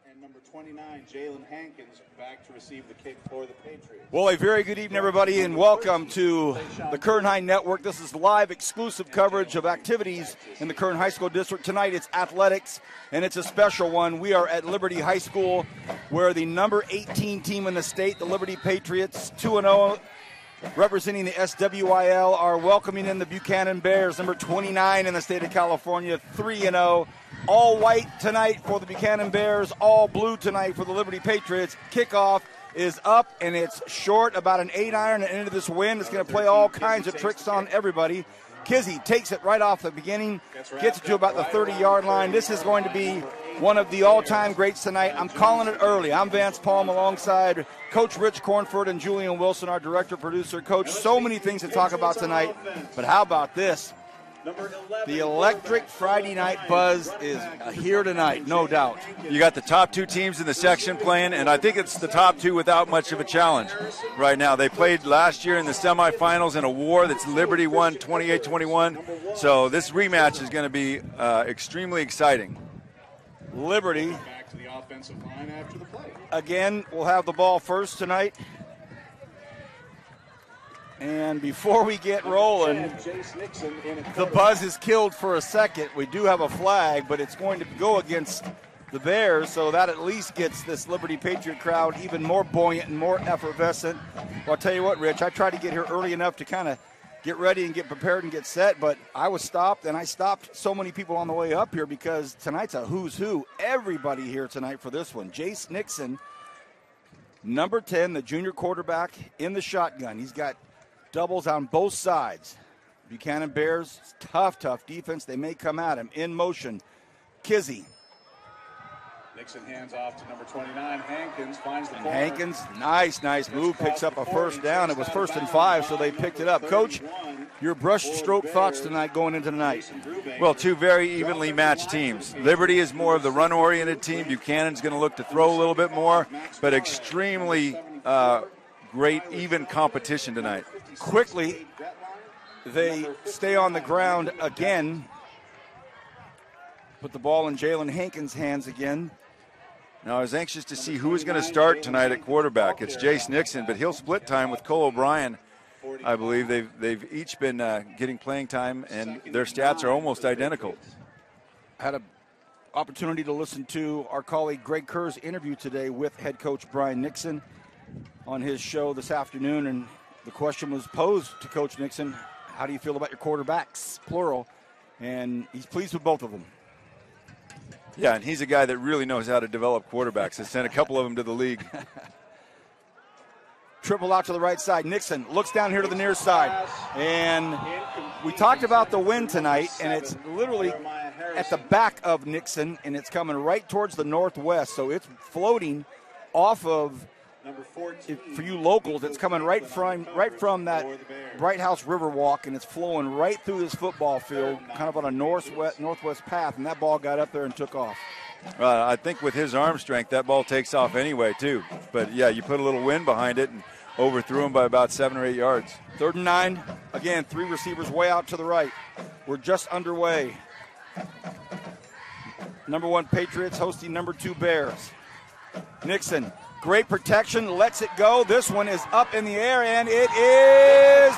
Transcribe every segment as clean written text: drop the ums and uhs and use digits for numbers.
And number 29, Jalen Hankins, back to receive the kick for the Patriots. Well, a very good evening, everybody, and welcome to the Kern High Network. This is live, exclusive coverage of activities in the Kern High School District. Tonight, it's athletics, and it's a special one. We are at Liberty High School, where the number 18 team in the state, the Liberty Patriots, 2-0, representing the SWIL, are welcoming in the Buchanan Bears, number 29 in the state of California, 3-0. All white tonight for the Buchanan Bears, all blue tonight for the Liberty Patriots. Kickoff is up, and it's short, about an 8-iron into this wind. It's going to play all kinds of tricks on everybody. Kizzy takes it right off the beginning, gets it to about the 30-yard line. This is going to be one of the all-time greats tonight. I'm calling it early. I'm Vance Palm alongside Coach Rich Cornford and Julian Wilson, our director, producer. Coach, so many things to talk about tonight, but how about this? The electric Friday night buzz is here tonight, no doubt. You got the top two teams in the section playing, and I think it's the top two without much of a challenge right now. They played last year in the semifinals in a war that's Liberty won 28-21. So this rematch is going to be extremely exciting. Liberty, Back to the offensive line after the play. again, will have the ball first tonight. And before we get rolling, the buzz is killed for a second. We do have a flag, but it's going to go against the Bears, so that at least gets this Liberty Patriot crowd even more buoyant and more effervescent. Well, I'll tell you what, Rich, I tried to get here early enough to kind of get ready and get prepared and get set, but I was stopped, and I stopped so many people on the way up here because tonight's a who's who. Everybody here tonight for this one. Jace Nixon, number 10, the junior quarterback in the shotgun. He's got doubles on both sides. Buchanan Bears, tough defense. They may come at him. In motion, Kizzy. Nixon hands off to number 29. Hankins finds the corner. Hankins, nice move, picks up a first down. It was 1st and 5, so they picked it up. Coach, your brush stroke thoughts tonight going into tonight? Well, two very evenly matched teams. Liberty is more of the run-oriented team. Buchanan's going to look to throw a little bit more, but extremely great, even competition tonight. Quickly, they stay on the ground again. Put the ball in Jalen Hankins' hands again. Now, I was anxious to see who is going to start tonight at quarterback. It's Jace Nixon, but he'll split time with Cole O'Brien. I believe they've each been getting playing time, and their stats are almost identical. I had an opportunity to listen to our colleague Greg Kerr's interview today with head coach Brian Nixon on his show this afternoon, and the question was posed to Coach Nixon, how do you feel about your quarterbacks, plural? And he's pleased with both of them. Yeah, and he's a guy that really knows how to develop quarterbacks. Has sent a couple of them to the league. Triple out to the right side. Nixon looks down here to the near side. And we talked about the wind tonight, and it's literally at the back of Nixon, and it's coming right towards the northwest. So it's floating off of, for you locals, it's coming right from that Bright House River Walk, and it's flowing right through this football field, kind of on a northwest path, and that ball got up there and took off. I think with his arm strength, that ball takes off anyway, too. But, yeah, you put a little wind behind it and overthrew him by about 7 or 8 yards. 3rd and 9. Again, 3 receivers way out to the right. We're just underway. Number 1 Patriots hosting number 2 Bears. Nixon. Great protection, lets it go. This one is up in the air, and it is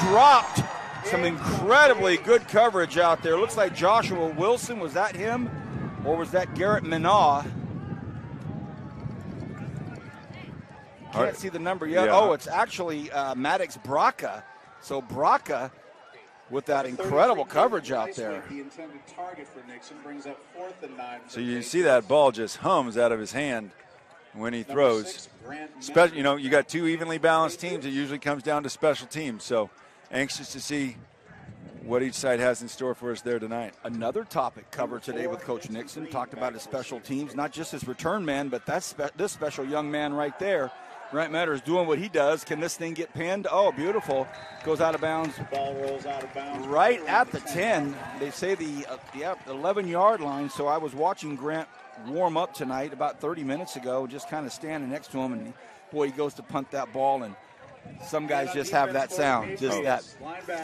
dropped. Some incredibly good coverage out there. Looks like Joshua Wilson. Was that him, or was that Garrett Minaw? Can't see the number yet. Yeah. Oh, it's actually Maddox Braca. So Braca with that incredible coverage out there. The intended target for Nixon brings up 4th and 9. So you see that ball just hums out of his hand when he throws. You got two evenly balanced teams. It usually comes down to special teams. So anxious to see what each side has in store for us there tonight. Another topic covered today with Coach Nixon. Talked about his special teams, not just his return man, but that's this special young man right there. Grant Metters doing what he does. Can this thing get pinned? Oh, beautiful. Goes out of bounds. Ball rolls out of bounds. Right at the 10. They say the 11-yard line. So I was watching Grant warm up tonight about 30 minutes ago, just kind of standing next to him, and boy, he goes to punt that ball, and some guys just have that sound, just that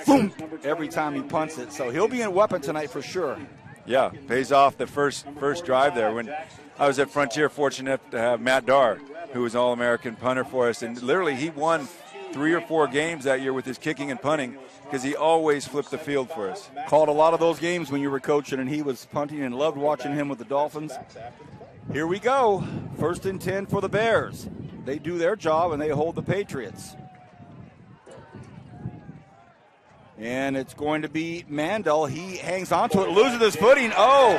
boom every time he punts it. So he'll be in weapon tonight for sure. Yeah, pays off the first drive there. When I was at Frontier, fortunate to have Matt Darr, who was All-American punter for us, and literally he won 3 or 4 games that year with his kicking and punting because he always flipped the field for us. Called a lot of those games when you were coaching, and he was punting, and loved watching him with the Dolphins. Here we go. 1st and 10 for the Bears. They do their job, and they hold the Patriots. And it's going to be Mandel. He hangs on to it, loses his footing. Oh,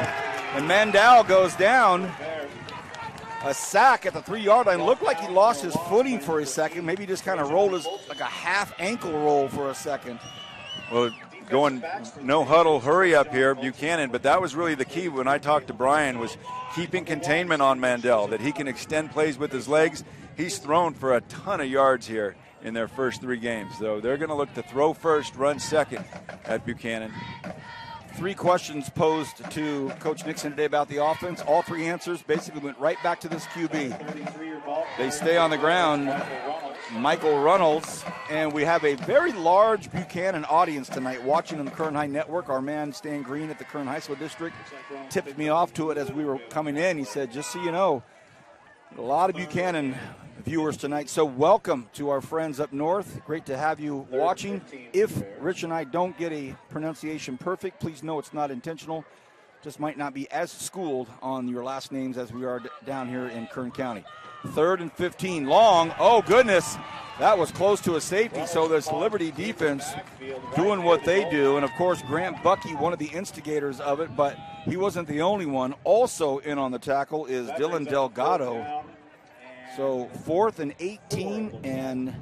and Mandel goes down. A sack at the 3-yard line. Looked like he lost his footing for a second. Maybe just kind of rolled his, like a half ankle roll for a second. Well, going no huddle, hurry up here, Buchanan. But that was really the key when I talked to Brian, was keeping containment on Mandel, that he can extend plays with his legs. He's thrown for a ton of yards here in their first 3 games. So they're going to look to throw first, run second at Buchanan. 3 questions posed to Coach Nixon today about the offense. All 3 answers basically went right back to this QB. They stay on the ground, Michael Runnels, and we have a very large Buchanan audience tonight watching on the Kern High Network. Our man Stan Green at the Kern High School District tipped me off to it as we were coming in. He said, just so you know, a lot of Buchanan viewers tonight. So welcome to our friends up north. Great to have you watching. If Rich and I don't get a pronunciation perfect, please know it's not intentional. Just might not be as schooled on your last names as we are down here in Kern County. 3rd and 15, long. Oh, goodness. That was close to a safety. So this Liberty defense doing what they do. And, of course, Grant Buckey, one of the instigators of it, but he wasn't the only one. Also in on the tackle is Dylan Delgado. So 4th and 18, and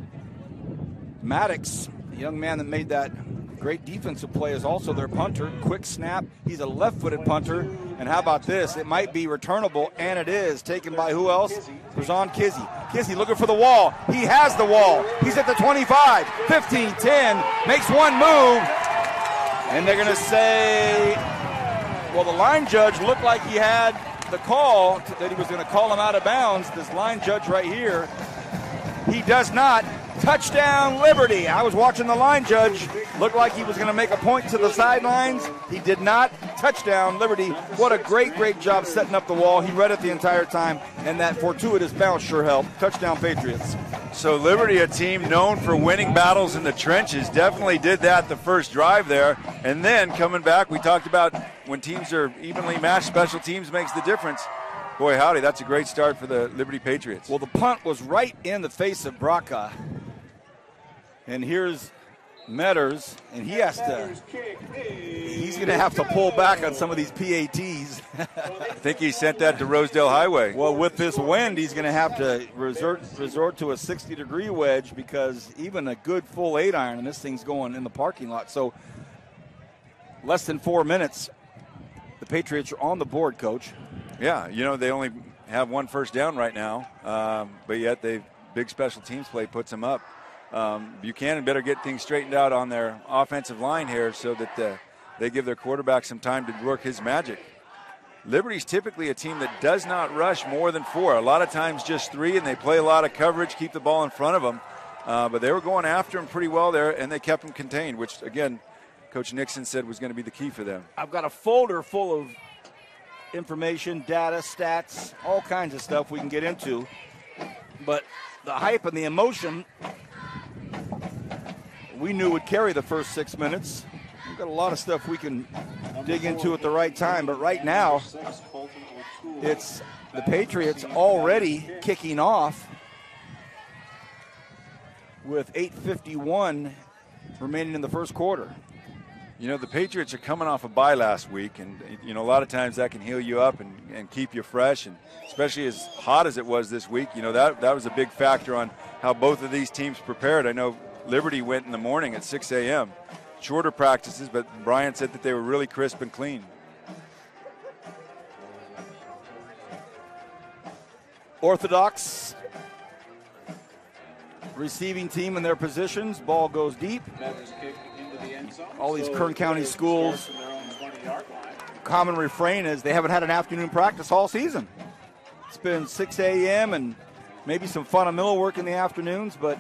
Maddox, the young man that made that great defensive play, is also their punter. Quick snap. He's a left-footed punter. And how about this? It might be returnable, and it is. Taken by who else? Razan Kizzy. Kizzy looking for the wall. He has the wall. He's at the 25, 15, 10, makes one move. And they're going to say, well, the line judge looked like he had the call that he was going to call him out of bounds. This line judge right here, he does not. Touchdown Liberty. I was watching the line judge. Looked like he was going to make a point to the sidelines. He did not. Touchdown Liberty. What a great job setting up the wall. He read it the entire time, and that fortuitous bounce sure helped. Touchdown Patriots. So Liberty, a team known for winning battles in the trenches, definitely did that the first drive there. And then coming back, we talked about when teams are evenly matched, special teams makes the difference. Boy, howdy, that's a great start for the Liberty Patriots. Well, the punt was right in the face of Braca. And here's Metters, and he's going to have to pull back on some of these PATs. I think he sent that to Rosedale Highway. Well, with this wind, he's going to have to resort to a 60-degree wedge, because even a good full 8-iron, and this thing's going in the parking lot. So less than 4 minutes, the Patriots are on the board, Coach. Yeah, you know, they only have 1 first down right now, but yet big special teams play puts them up. Buchanan better get things straightened out on their offensive line here so that they give their quarterback some time to work his magic. Liberty's typically a team that does not rush more than 4. A lot of times just 3, and they play a lot of coverage, keep the ball in front of them. But they were going after him pretty well there, and they kept him contained, which, again, Coach Nixon said was going to be the key for them. I've got a folder full of information, data, stats, all kinds of stuff we can get into. But the hype and the emotion we knew would carry the first 6 minutes. We've got a lot of stuff we can dig into at the right time, but right now it's the Patriots already kicking off with 8:51 remaining in the first quarter. You know, the Patriots are coming off a bye last week, and, you know, a lot of times that can heal you up and keep you fresh, and especially as hot as it was this week, you know, that was a big factor on how both of these teams prepared. I know Liberty went in the morning at 6 a.m., shorter practices, but Brian said that they were really crisp and clean. Orthodox receiving team in their positions. Ball goes deep. All these Kern County schools, common refrain is they haven't had an afternoon practice all season. It's been 6 a.m. and maybe some fundamental work in the afternoons, but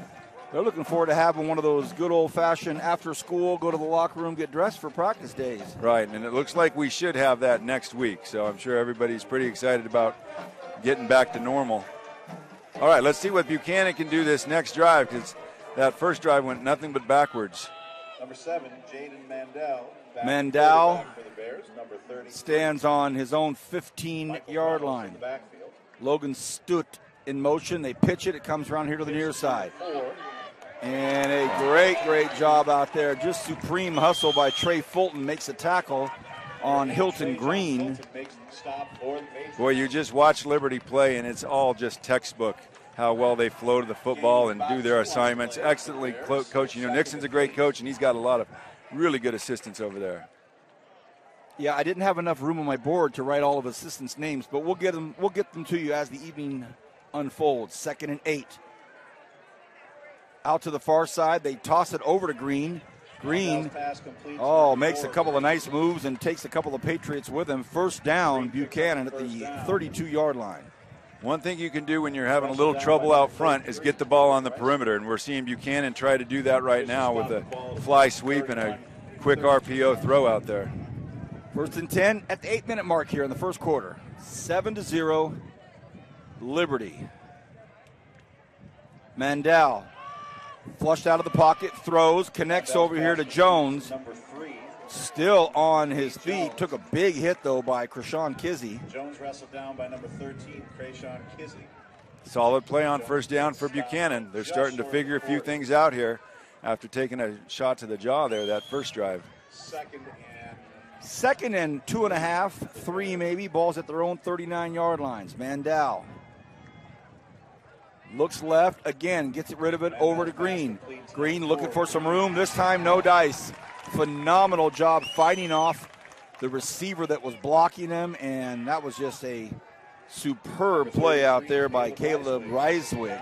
They're looking forward to having one of those good old-fashioned after school, go to the locker room, get dressed for practice days. Right, and it looks like we should have that next week, so I'm sure everybody's pretty excited about getting back to normal. All right, let's see what Buchanan can do this next drive, because that first drive went nothing but backwards. Number 7, Jaden Mandel. Mandel for the Bears. Number 30. Stands on his own 15-yard line. Logan Stutt in motion. They pitch it. It comes around here to the near side. And a great job out there. Just supreme hustle by Trey Fulton makes a tackle on Hilton Green. Boy, you just watch Liberty play, and it's all just textbook how well they flow to the football and do their assignments. Excellently coached. You know, Nixon's a great coach, and he's got a lot of really good assistants over there. Yeah, I didn't have enough room on my board to write all of assistants' names, but we'll get them to you as the evening unfolds. 2nd and 8. Out to the far side, they toss it over to Green. Green, makes a couple of nice moves and takes a couple of Patriots with him. First down, Buchanan at the 32-yard line. One thing you can do when you're having a little trouble out front is get the ball on the perimeter, and we're seeing Buchanan try to do that right now with a fly sweep and a quick RPO throw out there. 1st and 10 at the 8-minute mark here in the first quarter. 7-0, Liberty. Mandel flushed out of the pocket, throws, connects over here to Jones. Still on his feet. Took a big hit, though, by Krishawn Kizzy. Jones wrestled down by number 13, Krishawn Kizzy. Solid play on first down for Buchanan. They're starting to figure a few things out here after taking a shot to the jaw there that first drive. 2nd and 2.5, 3 maybe. Ball's at their own 39-yard lines. Mandel looks left again, gets rid of it over to Green. Green looking for some room. This time, no dice. Phenomenal job fighting off the receiver that was blocking him, and that was just a superb play out there by Caleb Reiswick.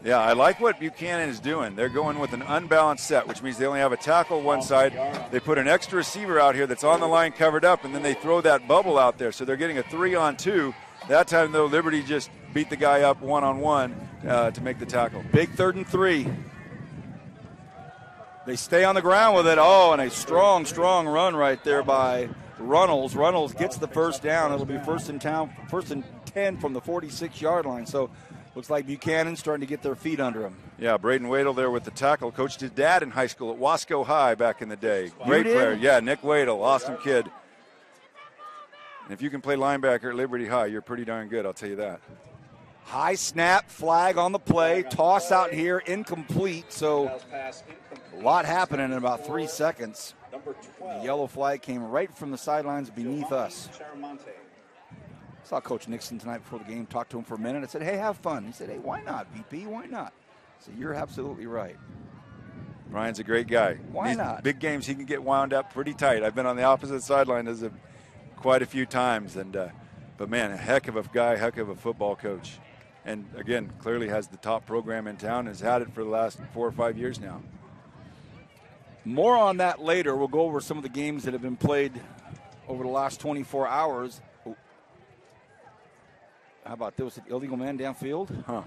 Yeah, I like what Buchanan is doing. They're going with an unbalanced set, which means they only have a tackle one side. They put an extra receiver out here that's on the line covered up, and then they throw that bubble out there. So they're getting a 3-on-2. That time, though, Liberty just beat the guy up one-on-one to make the tackle. Big 3rd and 3. They stay on the ground with it. Oh, and a strong run right there by Runnels. Runnels gets the first down. It'll be first and 10 from the 46-yard line. So looks like Buchanan's starting to get their feet under him. Yeah, Braden Wadle there with the tackle. Coached his dad in high school at Wasco High back in the day. Great player. Yeah, Nick Wadle, awesome kid. And if you can play linebacker at Liberty High, you're pretty darn good, I'll tell you that. High snap, flag on the play, toss out here, incomplete. So a lot happening in about 3 seconds. The yellow flag came right from the sidelines beneath us. Saw Coach Nixon tonight before the game, talked to him for a minute. I said, hey, have fun. He said, hey, why not, VP? Why not? I said, you're absolutely right. Ryan's a great guy. Why not? Big games, he can get wound up pretty tight. I've been on the opposite sideline quite a few times. But, man, a heck of a guy, heck of a football coach. And, again, clearly has the top program in town, has had it for the last 4 or 5 years now. More on that later. We'll go over some of the games that have been played over the last 24 hours. How about there was an illegal man downfield? Huh.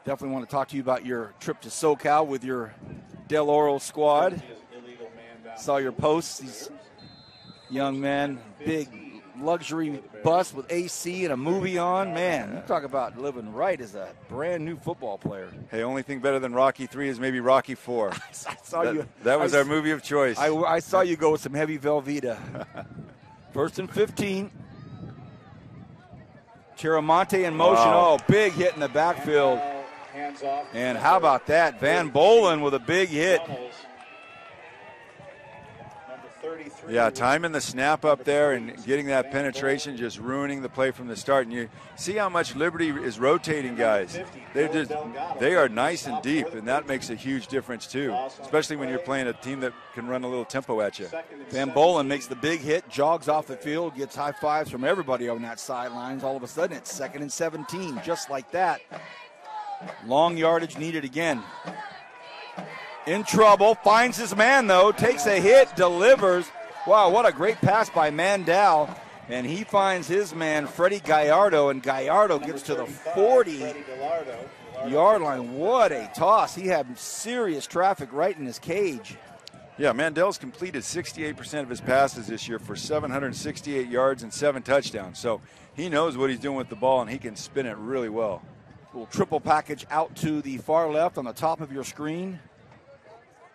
Definitely want to talk to you about your trip to SoCal with your Del Oro squad. Saw your posts. These young men, big luxury bus with AC and a movie on. Man, you talk about living right as a brand new football player. Hey, only thing better than Rocky 3 is maybe Rocky 4. That was our movie of choice. I saw you go with some heavy Velveeta. 1st and 15. Chiramonte in motion. Wow. Oh, big hit in the backfield. And how about that? Van Bolen with a big hit. Yeah, timing the snap up there and getting that penetration, just ruining the play from the start. And you see how much Liberty is rotating guys. They are nice and deep, and that makes a huge difference too, especially when you're playing a team that can run a little tempo at you. Van Bolen makes the big hit, jogs off the field, gets high fives from everybody on that sidelines. All of a sudden, it's 2nd and 17, just like that. Long yardage needed again. In trouble, finds his man though, takes a hit, delivers. Wow, what a great pass by Mandel. And he finds his man, Freddie Gallardo, and Gallardo gets to the 40-yard line. What a toss. He had serious traffic right in his cage. Yeah, Mandel's completed 68% of his passes this year for 768 yards and 7 touchdowns. So he knows what he's doing with the ball, and he can spin it really well. Little triple package out to the far left on the top of your screen.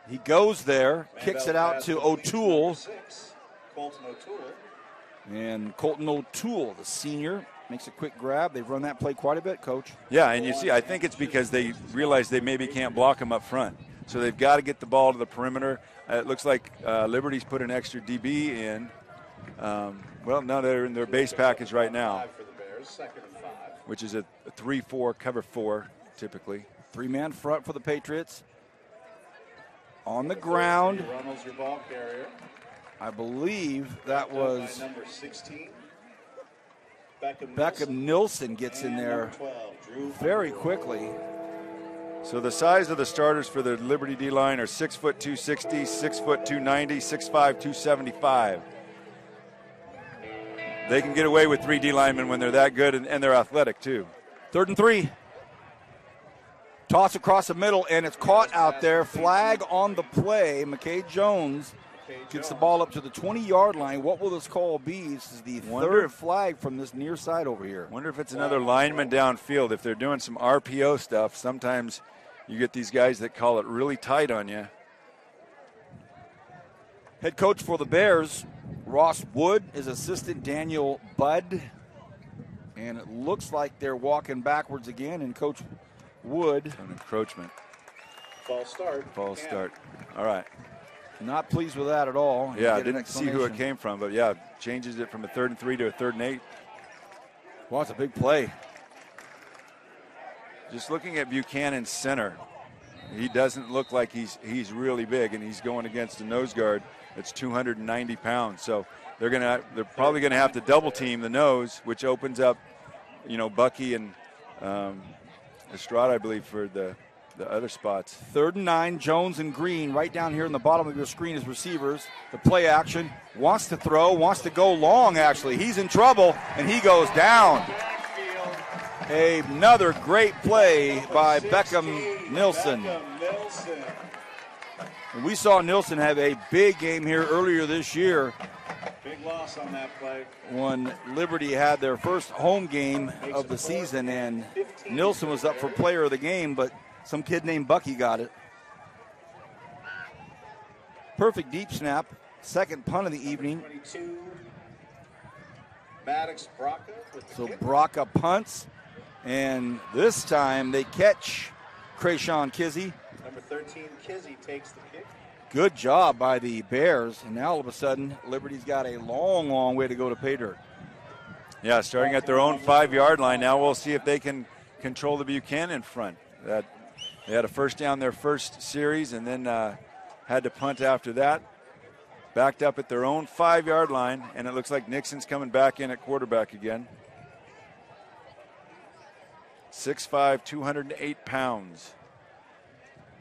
He goes there, kicks it out to O'Toole. Colton O'Toole. And Colton O'Toole, the senior, makes a quick grab. They've run that play quite a bit, Coach. Yeah, and you see, I think it's because they realize they maybe can't block him up front. So they've got to get the ball to the perimeter. It looks like Liberty's put an extra DB in. Well, no, they're in their base package right now, which is a 3-4, cover 4, typically. 3-man front for the Patriots. On the ground. Runnels, your ball carrier. I believe that was number 16. Beckham Nilsson gets in there very quickly. So the size of the starters for the Liberty D-line are 6 foot 260, 6 foot 290, 6'5", 275. They can get away with 3 D linemen when they're that good, and they're athletic too. 3rd and 3. Toss across the middle, and it's caught out there. Flag on the play. McKay Jones gets the ball up to the 20-yard line. What will this call be? This is the 3rd flag from this near side over here. Wonder if it's another lineman downfield. If they're doing some RPO stuff, sometimes you get these guys that call it really tight on you. Head coach for the Bears, Ross Wood, is assistant Daniel Budd. And it looks like they're walking backwards again, and Coach Wood. An encroachment. False start. False start. All right. Not pleased with that at all. Yeah, I didn't see who it came from, but yeah, changes it from a 3rd and 3 to a 3rd and 8. Well, it's a big play. Just looking at Buchanan's center, he doesn't look like he's really big, and he's going against a nose guard that's 290 pounds. So they're probably gonna have to double team the nose, which opens up, Bucky and Estrada, I believe, for the other spots. 3rd and 9, Jones and Green right down here in the bottom of your screen as receivers. The play action, wants to throw, wants to go long actually. He's in trouble, and he goes down. Another great play by Beckham Nilsson. And we saw Nilsson have a big game here earlier this year. Big loss on that play. When Liberty had their first home game of the season, and Nilsson was up for player of the game, but some kid named Bucky got it. Perfect deep snap. Second punt of the evening. 22. Maddox Braca with the So kick. Braca punts, and this time they catch Krayshawn Kizzy. Number 13, Kizzy takes the kick. Good job by the Bears, and now all of a sudden Liberty's got a long, long way to go to pay dirt. Yeah, starting at their own 5-yard line. Now we'll see if they can control the Buchanan front. They had a first down their first series, and then had to punt after that. Backed up at their own 5-yard line, and it looks like Nixon's coming back in at quarterback again. 6'5", 208 pounds,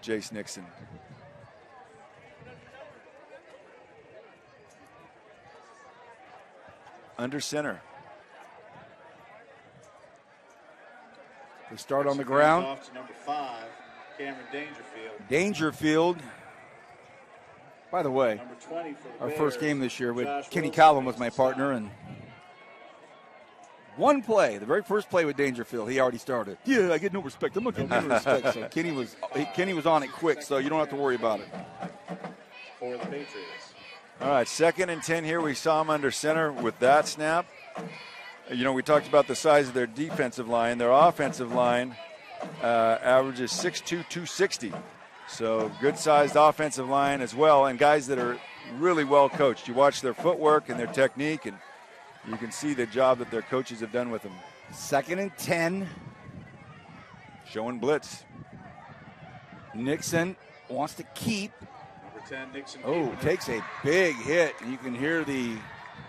Jace Nixon. Under center. They start on the ground. Off to number 5, Cameron Dangerfield. Dangerfield. By the way, Number 20 for the our Bears, first game this year with Josh Kenny Wilson Calvin was makes my the partner, stop. and one play, the very first play with Dangerfield, he already started. Yeah, I get no respect. I'm not getting no respect. So Kenny was on it quick, so you don't have to worry about it. For the Patriots. All right, 2nd and 10 here. We saw him under center with that snap. We talked about the size of their defensive line. Their offensive line averages 6'2", 260. So good-sized offensive line as well, and guys that are really well coached. You watch their footwork and their technique, and you can see the job that their coaches have done with them. 2nd and 10. Showing blitz. Nixon wants to keep. Number 10, Nixon. Takes a big hit. You can hear the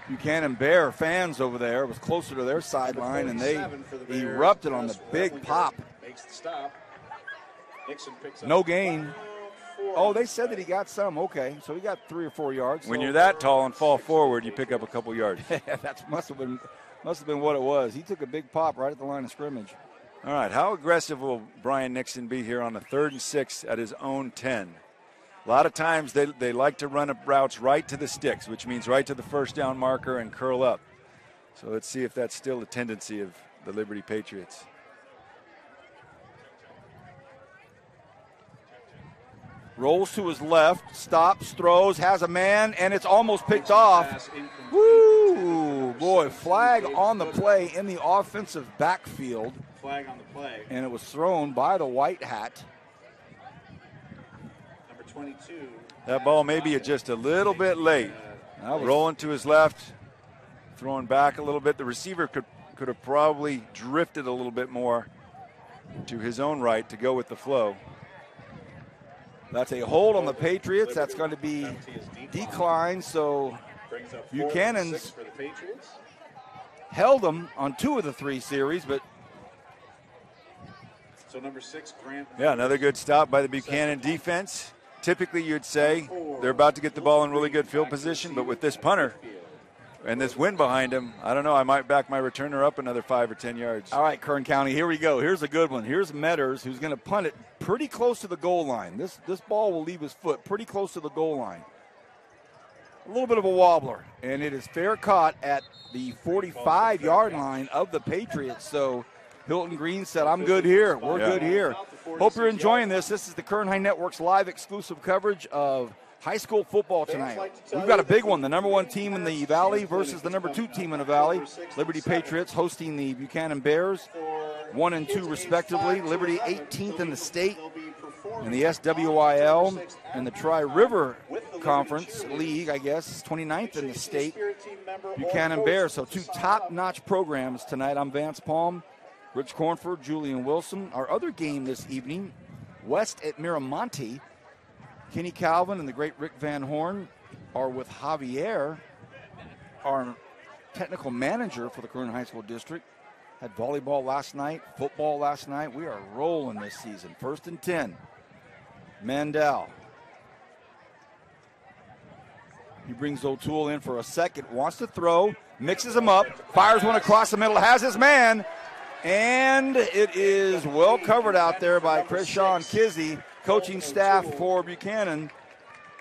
Buchanan Bear fans over there. It was closer to their sideline, and they erupted on the big pop. Makes the stop. Nixon picks up No gain. Oh, they said that he got some. Okay, so he got 3 or 4 yards. When you're that tall and fall forward, you pick up a couple yards. That must have been what it was. He took a big pop right at the line of scrimmage. All right, how aggressive will Brian Nixon be here on a 3rd and 6 at his own 10? A lot of times they like to run up routes right to the sticks, which means right to the first down marker and curl up. So let's see if that's still a tendency of the Liberty Patriots. Rolls to his left, stops, throws, has a man, and it's almost picked off. Woo! Boy, flag on the play in the offensive backfield. Flag on the play. And it was thrown by the white hat. Number 22. That ball may be just a little bit late. Rolling to his left, throwing back a little bit. The receiver could have probably drifted a little bit more to his own right to go with the flow. That's a hold on the Patriots. That's going to be declined. So Buchanan's held them on 2 of the 3 series, but so number 6, Grant. Yeah, another good stop by the Buchanan defense. Typically, you'd say they're about to get the ball in really good field position, but with this punter and this wind behind him, I don't know. I might back my returner up another 5 or 10 yards. All right, Kern County, here we go. Here's a good one. Here's Metters, who's going to punt it pretty close to the goal line. This ball will leave his foot pretty close to the goal line. A little bit of a wobbler, and it is fair caught at the 45-yard line of the Patriots. So Hilton Green said, I'm good here. We're good here. Hope you're enjoying this. This is the Kern High Network's live exclusive coverage of high school football tonight. We've got a big one. The number 1 team in the Valley versus the number 2 team in the Valley. Liberty Patriots hosting the Buchanan Bears, 1 and 2 respectively. Liberty 18th in the state in the SWIL, and the Tri-River Conference League, I guess, 29th in the state. Buchanan Bears, so 2 top-notch programs tonight. I'm Vance Palm, Rich Cornford, Julian Wilson. Our other game this evening, West at Miramonte. Kenny Calvin and the great Rick Van Horn are with Javier, our technical manager for the Kern High School District. Had volleyball last night, football last night. We are rolling this season. 1st and 10. Mandel. He brings O'Toole in for a second, wants to throw, mixes him up, fires one across the middle, has his man, and it is well covered out there by Krishawn Kizzy, coaching staff for Buchanan.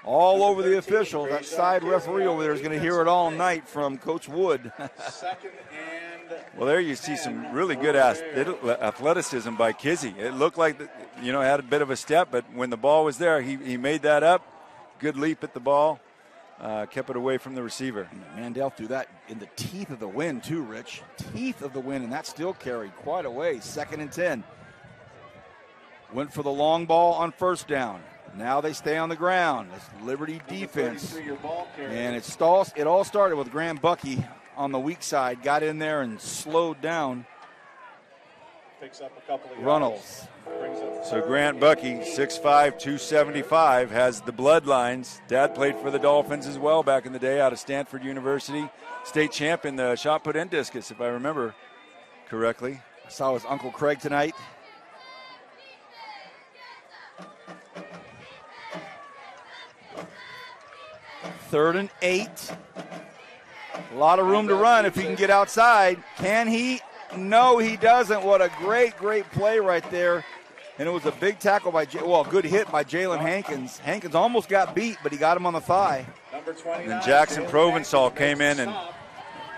All over the official. That side referee over there is going to hear it all night from Coach Wood. Well, there you see some really good athleticism by Kizzy. It looked like, had a bit of a step, but when the ball was there, he made that up. Good leap at the ball. Kept it away from the receiver. Mandel threw that in the teeth of the wind too, Rich. Teeth of the wind, and that still carried quite a way. 2nd and 10. Went for the long ball on 1st down. Now they stay on the ground. It's Liberty defense. And it all started with Graham Bucky on the weak side. Got in there and slowed down Picks up a couple of Runnels. So Grant Bucky, 6'5", 275, has the bloodlines. Dad played for the Dolphins as well back in the day out of Stanford University. State champ in the shot put and discus, if I remember correctly. I saw his Uncle Craig tonight. Third and 8. A lot of room to run if he can get outside. Can he? No, he doesn't. What a great, great play right there. And it was a big tackle by, good hit by Jalen Hankins. Hankins almost got beat, but he got him on the thigh. And then Jackson Provençal came in and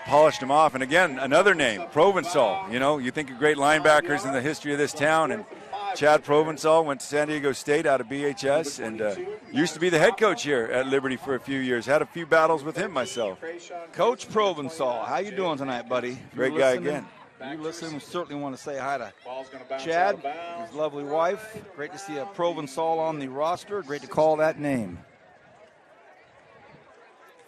polished him off. And again, another name, Provençal. You think of great linebackers in the history of this town, and Chad Provençal went to San Diego State out of BHS and used to be the head coach here at Liberty for a few years. Had a few battles with him myself. Coach Provençal, how you doing tonight, buddy? Great guy again. You listen, we certainly want to say hi to Chad, his lovely wife. Great to see a Provençal on the roster. Great to call that name.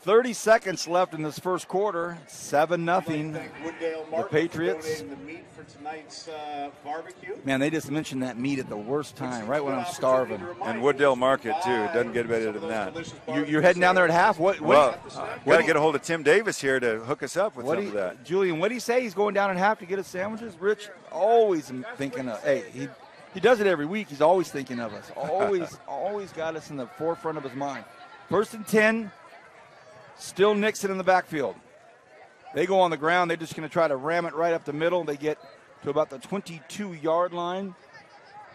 30 seconds left in this first quarter. 7-0. The Patriots. Man, they just mentioned that meat at the worst time, right when I'm starving. And Wooddale Market, too. It doesn't get better than that. You're heading down there at half? Got to get a hold of Tim Davis here to hook us up with some of that. Julian, what did he say? He's going down at half to get his sandwiches? Rich, always thinking of, He does it every week. He's always thinking of us. Always got us in the forefront of his mind. 1st and 10, still Nixon in the backfield. They go on the ground. They're just going to try to ram it right up the middle. They get to about the 22-yard line.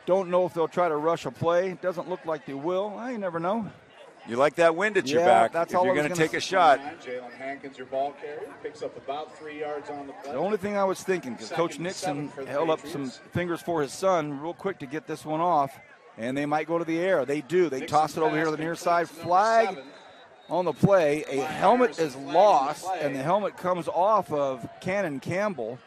Don't know if they'll try to rush a play. Doesn't look like they will. You never know. You like that wind at your back that's if all you're going to take a shot. Jalen Hankins, your ball carrier, picks up about 3 yards on the play. The only thing I was thinking, because Coach Nixon held up some fingers for his son real quick to get this one off, and they might go to the air. They do. They toss it over here to the near side. Flag on the play. A helmet is lost, and the helmet comes off of Cannon Campbell,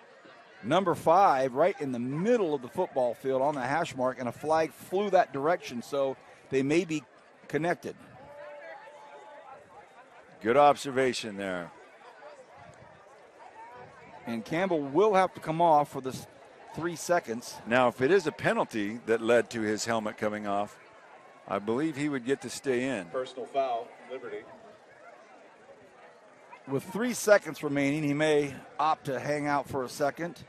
number 5, right in the middle of the football field on the hash mark, and a flag flew that direction, so they may be connected. Good observation there. And Campbell will have to come off for this 3 seconds. Now, if it is a penalty that led to his helmet coming off, I believe he would get to stay in. Personal foul, Liberty. With 3 seconds remaining, he may opt to hang out for a second.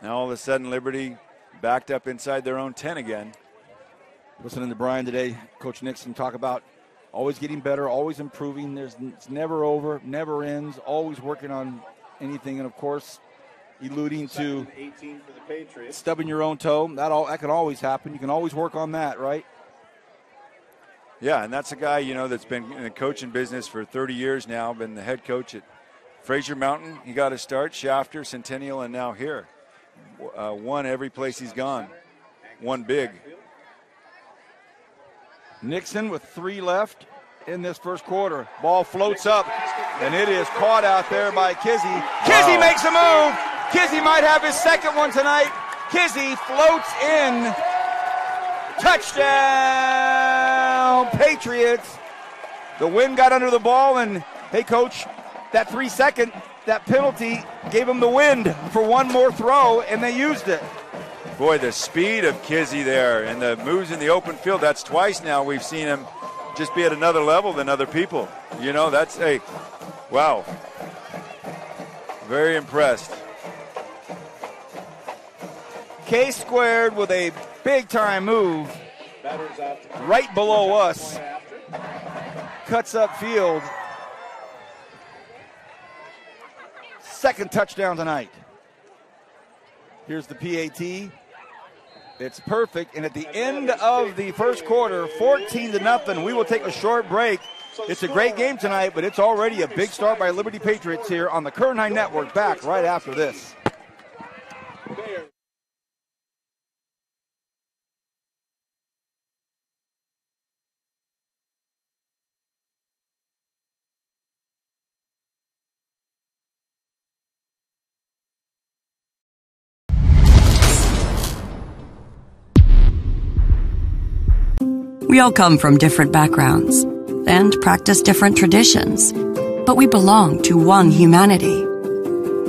Now, all of a sudden, Liberty backed up inside their own 10 again. Listening to Brian today, Coach Nixon talk about always getting better, always improving. It's never over, never ends, always working on anything. And, of course, alluding to 18 for the Patriots. Stubbing your own toe. That can always happen. You can always work on that, right? Yeah, and that's a guy, that's been in the coaching business for 30 years now, been the head coach at Fraser Mountain. He got to start, Shafter, Centennial, and now here. Won every place he's gone. Won big. Nixon with 3 left in this first quarter. Ball floats up, and it is caught out there by Kizzy. Kizzy makes a move. Kizzy might have his second one tonight. Kizzy floats in. Touchdown, Patriots. The wind got under the ball, and, hey, Coach, that 3 second, that penalty gave them the wind for one more throw, and they used it. Boy, the speed of Kizzy there and the moves in the open field, that's twice now we've seen him just be at another level than other people. That's wow. Very impressed. K-squared with a big-time move right below us. Cuts up field. Second touchdown tonight. Here's the PAT. It's perfect, and at the end of the first quarter, 14-0, we will take a short break. It's a great game tonight, but it's already a big start by Liberty Patriots here on the Kern High Network. Back right after this. We all come from different backgrounds and practice different traditions, but we belong to one humanity.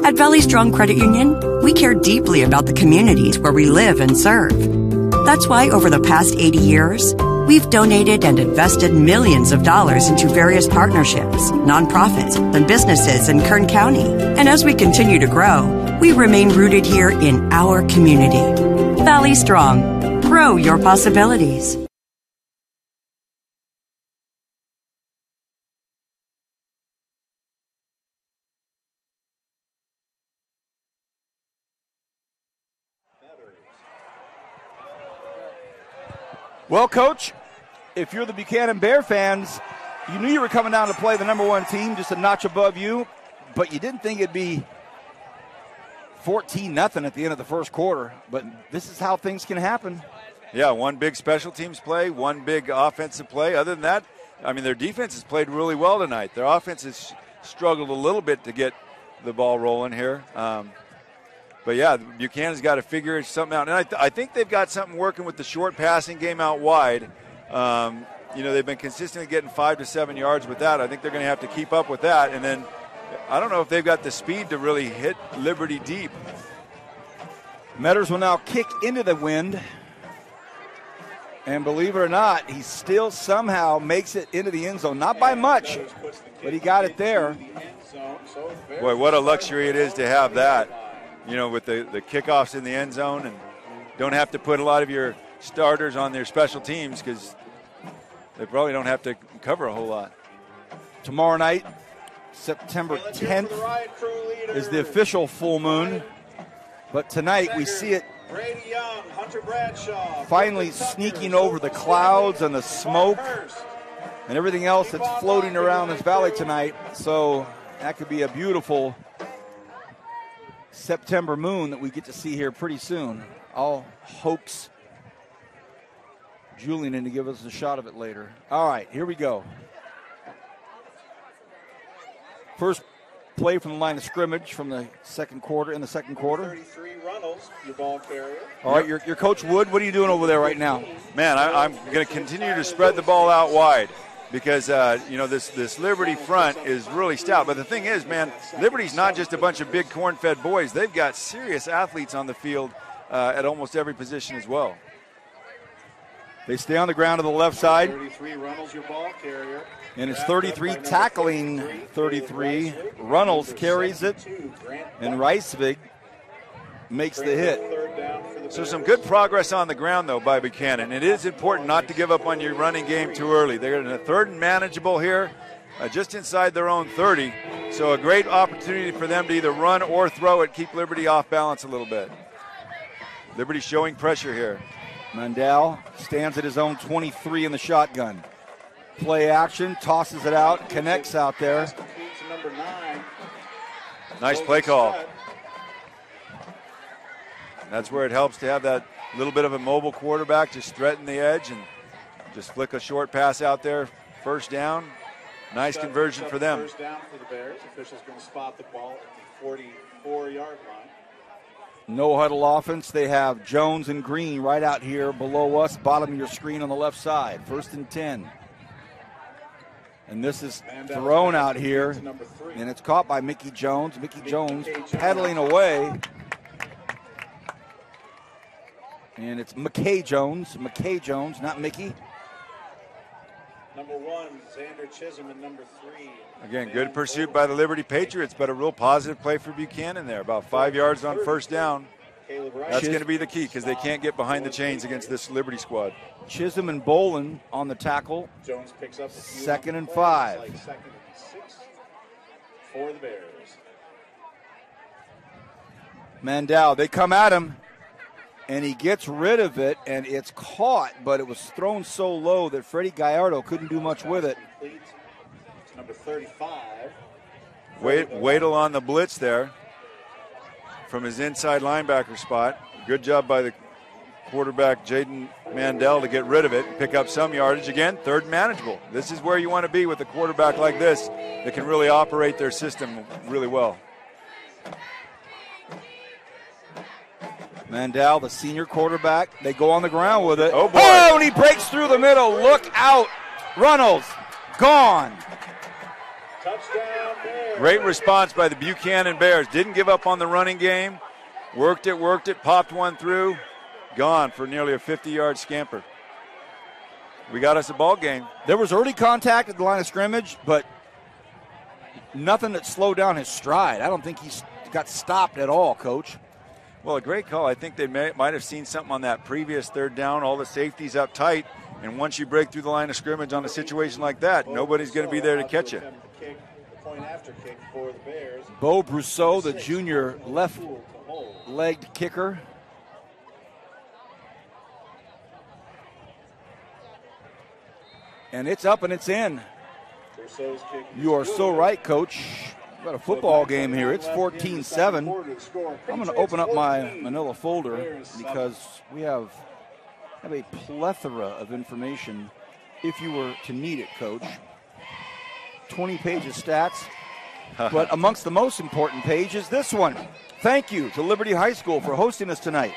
At Valley Strong Credit Union, we care deeply about the communities where we live and serve. That's why over the past 80 years, we've donated and invested millions of dollars into various partnerships, nonprofits, and businesses in Kern County. And as we continue to grow, we remain rooted here in our community. Valley Strong. Grow your possibilities. Well, Coach, if you're the Buchanan Bear fans, you knew you were coming down to play the number 1 team, just a notch above you, but you didn't think it'd be 14-0 at the end of the first quarter. But this is how things can happen. Yeah, one big special teams play, one big offensive play. Other than that, their defense has played really well tonight. Their offense has struggled a little bit to get the ball rolling here. But, yeah, Buchanan's got to figure something out. And I think they've got something working with the short passing game out wide. They've been consistently getting 5 to 7 yards with that. I think they're going to have to keep up with that. And then I don't know if they've got the speed to really hit Liberty deep. Metters will now kick into the wind. And believe it or not, he still somehow makes it into the end zone. Not by much, but he got it there. Boy, what a luxury it is to have that. with the kickoffs in the end zone, and don't have to put a lot of your starters on their special teams because they probably don't have to cover a whole lot. Tomorrow night, September 10th, is the official full moon. But tonight we see it finally sneaking over the clouds and the smoke and everything else that's floating around this valley tonight. So that could be a beautiful September moon that we get to see here pretty soon. I'll hoax Julian in to give us a shot of it later. All right, here we go. First play from the line of scrimmage from the second quarter. 33 Runnels, your ball carrier. All right, your Coach Wood, what are you doing over there right now? Man, I'm going to continue to spread the ball out wide because, this Liberty front is really stout. But the thing is, man, Liberty's not just a bunch of big corn-fed boys. They've got serious athletes on the field at almost every position as well. They stay on the ground to the left side. 33 Runnels, your ball carrier. And it's 33 tackling 33. Runnels carries it, and Reisvig makes the hit. So some good progress on the ground, though, by Buchanan. It is important not to give up on your running game too early. They're in a third and manageable here, just inside their own 30. So a great opportunity for them to either run or throw it, keep Liberty off balance a little bit. Liberty showing pressure here. Mandel stands at his own 23 in the shotgun. Play action, tosses it out, connects out there. Nice play call. That's where it helps to have that little bit of a mobile quarterback, just threaten the edge and just flick a short pass out there. First down. Nice conversion for them. First down for the Bears. Officials going to spot the ball at the 44-yard line. No huddle offense. They have Jones and Green right out here below us, bottom of your screen on the left side. 1st and 10. And this is thrown out here, and it's caught by Mickey Jones. Mickey Jones pedaling away. And it's McKay Jones, not Mickey. Number 1, Xander Chisholm, and number 3. Again, good pursuit by the Liberty Patriots, but a real positive play for Buchanan there. About 5 yards on first down. That's going to be the key because they can't get behind the chains against this Liberty squad. Chisholm and Bolin on the tackle. Jones picks up 2nd and 5. 2nd and 6 for the Bears. Mandel, they come at him, and he gets rid of it, and it's caught, but it was thrown so low that Freddie Gallardo couldn't do much with it. Number 35. Waddle on the blitz there from his inside linebacker spot. Good job by the quarterback, Jaden Mandel, to get rid of it and pick up some yardage. Again, third manageable. This is where you want to be with a quarterback like this that can really operate their system really well. Mandel, the senior quarterback, they go on the ground with it. Oh, boy. Oh, and he breaks through the middle. Look out. Runnels, gone. Touchdown Bears. Great response by the Buchanan Bears. Didn't give up on the running game. Worked it, popped one through. Gone for nearly a 50-yard scamper. We got us a ball game. There was early contact at the line of scrimmage, but nothing that slowed down his stride. I don't think he got stopped at all, Coach. Well, a great call. I think they might have seen something on that previous third down. All the safeties up tight, and once you break through the line of scrimmage on a situation like that, nobody's going to be there to catch you. Bo Brousseau, the junior left-legged kicker. And it's up and it's in. You are so right, Coach. We've got a football game here. It's 14-7. I'm going to open up my manila folder because we have a plethora of information if you were to need it, Coach. 20 pages stats. But amongst the most important page is this one. Thank you to Liberty High School for hosting us tonight.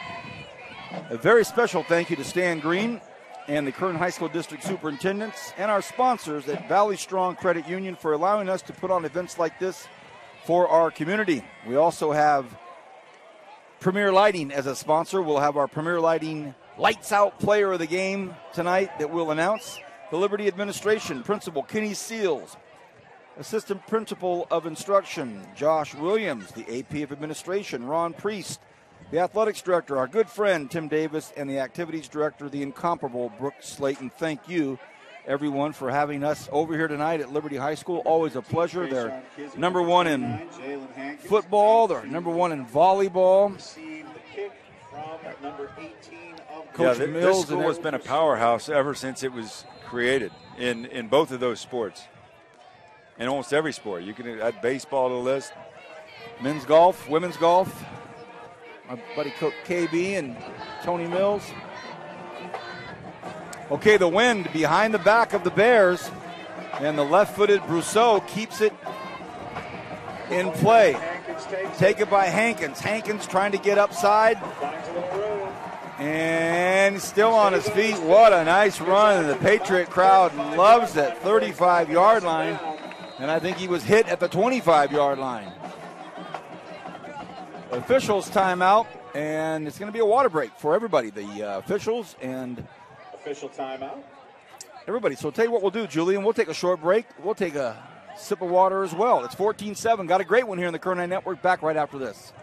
A very special thank you to Stan Green and the Kern High School District Superintendents and our sponsors at Valley Strong Credit Union for allowing us to put on events like this for our community. We also have Premier Lighting as a sponsor. We'll have our Premier Lighting Lights Out Player of the Game tonight that we'll announce. The Liberty Administration, Principal Kenny Seals, Assistant Principal of Instruction, Josh Williams. The AP of Administration, Ron Priest. The Athletics Director, our good friend, Tim Davis. And the Activities Director, the incomparable Brooke Slayton. Thank you, everyone, for having us over here tonight at Liberty High School. Always a pleasure. They're number one in football. They're number one in volleyball. Coach Mills, this school has been a powerhouse ever since it was created in both of those sports. In almost every sport. You can add baseball to the list. Men's golf, women's golf. My buddy Coach KB and Tony Mills. Okay, the wind behind the back of the Bears. And the left-footed Brousseau keeps it in play. Take it by Hankins. Hankins trying to get upside. And still on his feet. What a nice run. The Patriot crowd loves that 35-yard line. And I think he was hit at the 25-yard line. Officials timeout, and it's going to be a water break for everybody, the officials and official timeout. Everybody. So I'll tell you what we'll do, Julian. We'll take a short break. We'll take a sip of water as well. It's 14-7. Got a great one here in the Current Eye Network. Back right after this.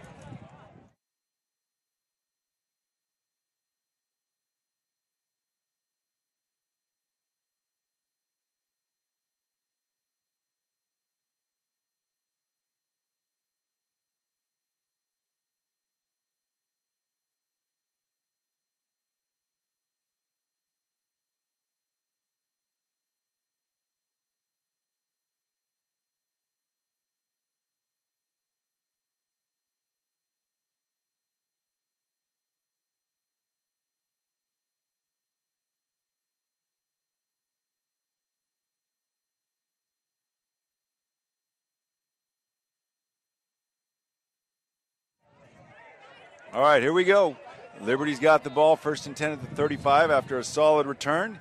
All right, here we go. Liberty's got the ball, 1st and 10 at the 35 after a solid return.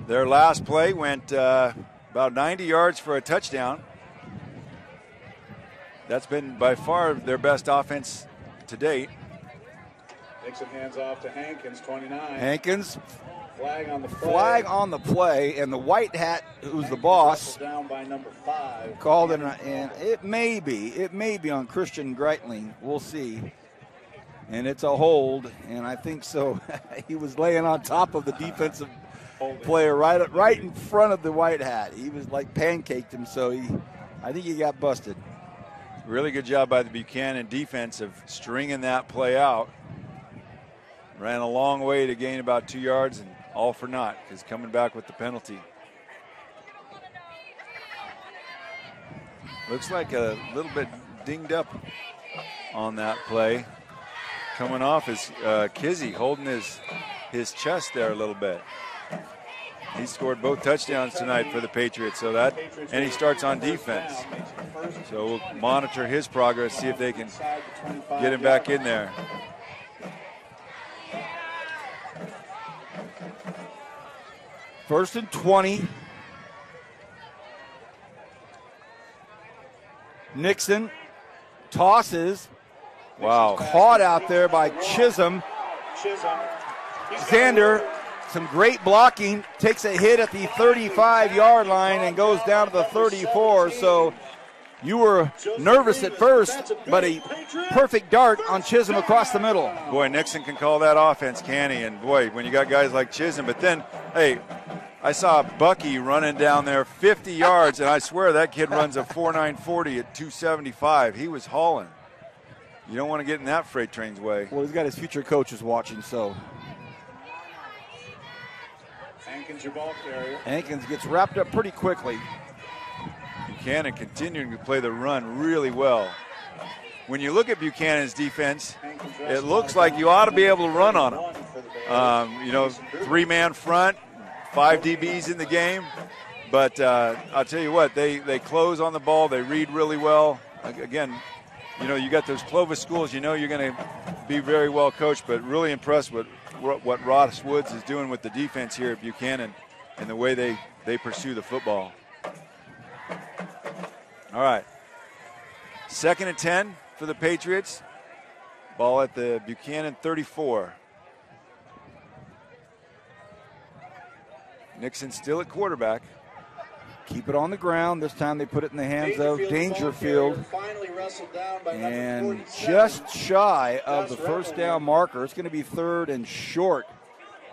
Their last play went about 90 yards for a touchdown. That's been by far their best offense to date. Nixon hands off to Hankins, 29. Hankins. Flag on the play. Flag on the play, and the white hat, who's the boss, down by number 5. called it, and it may be on Christian Greitling. We'll see. And it's a hold, and I think so. He was laying on top of the defensive player right in front of the white hat. He was like pancaked him, so I think he got busted. Really good job by the Buchanan defense of stringing that play out. Ran a long way to gain about 2 yards, and all for naught because coming back with the penalty. Looks like a little bit dinged up on that play. Coming off is Kizzy holding his chest there a little bit. He scored both touchdowns tonight for the Patriots, and he starts on defense. So we'll monitor his progress, see if they can get him back in there. First and 20. Nixon tosses. Wow. Caught out there by Chisholm. Xander, some great blocking, takes a hit at the 35-yard line and goes down to the 34. So you were nervous at first, but a perfect dart on Chisholm across the middle. Boy, Nixon can call that offense, can he? And boy, when you got guys like Chisholm, but then, hey, I saw Bucky running down there 50 yards, and I swear that kid runs a 4.940 at 275. He was hauling. You don't want to get in that freight train's way. Well, he's got his future coaches watching, so. Hankins, your ball carrier. Hankins gets wrapped up pretty quickly. Buchanan continuing to play the run really well. When you look at Buchanan's defense, it looks like you ought to be able to run on them. 3-man front, 5 DBs in the game. But I'll tell you what, they close on the ball. They read really well. Again, you got those Clovis schools. You're going to be very well coached, but really impressed with what Ross Woods is doing with the defense here at Buchanan and the way they pursue the football. All right. 2nd and 10 for the Patriots. Ball at the Buchanan 34. Nixon still at quarterback. keep it on the ground. This time they put it in the hands of Dangerfield. And just shy of the first down marker. It's going to be 3rd and short.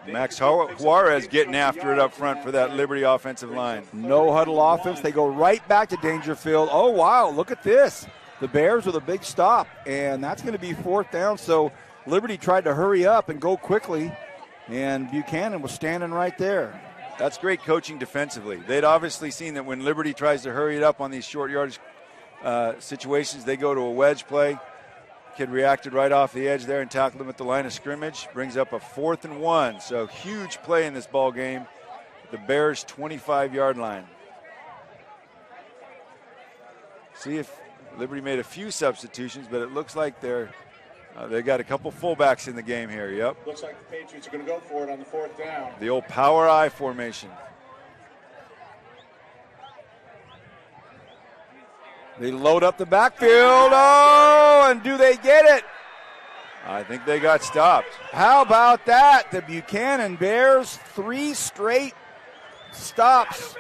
Max Juarez getting after it up front for that Liberty offensive line. No huddle offense. They go right back to Dangerfield. Oh, wow, look at this. The Bears with a big stop, and that's going to be 4th down. So Liberty tried to hurry up and go quickly, and Buchanan was standing right there. That's great coaching defensively. They'd obviously seen that when Liberty tries to hurry it up on these short yardage situations, they go to a wedge play. Kid reacted right off the edge there and tackled him at the line of scrimmage. Brings up a 4th and 1. So huge play in this ball game. The Bears' 25-yard line. See if Liberty made a few substitutions, but it looks like they got a couple fullbacks in the game here. Yep. Looks like the Patriots are going to go for it on the 4th down. The old power I formation. They load up the backfield. Oh, and do they get it? I think they got stopped. How about that? The Buchanan Bears, 3 straight stops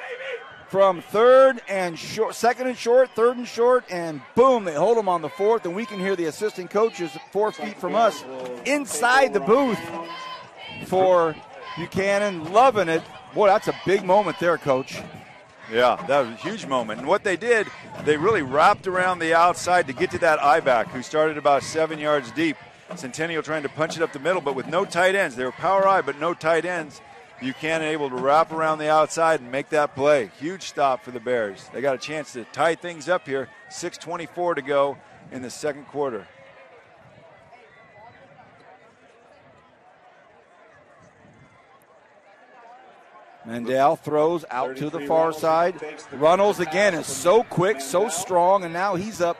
from 3rd and short, 2nd and short, 3rd and short, and boom, they hold them on the 4th, and we can hear the assistant coaches 4 feet from us inside the booth for Buchanan, loving it. Boy, that's a big moment there, Coach. Yeah, that was a huge moment. And what they did, they really wrapped around the outside to get to that I-back, who started about 7 yards deep. Centennial trying to punch it up the middle, but with no tight ends. They were power I, but no tight ends. Buchanan able to wrap around the outside and make that play. Huge stop for the Bears. They got a chance to tie things up here. 6:24 to go in the second quarter. Mandel throws out to the far side. Runnels again is so quick, so strong, and now he's up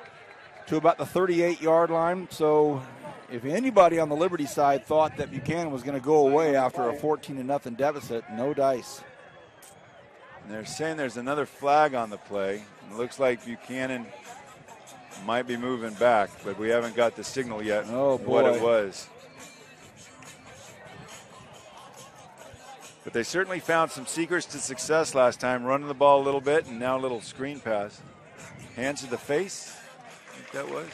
to about the 38-yard line. So if anybody on the Liberty side thought that Buchanan was going to go away after a 14-0 deficit, no dice. And they're saying there's another flag on the play. It looks like Buchanan might be moving back, but we haven't got the signal yet what it was. But they certainly found some secrets to success last time, running the ball a little bit, and now a little screen pass. Hands to the face, I think that was.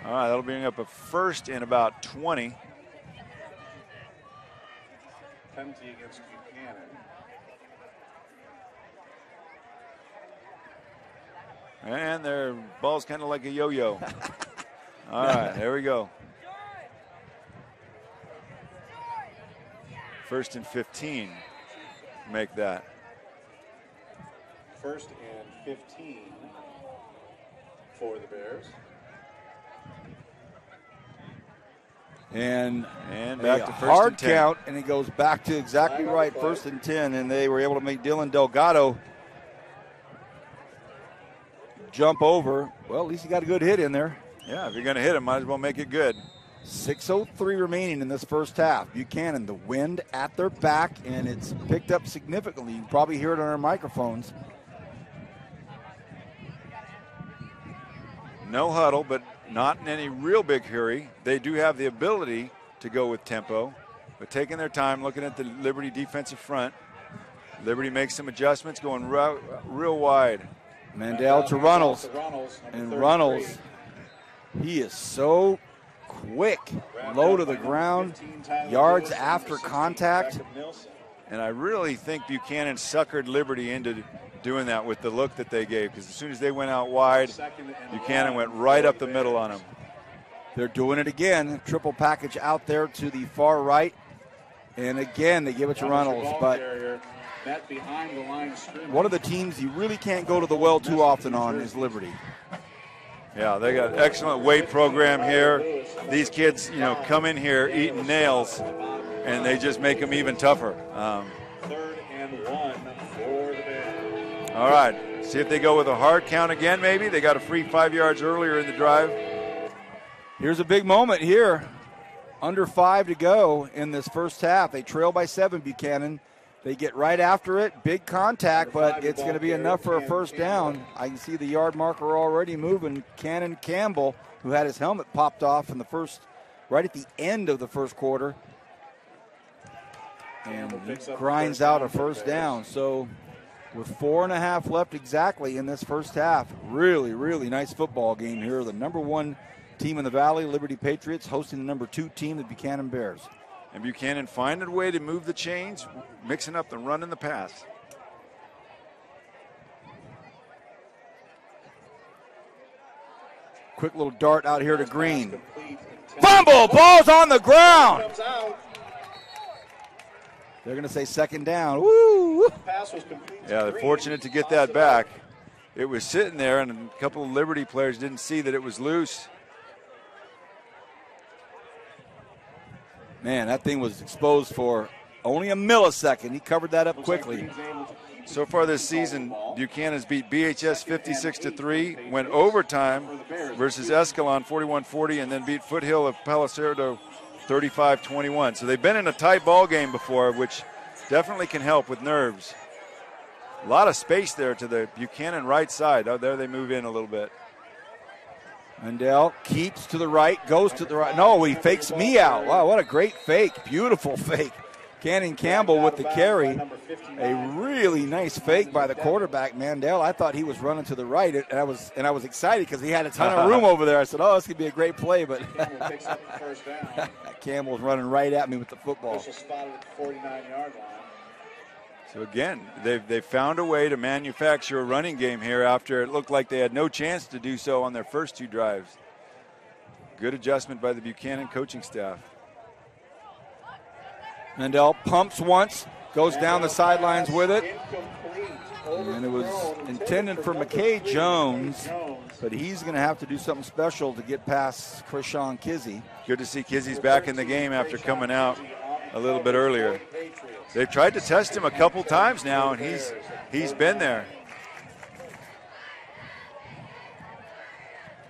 All right, that'll bring up a 1st and about 20. Penalty against Buchanan. And their ball's kind of like a yo-yo. All right, there we go. 1st and 15. Make that. 1st and 15 for the Bears. And back to 1st hard and 10. count, and it goes back to exactly right, 1st and 10, and they were able to make Dylan Delgado jump over. Well, at least he got a good hit in there. Yeah, if you're going to hit him, might as well make it good. 6:03 remaining in this first half. Buchanan, the wind at their back, and it's picked up significantly. You can probably hear it on our microphones. No huddle, but not in any real big hurry. They do have the ability to go with tempo, but taking their time, looking at the Liberty defensive front. Liberty makes some adjustments, going real wide. Mandel to Runnels, and Runnels, he is so quick, low to the ground, yards after contact. And I really think Buchanan suckered Liberty into doing that with the look that they gave, because as soon as they went out wide, Buchanan went right up the middle on them. They're doing it again. Triple package out there to the far right. And again, they give it to Runnels. But one of the teams you really can't go to the well too often on is Liberty. Yeah, they got an excellent weight program here. These kids, come in here eating nails, and they just make them even tougher. 3rd and 1 for the Bears. All right, see if they go with a hard count again, maybe. They got a free 5 yards earlier in the drive. Here's a big moment here. Under 5 to go in this first half. They trail by 7, Buchanan. They get right after it. Big contact, but it's going to be enough for a first down. I can see the yard marker already moving. Cannon Campbell, who had his helmet popped off in the first, right at the end of the first quarter, and he grinds out a first down. So with 4.5 left exactly in this first half, really, really nice football game here. The number 1 team in the Valley, Liberty Patriots, hosting the number 2 team, the Buchanan Bears. And Buchanan finding a way to move the chains, mixing up the run and the pass. Quick little dart out here to Green. Fumble, ball's on the ground. They're going to say second down. Woo! Yeah, they're fortunate to get that back. It was sitting there, and a couple of Liberty players didn't see that it was loose. Man, that thing was exposed for only a millisecond. He covered that up quickly. So far this season, Buchanan's beat BHS 56-3, went overtime versus Escalon 41-40, and then beat Foothill of Palo Cerdo 35-21. So they've been in a tight ball game before, which definitely can help with nerves. A lot of space there to the Buchanan right side. Oh, there they move in a little bit. Mendel keeps to the right, goes to the right. No, he fakes me out. Wow, what a great fake. Beautiful fake. Cannon Campbell with the carry. A really nice fake by the quarterback, Mandel. I thought he was running to the right, and I was excited because he had a ton of room over there. I said, oh, this could be a great play, but Campbell's running right at me with the football. So again, they've found a way to manufacture a running game here after it looked like they had no chance to do so on their first 2 drives. Good adjustment by the Buchanan coaching staff. Mendel pumps once, goes down the sidelines with it. And it was intended for McKay Jones, but he's going to have to do something special to get past Krishan Kizzy. Good to see Kizzy's back in the game after coming out a little bit earlier. They've tried to test him a couple times now, and he's been there.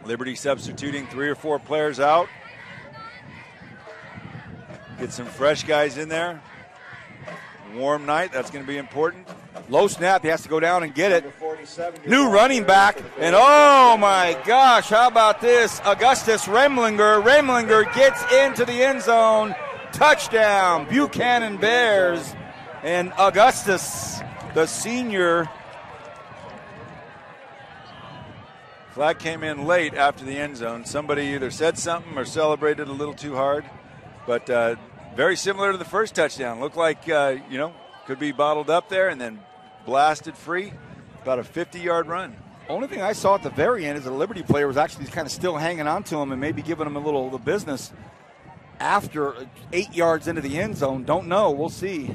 Liberty substituting 3 or 4 players out. Get some fresh guys in there. Warm night, that's going to be important. Low snap, he has to go down and get it. New running back, and oh my gosh, how about this? Augustus Remlinger. Remlinger gets into the end zone. Touchdown, Buchanan Bears. And Augustus, the senior. Flag came in late after the end zone. Somebody either said something or celebrated a little too hard. But very similar to the first touchdown. Looked like, could be bottled up there and then blasted free. About a 50-yard run. Only thing I saw at the very end is the Liberty player was actually kind of still hanging on to him and maybe giving him a little the business after 8 yards into the end zone. Don't know. We'll see.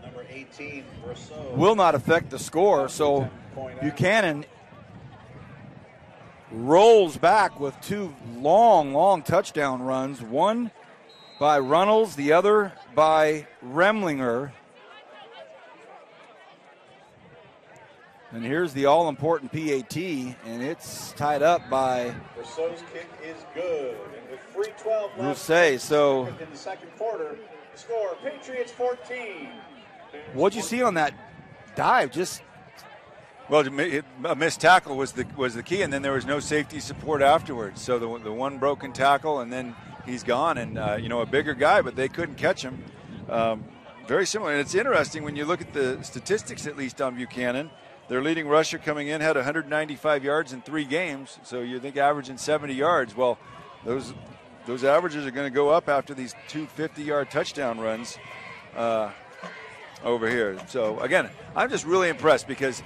Number 18, Rousseau. Will not affect the score. So Buchanan rolls back with 2 long touchdown runs. One by Runnels, the other by Remlinger. And here's the all-important PAT, and it's tied up by Rousseau's kick is good. And with 3:12 left So in the second quarter, score Patriots 14. What'd you see on that dive? Well, a missed tackle was the key, and then there was no safety support afterwards. So the one broken tackle, and then he's gone. And a bigger guy, but they couldn't catch him. Very similar, and it's interesting when you look at the statistics, at least on Buchanan. Their leading rusher coming in had 195 yards in 3 games. So you think averaging 70 yards. Well, those averages are going to go up after these 2 50-yard touchdown runs over here. So again, I'm just really impressed because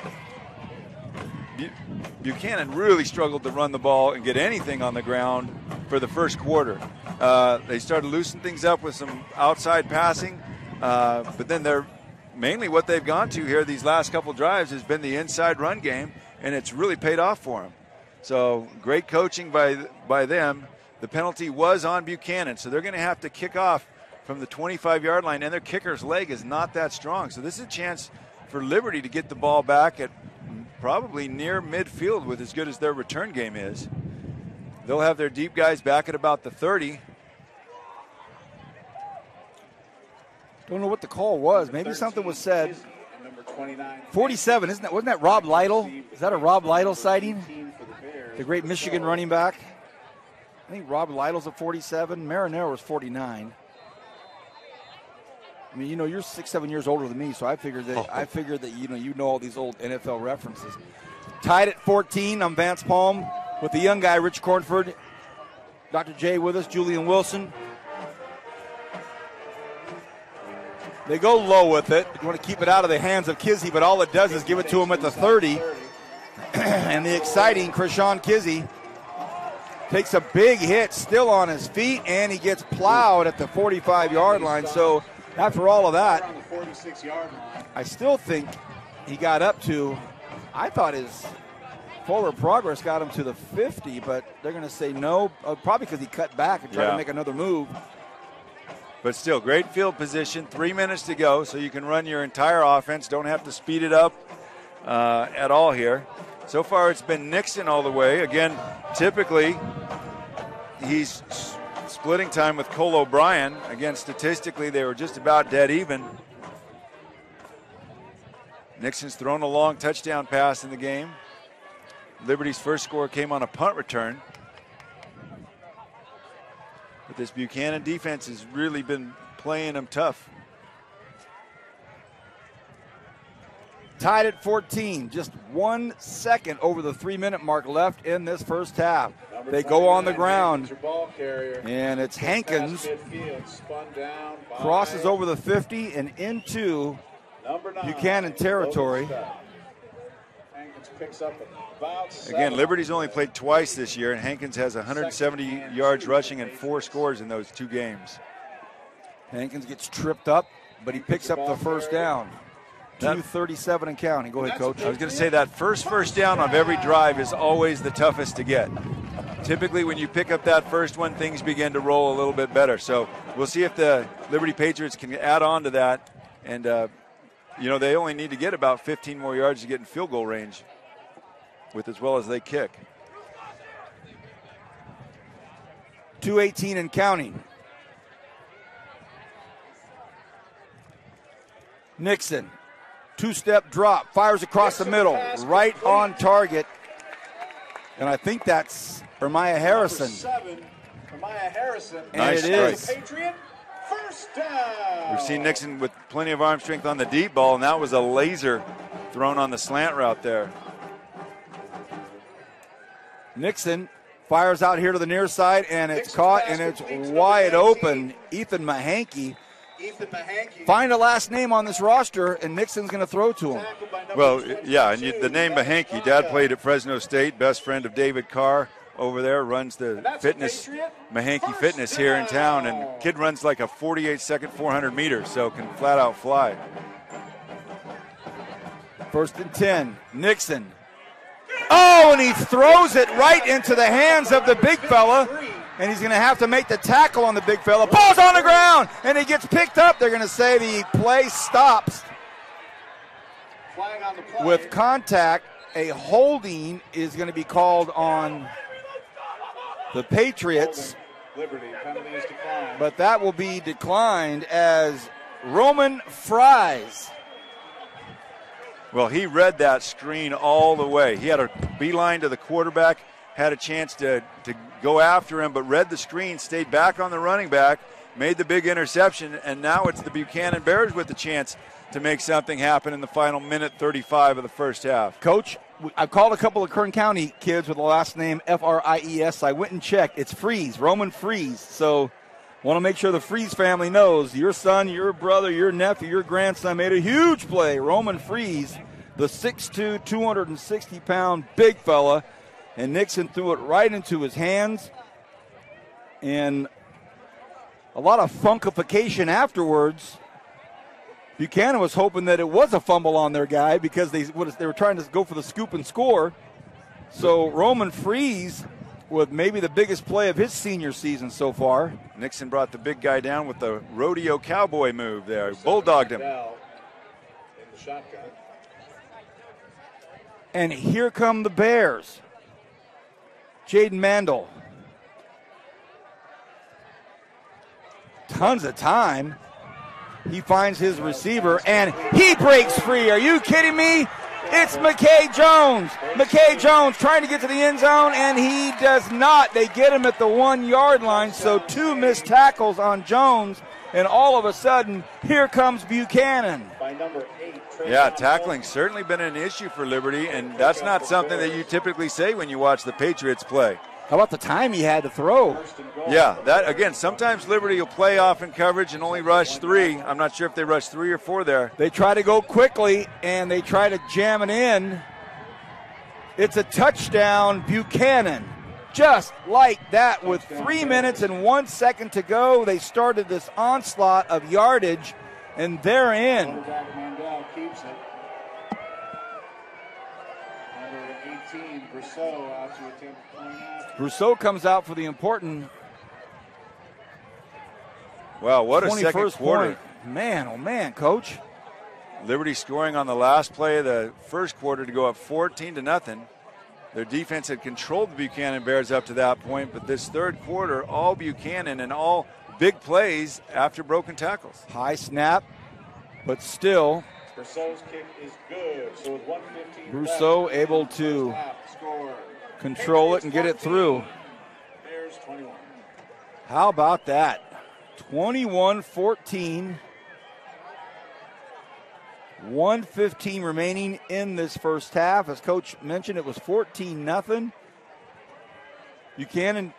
Buchanan really struggled to run the ball and get anything on the ground for the first quarter. They started loosening things up with some outside passing, but then mainly what they've gone to here these last couple drives has been the inside run game, and it's really paid off for them. So great coaching by them. The penalty was on Buchanan, so they're going to have to kick off from the 25-yard line, and their kicker's leg is not that strong. So this is a chance for Liberty to get the ball back at probably near midfield with as good as their return game is. They'll have their deep guys back at about the 30. Don't know what the call was. Maybe something was said. 47, wasn't that Rob Lytle? Is that a Rob Lytle sighting? The great Michigan running back. I think Rob Lytle's a 47. Marinero was 49. I mean, you're 6-7 years older than me, so I figured that you know all these old NFL references. Tied at 14. I'm Vance Palm with the young guy, Rich Cornford. Dr. J with us, Julian Wilson. They go low with it. You want to keep it out of the hands of Kizzy, but all it does is give it to him at the 30. And the exciting Krishan Kizzy takes a big hit, still on his feet, and he gets plowed at the 45-yard line. So after all of that, I still think he got up to, I thought his forward progress got him to the 50, but they're going to say no, probably because he cut back and tried to make another move. But still, great field position, 3 minutes to go, so you can run your entire offense. Don't have to speed it up at all here. So far, it's been Nixon all the way. Again, typically, he's splitting time with Cole O'Brien. Again, statistically, they were just about dead even. Nixon's thrown a long touchdown pass in the game. Liberty's first score came on a punt return. But this Buchanan defense has really been playing them tough. Tied at 14, just 1 second over the 3-minute mark left in this first half. They go on the ground, and it's Hankins. Crosses over the 50 and into Buchanan territory. Again, Liberty's only played twice this year, and Hankins has 170 yards rushing and 4 scores in those 2 games. Hankins gets tripped up, but he picks up the first down. 2:37 and counting. Go ahead, Coach. I was going to say that first down of every drive is always the toughest to get. Typically, when you pick up that first one, things begin to roll a little bit better. So we'll see if the Liberty Patriots can add on to that. And, they only need to get about 15 more yards to get in field goal range with as well as they kick. 2:18 and counting. Nixon, 2-step drop, fires across the middle, right on target. And I think that's Ermiah Harrison. And nice it is. Patriot, first down. We've seen Nixon with plenty of arm strength on the deep ball, and that was a laser thrown on the slant route there. Nixon fires out here to the near side, and it's caught, and it's wide open. Ethan Mahanke. Find a last name on this roster, and Nixon's going to throw to him. Well, yeah, and the name Mahanke, Dad played at Fresno State, best friend of David Carr over there, runs the fitness, Mahanke Fitness here in town, and kid runs like a 48-second 400 meters, so can flat out fly. 1st and 10, Nixon. Oh, and he throws it right into the hands of the big fella, and he's going to have to make the tackle on the big fella. Ball's on the ground, and he gets picked up. They're going to say the play stops. With contact, a holding is going to be called on the Patriots, but that will be declined as Roman Fries. Well, he read that screen all the way. He had a beeline to the quarterback, had a chance to go after him, but read the screen, stayed back on the running back, made the big interception, and now it's the Buchanan Bears with the chance to make something happen in the final minute 35 of the first half. Coach, I've called a couple of Kern County kids with the last name Fries. I went and checked. It's Fries, Roman Fries. So want to make sure the Fries family knows your son, your brother, your nephew, your grandson made a huge play. Roman Fries, the 6'2", 260-pound big fella, and Nixon threw it right into his hands. And a lot of funkification afterwards. Buchanan was hoping that it was a fumble on their guy because they were trying to go for the scoop and score. So Roman Fries with maybe the biggest play of his senior season so far. Nixon brought the big guy down with the rodeo cowboy move there. Bulldogged him. And here come the Bears. Jaden Mandel. Tons of time. He finds his receiver, and he breaks free. Are you kidding me? It's McKay Jones. McKay Jones trying to get to the end zone, and he does not. They get him at the 1 yard line, so 2 missed tackles on Jones, and all of a sudden, here comes Buchanan. By number 8. Yeah, tackling's certainly been an issue for Liberty, and that's not something that you typically say when you watch the Patriots play. How about the time he had to throw? Yeah, that again, sometimes Liberty will play off in coverage and only rush 3. I'm not sure if they rushed 3 or 4 there. They try to go quickly, and they try to jam it in. It's a touchdown, Buchanan. Just like that, with 3 minutes and 1 second to go, they started this onslaught of yardage, and they're in. Quarterback Mandel keeps it. Number 18, Brousseau, out to attempt a point after. Brousseau comes out for the important Wow, what a 21st second quarter. point. Man, oh man, Coach. Liberty scoring on the last play of the first quarter to go up 14-0. Their defense had controlled the Buchanan Bears up to that point, but this third quarter, all Buchanan and all big plays after broken tackles. High snap, but still, Brousseau's kick is good. So with 1:15 Brousseau left, able to first half, score. control it and get it through. Bears 21. How about that? 21-14. 1:15 remaining in this first half. As Coach mentioned, it was 14-0. Buchanan,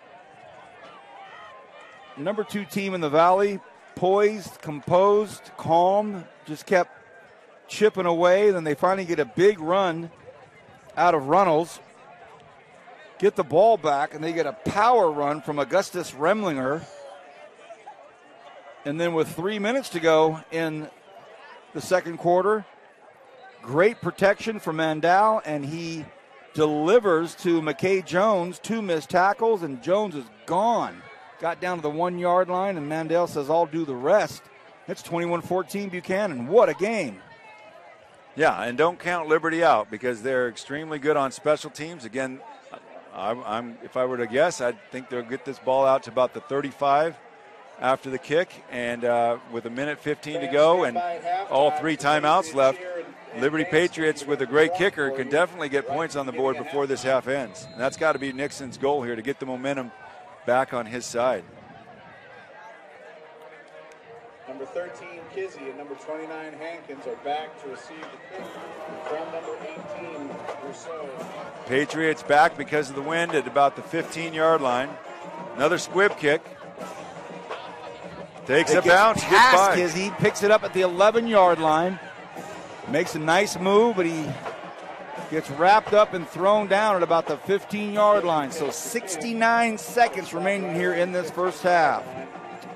number 2 team in the Valley, poised, composed, calm, just kept chipping away. Then they finally get a big run out of Runnels, get the ball back, and they get a power run from Augustus Remlinger. And then with 3 minutes to go in the second quarter, great protection from Mandel, and he delivers to McKay Jones, 2 missed tackles, and Jones is gone. Got down to the 1 yard line, and Mandel says, I'll do the rest. It's 21-14 Buchanan. What a game. Yeah, and don't count Liberty out because they're extremely good on special teams. Again, if I were to guess, I think they'll get this ball out to about the 35 after the kick, and with 1:15 to go and all 3 timeouts left, Liberty Patriots with a great kicker can definitely get points on the board before this half ends. And that's got to be Nixon's goal here, to get the momentum back on his side. Number 13, Kizzy, and number 29, Hankins are back to receive the kick from number 18, Brousseau. Patriots back because of the wind at about the 15-yard line. Another squib kick. Takes a bounce, gets by. Kizzy picks it up at the 11-yard line. Makes a nice move, but he gets wrapped up and thrown down at about the 15-yard line. So 69 seconds remaining here in this first half.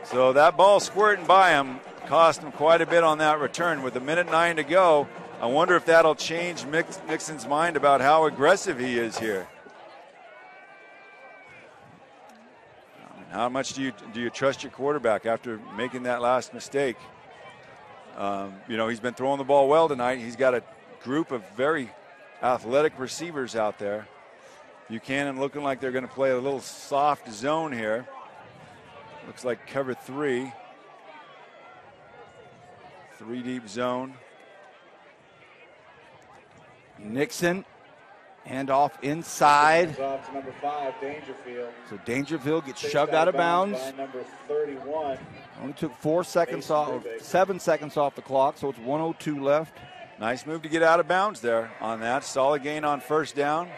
So that ball squirting by him cost him quite a bit on that return. With 1:09 to go, I wonder if that'll change Nixon's mind about how aggressive he is here. How much do you trust your quarterback after making that last mistake? He's been throwing the ball well tonight. He's got a group of very athletic receivers out there. Buchanan looking like they're going to play a little soft zone here. Looks like cover 3. 3 deep zone. Nixon, handoff inside. Off to number 5, Dangerfield. So Dangerfield gets shoved out of bounds. By number 31. Only took 7 seconds off the clock, so it's 1:02 left. Nice move to get out of bounds there on that. Solid gain on first down.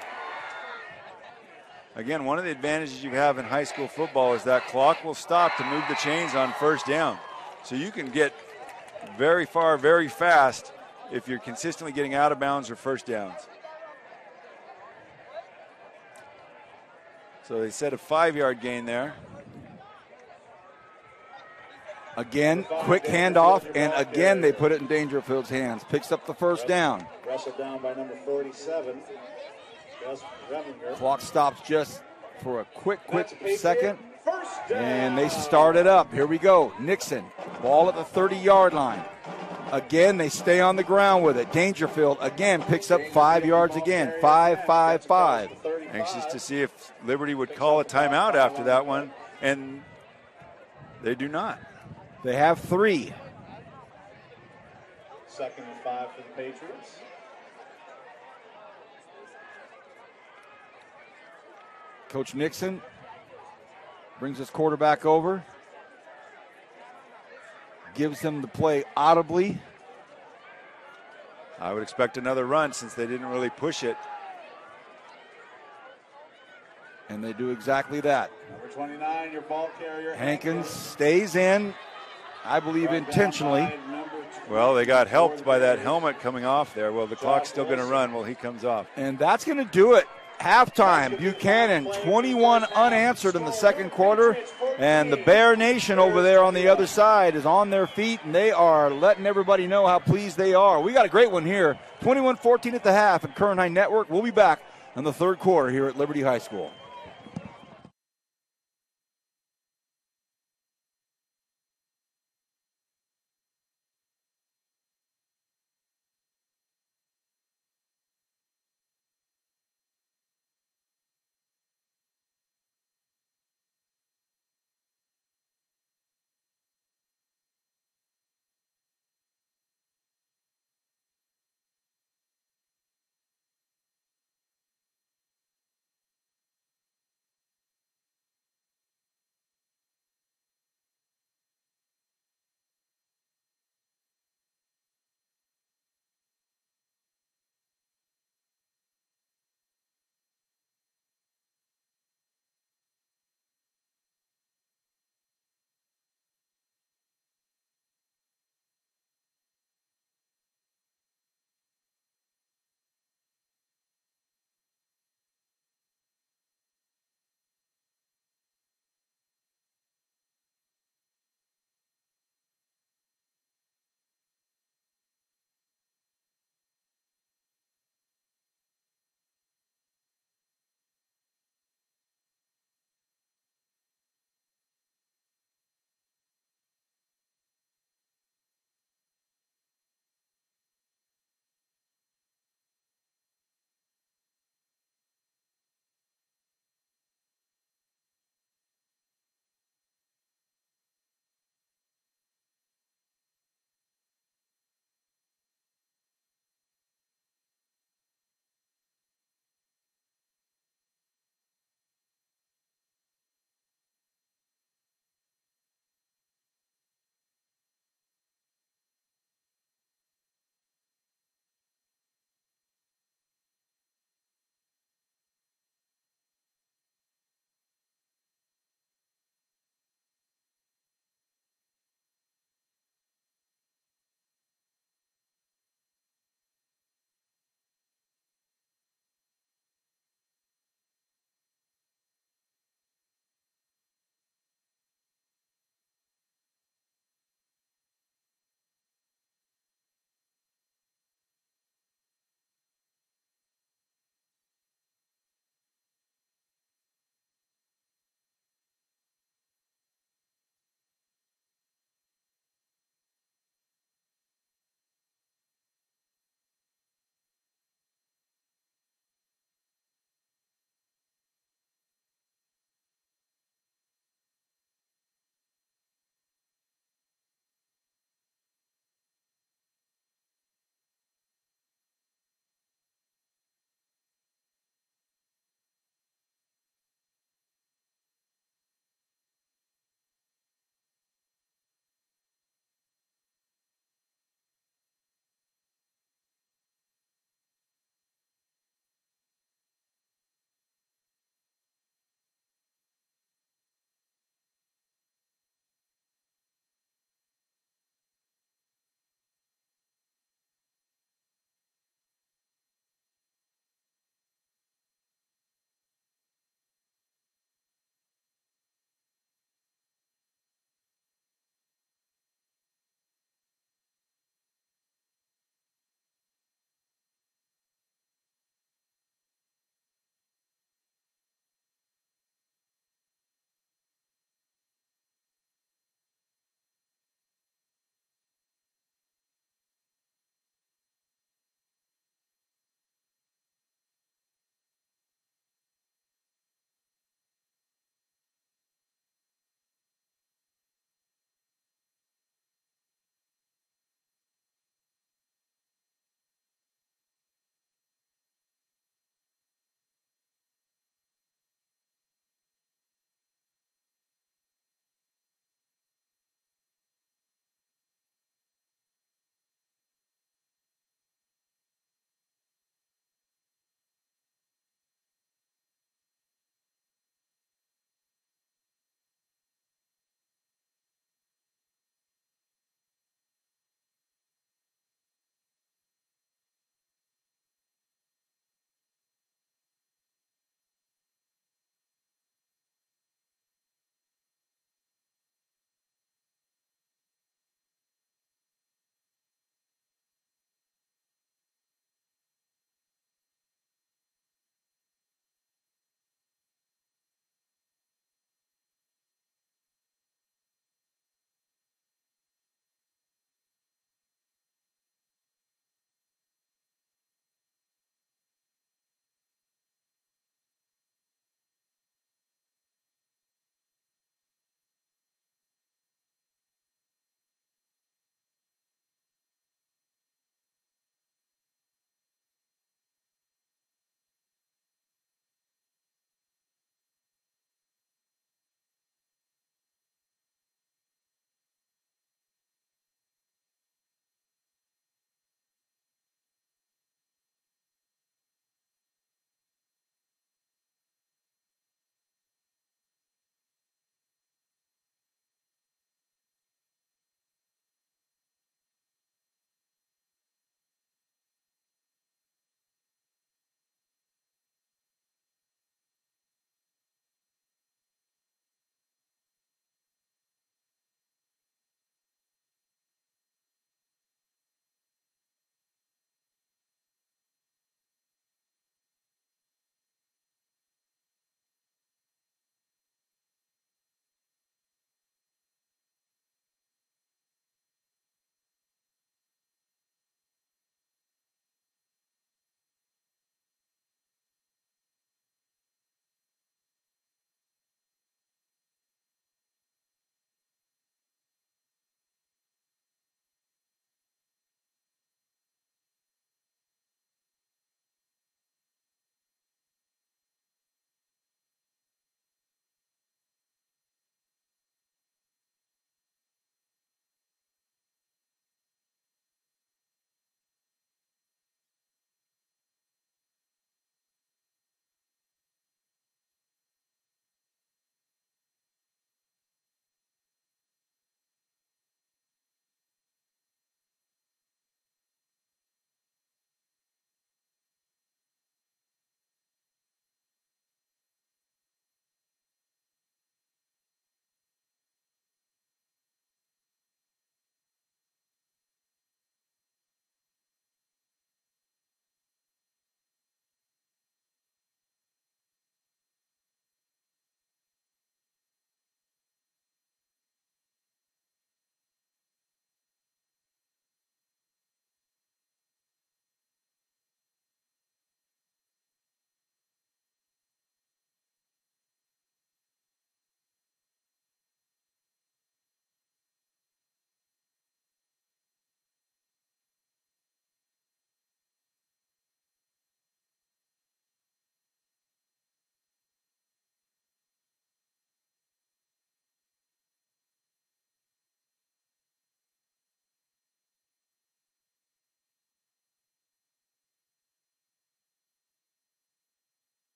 Again, one of the advantages you have in high school football is that clock will stop to move the chains on first down. So you can get very far, very fast if you're consistently getting out of bounds or first downs. So they set a 5-yard gain there. Again, quick handoff, and again they put it in Dangerfield's hands. Picks up the first down. Wrestled down by number 47. Clock stops just for a quick second. And they start it up. Here we go. Nixon, ball at the 30-yard line. Again, they stay on the ground with it. Dangerfield again picks up 5 yards again. 5. Anxious to see if Liberty would call a timeout after that one, and they do not. They have 3. 2nd and 5 for the Patriots. Coach Nixon brings his quarterback over. gives them the play audibly. I would expect another run since they didn't really push it. And they do exactly that. Number 29, your ball carrier. Hankins stays in, I believe intentionally. Well, they got helped by that helmet coming off there. Well, the clock's still going to run while he comes off. And that's going to do it. Halftime, Buchanan 21 unanswered in the second quarter. And the Bear Nation over there on the other side is on their feet, and they are letting everybody know how pleased they are. We got a great one here. 21-14 at the half at Kern High Network. We'll be back in the third quarter here at Liberty High School.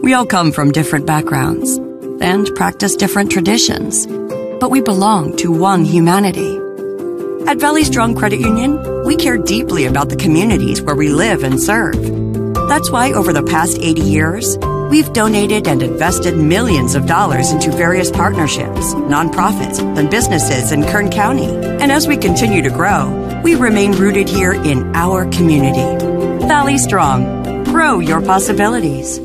We all come from different backgrounds and practice different traditions, but we belong to one humanity. At Valley Strong Credit Union, we care deeply about the communities where we live and serve. That's why over the past 80 years, we've donated and invested millions of dollars into various partnerships, nonprofits, and businesses in Kern County. And as we continue to grow, we remain rooted here in our community. Valley Strong. Grow your possibilities.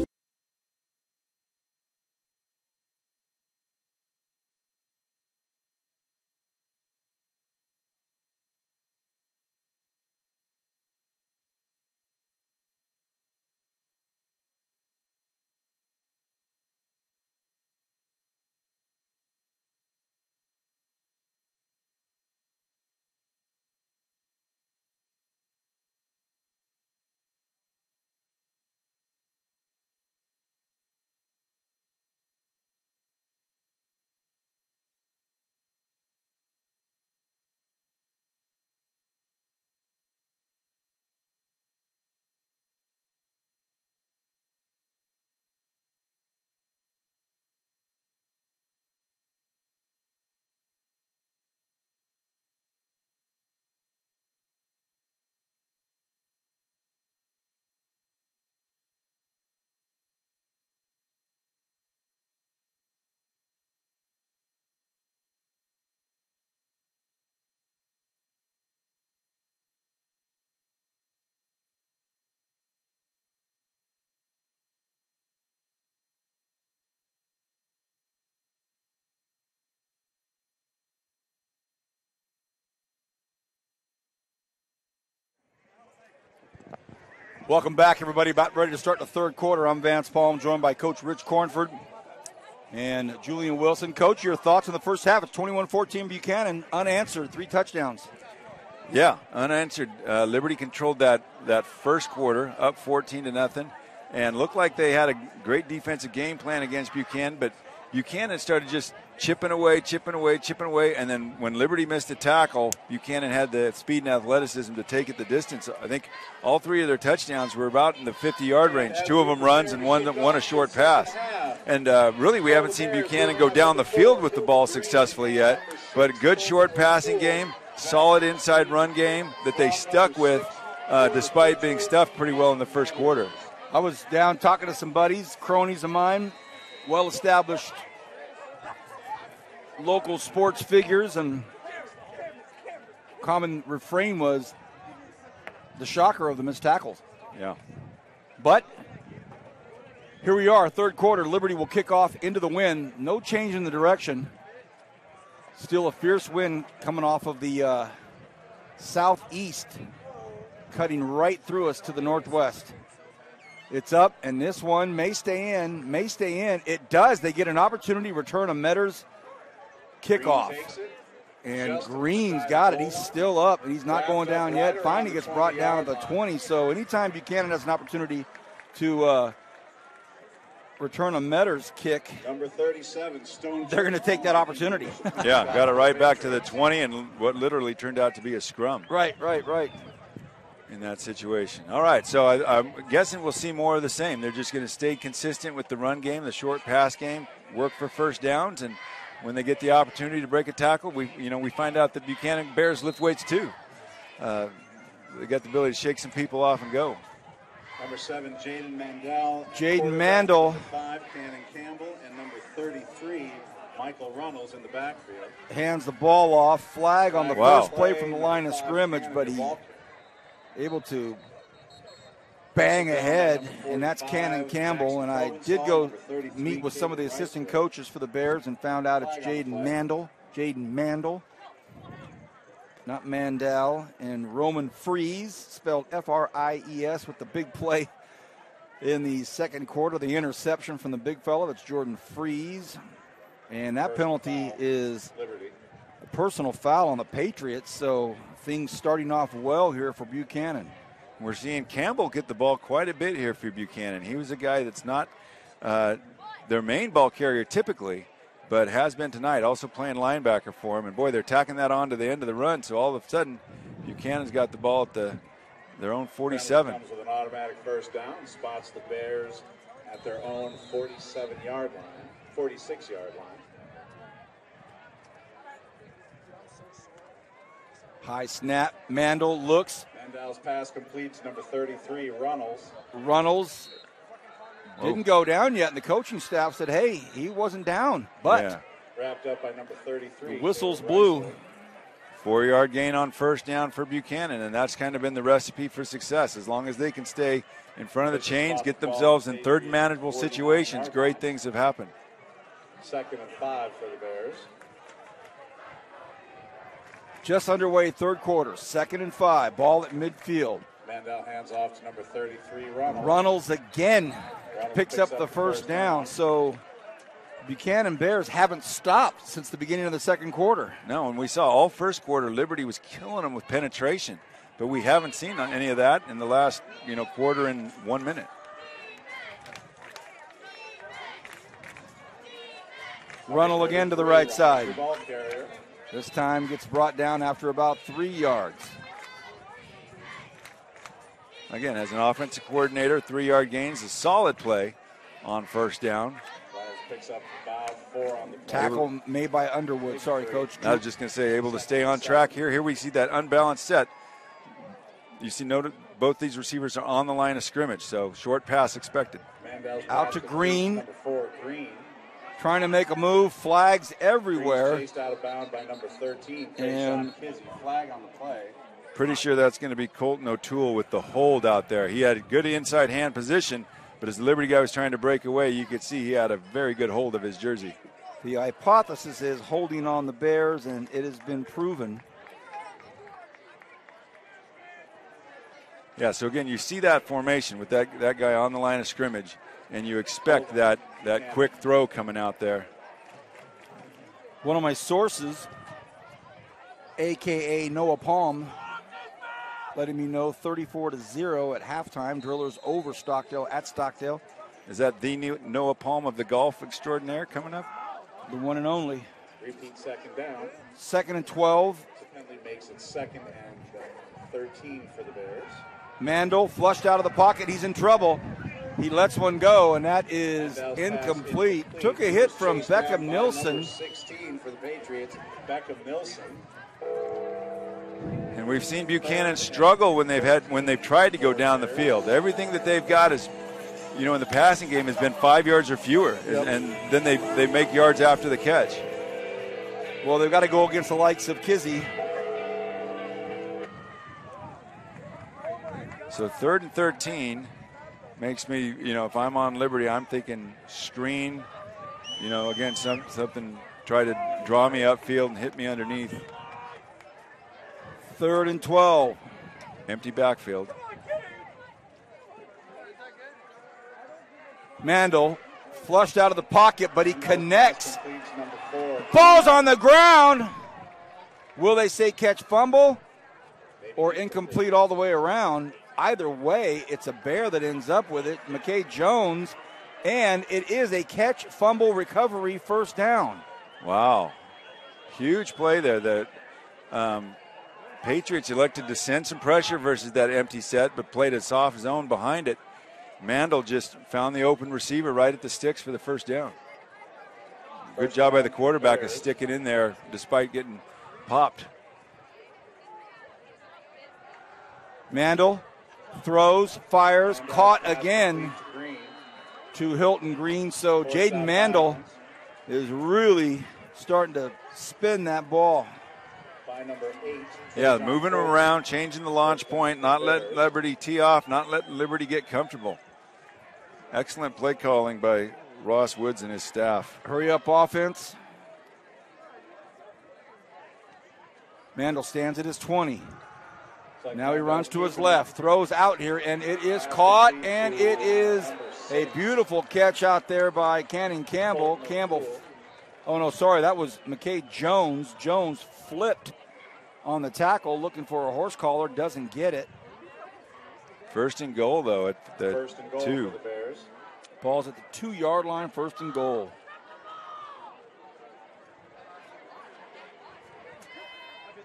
Welcome back, everybody. About ready to start the third quarter. I'm Vance Palm, joined by Coach Rich Cornford and Julian Wilson. Coach, your thoughts on the first half? It's 21-14 Buchanan, unanswered, 3 touchdowns. Yeah, unanswered. Liberty controlled that first quarter, up 14-0, and looked like they had a great defensive game plan against Buchanan, but Buchanan started just chipping away, and then when Liberty missed a tackle, Buchanan had the speed and athleticism to take it the distance. I think all 3 of their touchdowns were about in the 50-yard range. 2 of them runs and one a short pass. And really, we haven't seen Buchanan go down the field with the ball successfully yet, but a good short passing game, solid inside run game that they stuck with despite being stuffed pretty well in the first quarter. I was down talking to some buddies, cronies of mine, well-established local sports figures, and common refrain was the shocker of the missed tackles. Yeah. But here we are, third quarter. Liberty will kick off into the wind. No change in the direction. Still a fierce wind coming off of the southeast, cutting right through us to the northwest. It's up, and this one may stay in. It does. They get an opportunity to return a Metters kickoff. And Green's got it. He's still up, and he's not going down yet. Finally gets brought down at the 20. So anytime Buchanan has an opportunity to return a Metters kick, number 37, Stone, they're going to take that opportunity. Yeah, got it right back to the 20, and what literally turned out to be a scrum. Right. In that situation. All right, so I'm guessing we'll see more of the same. They're just going to stay consistent with the run game, the short pass game, work for first downs, and when they get the opportunity to break a tackle, we find out that Buchanan Bears lift weights too. They got the ability to shake some people off and go. Number 7, Jaden Mandel. 5, Cannon Campbell, and number 33, Michael Runnels in the backfield. Hands the ball off. Flag on the first play from the line of scrimmage, but he able to bang ahead, and that's Cannon Campbell. And I did go meet with some of the assistant coaches for the Bears and found out it's Jaden Mandel, not Mandel, and Roman Fries, spelled F-R-I-E-S, with the big play in the second quarter, the interception from the big fella. That's Jordan Fries, and that penalty is a personal foul on the Patriots, so things starting off well here for Buchanan. We're seeing Campbell get the ball quite a bit here for Buchanan. He was a guy that's not their main ball carrier typically, but has been tonight, also playing linebacker for him. And, boy, they're tacking that on to the end of the run, so all of a sudden Buchanan's got the ball at their own 47. Comes with an automatic first down, spots the Bears at their own 46-yard line. High snap. Mandel looks. Mandal's pass complete to number 33, Runnels. Runnels didn't go down yet, and the coaching staff said, hey, he wasn't down. But wrapped up by number 33. The whistles blew. 4-yard gain on first down for Buchanan, and that's kind of been the recipe for success. As long as they can stay in front of the chains, get themselves in third and manageable situations, great things have happened. 2nd and 5 for the Bears. Just underway, third quarter, 2nd and 5, ball at midfield. Mandel hands off to number 33, Runnels. Runnels again picks up the first down. So Buchanan Bears haven't stopped since the beginning of the second quarter. No, and we saw all first quarter, Liberty was killing them with penetration. But we haven't seen any of that in the last, quarter and 1 minute. Runnel again to the right side. This time gets brought down after about 3 yards. Again, as an offensive coordinator, 3-yard gains, a solid play on first down. Picks up about 4 on the play. Tackle made by Underwood. Sorry, Coach. I was just going to say, able to stay on track here. Here we see that unbalanced set. You see, noted both these receivers are on the line of scrimmage, so short pass expected. Out to Green. Number 4, Green. Trying to make a move, flags everywhere. Chased out of bounds by number 13, and flag on the play. Pretty sure that's going to be Colton O'Toole with the hold out there. He had a good inside hand position, but as the Liberty guy was trying to break away, you could see he had a very good hold of his jersey. The hypothesis is holding on the Bears, and it has been proven. Yeah, so again, you see that formation with that guy on the line of scrimmage, and you expect that quick throw coming out there. One of my sources, a.k.a. Noah Palm, letting me know 34-0 at halftime. Drillers over Stockdale at Stockdale. Is that the new Noah Palm of the golf extraordinaire coming up? The one and only. Repeat 2nd down. 2nd and 12. So penalty makes it 2nd and 13 for the Bears. Mandel flushed out of the pocket. He's in trouble. He lets one go, and that is incomplete. Took a hit from Beckham Nilsson. 16 for the Patriots, Beckham Nilsson. And we've seen Buchanan struggle when they've tried to go down the field. Everything that they've got is, in the passing game has been 5 yards or fewer, and then they make yards after the catch. Well, they've got to go against the likes of Kizzy. So 3rd and 13 makes me, if I'm on Liberty, I'm thinking screen, again, something, try to draw me upfield and hit me underneath. 3rd and 12. Empty backfield. Mandel flushed out of the pocket, but he connects. Ball's on the ground. Will they say catch fumble or incomplete all the way around? Either way, it's a Bear that ends up with it, McKay Jones, and it is a catch, fumble, recovery, first down. Wow. Huge play there. The Patriots elected to send some pressure versus that empty set, but played a soft zone behind it. Mandel just found the open receiver right at the sticks for the first down. Good job by the quarterback to stick it in there despite getting popped. Mandel throws, fires, caught again to Hilton Green. So Jaden Mandel is really starting to spin that ball. By number 8. Yeah, moving them around, changing the launch point, not let Liberty tee off, not let Liberty get comfortable. Excellent play calling by Ross Woods and his staff. Hurry up offense. Mandel stands at his 20. Now he runs to his left, throws out here, and it is caught, and it is a beautiful catch out there by Cannon Campbell. Oh, no, sorry, that was McKay Jones. Jones flipped on the tackle, looking for a horse collar, doesn't get it. First and goal, though, at the First and goal 2. For the Bears. Ball's at the 2-yard line, 1st and goal.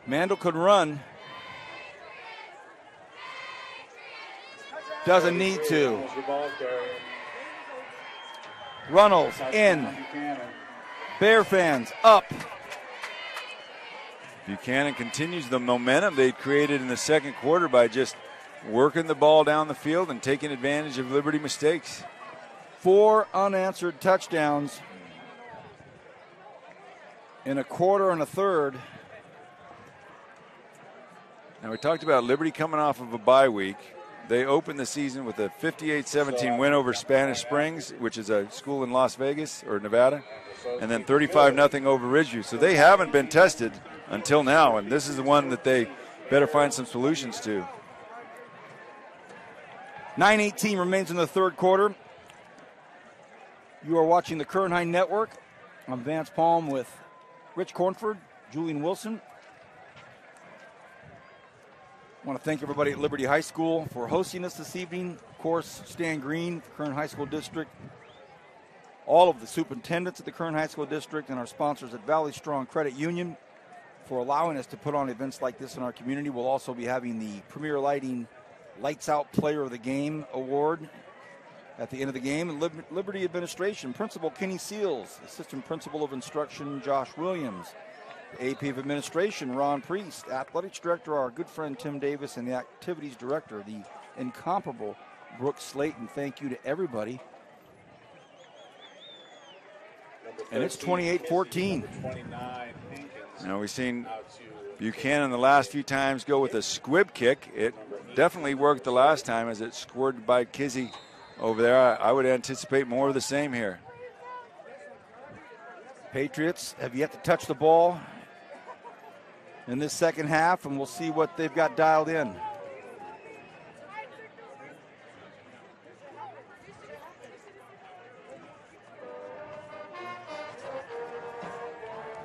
Mandel could run. Doesn't need to. Runnels in. Bear fans up. Buchanan continues the momentum they created in the second quarter by just working the ball down the field and taking advantage of Liberty mistakes. 4 unanswered touchdowns in a quarter and a third. Now, we talked about Liberty coming off of a bye week. They opened the season with a 58-17 win over Spanish Springs, which is a school in Las Vegas or Nevada, and then 35-0 over Ridgeview. So they haven't been tested until now, and this is the one that they better find some solutions to. 9:18 remains in the third quarter. You are watching the Kern High Network. I'm Vance Palm with Rich Cornford, Julian Wilson. I want to thank everybody at Liberty High School for hosting us this evening. Of course, Stan Green, Kern High School District, all of the superintendents at the Kern High School District, and our sponsors at Valley Strong Credit Union for allowing us to put on events like this in our community. We'll also be having the Premier Lighting Lights Out Player of the Game Award at the end of the game. And Liberty Administration, Principal Kenny Seals, Assistant Principal of Instruction Josh Williams, AP of Administration Ron Priest, Athletics Director our good friend Tim Davis, and the Activities Director, the incomparable Brooke Slayton. Thank you to everybody. And it's 28-14. Now we've seen Buchanan the last few times go with a squib kick. It definitely worked the last time as it scored by Kizzy over there. I would anticipate more of the same here. Patriots have yet to touch the ball in this second half, and we'll see what they've got dialed in.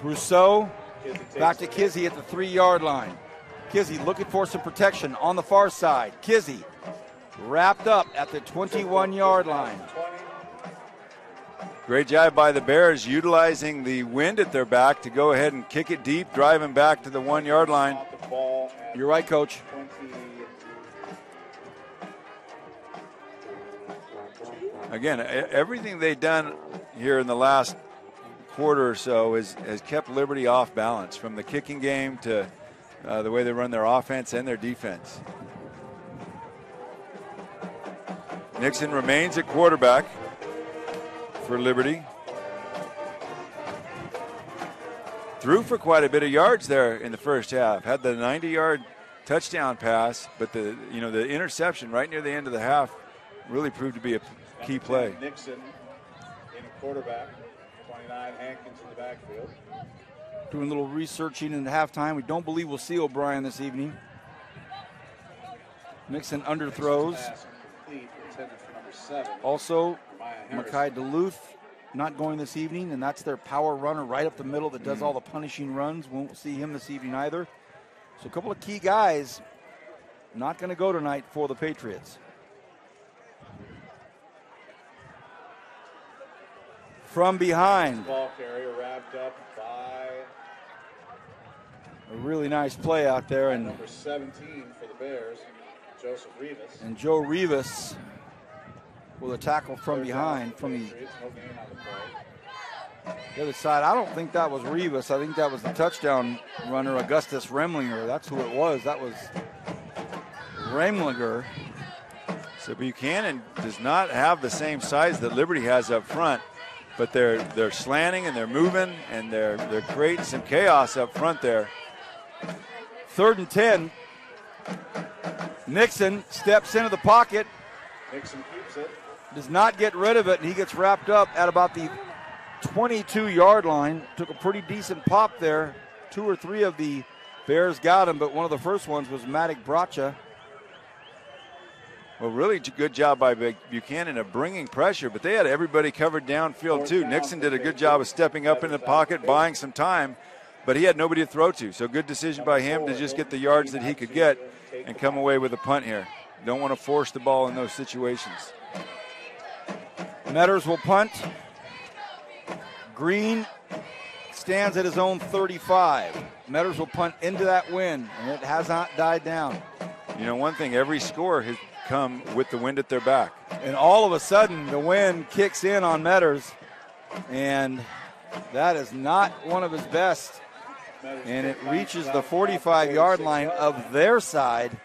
Brousseau back to Kizzy at the 3-yard line. Kizzy looking for some protection on the far side. Kizzy wrapped up at the 21-yard line. Great job by the Bears utilizing the wind at their back to go ahead and kick it deep, driving back to the 1-yard line. You're right, Coach. Again, everything they've done here in the last quarter or so has kept Liberty off balance, from the kicking game to the way they run their offense and their defense. Nixon remains at quarterback for Liberty. Threw for quite a bit of yards there in the first half. Had the 90-yard touchdown pass, but the interception right near the end of the half really proved to be a key play. Nixon in a quarterback. 29 Hankins in the backfield. Doing a little researching in the halftime. We don't believe we'll see O'Brien this evening. Nixon underthrows. Also, Makai Duluth not going this evening, and that's their power runner right up the middle that does all the punishing runs. Won't see him this evening either. So a couple of key guys not going to go tonight for the Patriots. From behind. Ball carrier wrapped up by a really nice play out there. And number 17 for the Bears, Joseph Rivas. And Joe Rivas with a tackle from behind from the other side. I don't think that was Rivas. I think that was the touchdown runner, Augustus Remlinger. That's who it was. That was Remlinger. So Buchanan does not have the same size that Liberty has up front, but they're slanting and they're moving and they're creating some chaos up front there. 3rd and 10. Nixon steps into the pocket. Nixon keeps it. Does not get rid of it, and he gets wrapped up at about the 22-yard line. Took a pretty decent pop there. 2 or 3 of the Bears got him, but one of the first ones was Matic Bracha. Well, really good job by Buchanan of bringing pressure, but they had everybody covered downfield too. Nixon did a good job of stepping up in the pocket, buying some time, but he had nobody to throw to. So good decision by him to just get the yards that he could get and come away with a punt here. Don't want to force the ball in those situations. Metters will punt. Green stands at his own 35. Metters will punt into that wind, and it has not died down. You know, one thing, every score has come with the wind at their back. And all of a sudden, the wind kicks in on Metters, and that is not one of his best. And it reaches the 45-yard line of their side.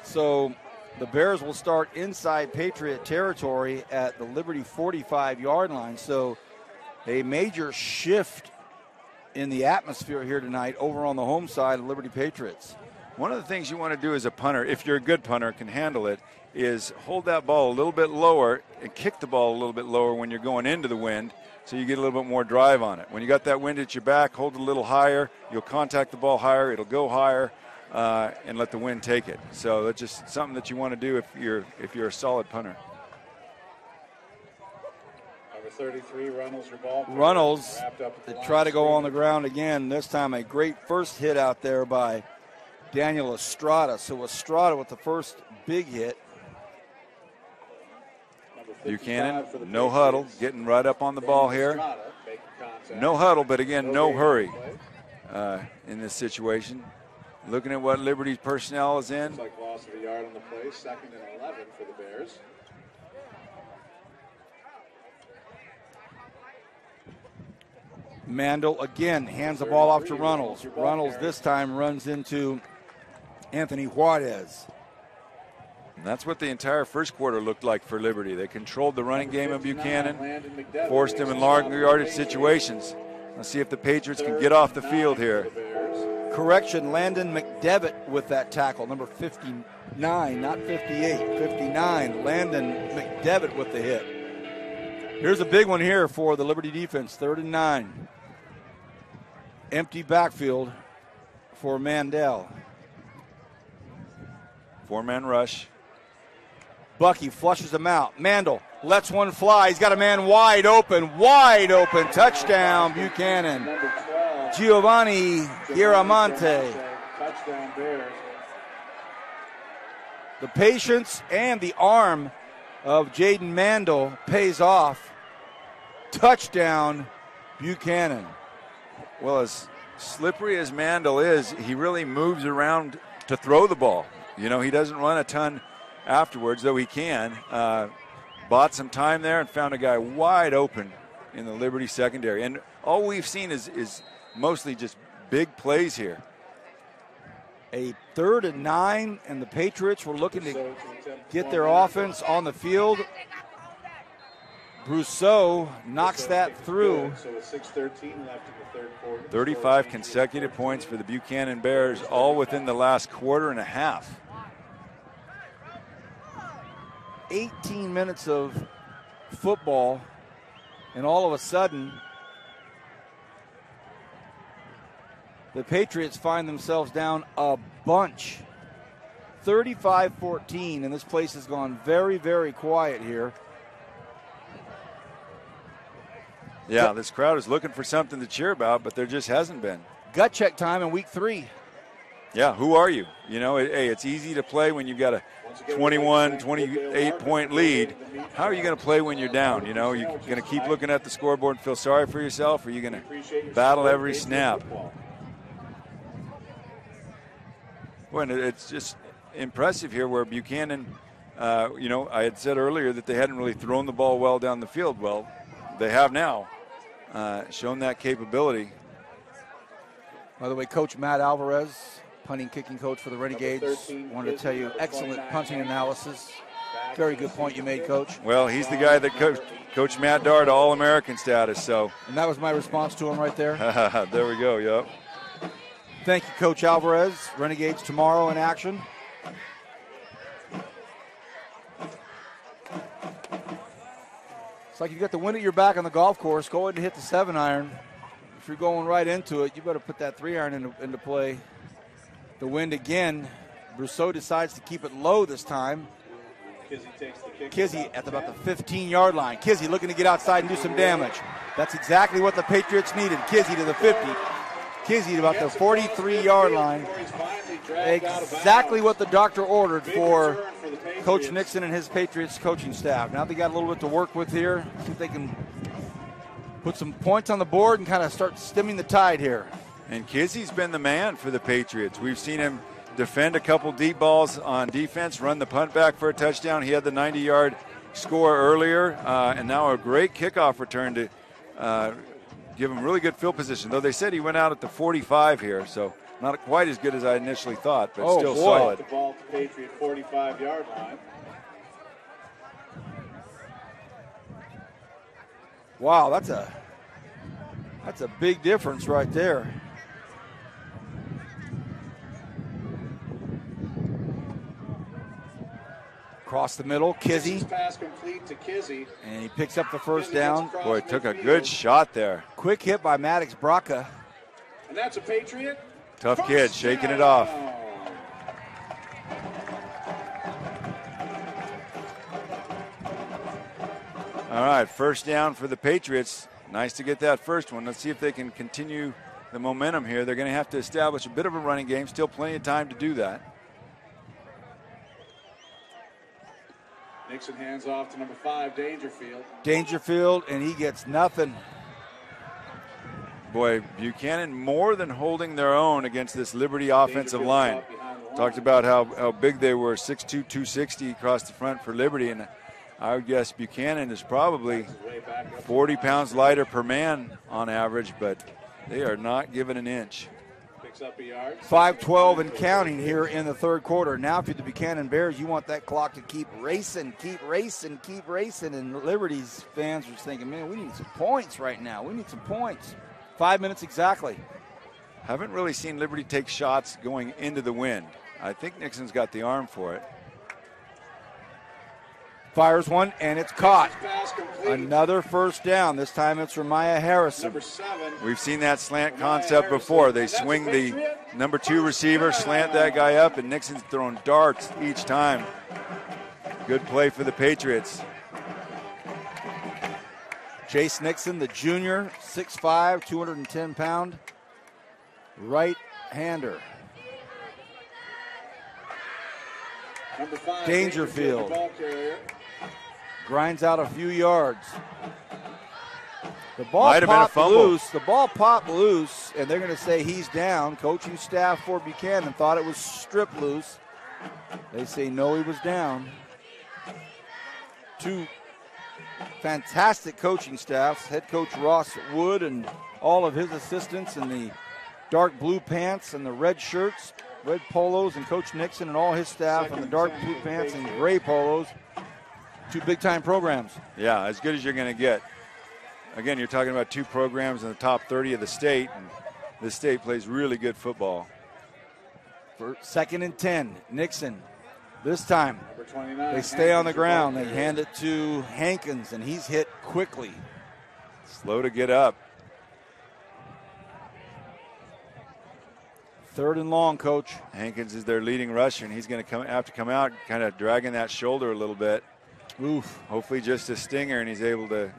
So the Bears will start inside Patriot territory at the Liberty 45-yard line. So a major shift in the atmosphere here tonight over on the home side of Liberty Patriots. One of the things you want to do as a punter, if you're a good punter, can handle it, is hold that ball a little bit lower and kick the ball a little bit lower when you're going into the wind so you get a little bit more drive on it. When you got that wind at your back, hold it a little higher. You'll contact the ball higher. It'll go higher and let the wind take it. So that's just something that you want to do if you're a solid punter. Number 33, Runnels, revolved. Runnels, they try to go on the ground again. This time a great first hit out there by Daniel Estrada. So Estrada with the first big hit. Buchanan, no huddle, getting right up on the ball here. No huddle, but again, no hurry in this situation. Looking at what Liberty's personnel is in. Looks like loss of a yard on the play, 2nd and 11 for the Bears. Mandel again hands the ball off to Runnels. Runnels this time runs into Anthony Juarez. And that's what the entire first quarter looked like for Liberty. They controlled the running game of Buchanan, forced him in long yardage situations. Let's see if the Patriots can get off the field here. Correction, Landon McDevitt with that tackle, number 59, not 58, 59. Landon McDevitt with the hit. Here's a big one here for the Liberty defense, 3rd and 9. Empty backfield for Mandel. 4-man rush. Bucky flushes him out. Mandel lets one fly. He's got a man wide open. Touchdown, Buchanan. Giovanni Giramonte. Touchdown, Bears. The patience and the arm of Jaden Mandel pays off. Touchdown, Buchanan. Well, as slippery as Mandel is, he really moves around to throw the ball. You know, he doesn't run a ton afterwards, though he can. Bought some time there and found a guy wide open in the Liberty secondary. And all we've seen is mostly just big plays here. A 3rd and 9, and the Patriots were looking to get their offense on the field. Brousseau knocks that through. So with 6:13 left in the third quarter. 35 consecutive points for the Buchanan Bears, all within the last quarter and a half. 18 minutes of football, and all of a sudden, the Patriots find themselves down a bunch. 35-14, and this place has gone very, very quiet here. Yeah, this crowd is looking for something to cheer about, but there just hasn't been. Gut check time in week 3. Yeah, who are you? You know, hey, it's easy to play when you've got a 21, 28-point lead. How are you going to play when you're down? You know, you're going to keep looking at the scoreboard and feel sorry for yourself, or are you going to battle every snap? Well, it's just impressive here where Buchanan, you know, I had said earlier that they hadn't really thrown the ball well down the field. Well, they have now shown that capability. By the way, Coach Matt Alvarez, punting kicking coach for the Renegades, wanted to tell you excellent punting analysis. Very good point you made, Coach. Well, he's the guy that Coach Matt Dart All-American status. So, and that was my response to him right there. There we go. Yep. Thank you, Coach Alvarez. Renegades tomorrow in action. It's like you've got the wind at your back on the golf course. Go ahead and hit the 7-iron. If you're going right into it, you better put that 3-iron into play. The wind again. Brousseau decides to keep it low this time. Kizzy at about the 15-yard line. Kizzy looking to get outside and do some damage. That's exactly what the Patriots needed. Kizzy to the 50. Kizzy to about the 43-yard line. Exactly what the doctor ordered for Coach Nixon and his Patriots coaching staff. Now they got a little bit to work with here. See if they can put some points on the board and kind of start stemming the tide here. And Kizzy's been the man for the Patriots. We've seen him defend a couple deep balls on defense, run the punt back for a touchdown. He had the 90-yard score earlier, and now a great kickoff return to give him really good field position. Though they said he went out at the 45 here, so not quite as good as I initially thought, but still solid. The ball to Patriot 45-yard line. Wow, that's a big difference right there. Across the middle, Kizzy. Pass complete to Kizzy. And he picks up the first down. Boy, took a good shot there. Quick hit by Maddox Braca. And that's a Patriot. Tough kid, shaking it off. All right, first down for the Patriots. Nice to get that first one. Let's see if they can continue the momentum here. They're going to have to establish a bit of a running game. Still plenty of time to do that. Nixon hands off to number 5, Dangerfield. Dangerfield, and he gets nothing. Boy, Buchanan more than holding their own against this Liberty offensive line. Talked about how big they were, 6'2", 260 across the front for Liberty, and I would guess Buchanan is probably 40 pounds lighter per man on average, but they are not giving an inch. Picks up a yard. 5:12 and counting here in the third quarter. Now, if you're the Buchanan Bears, you want that clock to keep racing, and Liberty's fans are thinking, man, we need some points right now. We need some points. 5 minutes exactly. Haven't really seen Liberty take shots going into the wind. I think Nixon's got the arm for it. Fires one, and it's caught. Another first down. This time it's Ramiah Harrison. Number 7. We've seen that slant concept before. They swing the number 2 receiver, slant that guy up, and Nixon's throwing darts each time. Good play for the Patriots. Chase Nixon, the junior, 6'5", 210-pound right-hander. Number 5, Dangerfield grinds out a few yards. The ball popped loose. The ball popped loose, and they're going to say he's down. Coaching staff for Buchanan thought it was stripped loose. They say no, he was down. Two fantastic coaching staffs. Head coach Ross Wood and all of his assistants in the dark blue pants and the red shirts, red polos, and Coach Nixon and all his staff in the dark blue pants and gray polos. Two big-time programs. Yeah, as good as you're going to get. Again, you're talking about 2 programs in the top 30 of the state, and the state plays really good football. For 2nd and 10, Nixon. This time, they stay Hankins on the ground. They hand it to Hankins, and he's hit quickly. Slow to get up. 3rd and long, Coach. Hankins is their leading rusher, and he's going to have to come out kind of dragging that shoulder a little bit. Oof. Hopefully just a stinger, and he's able to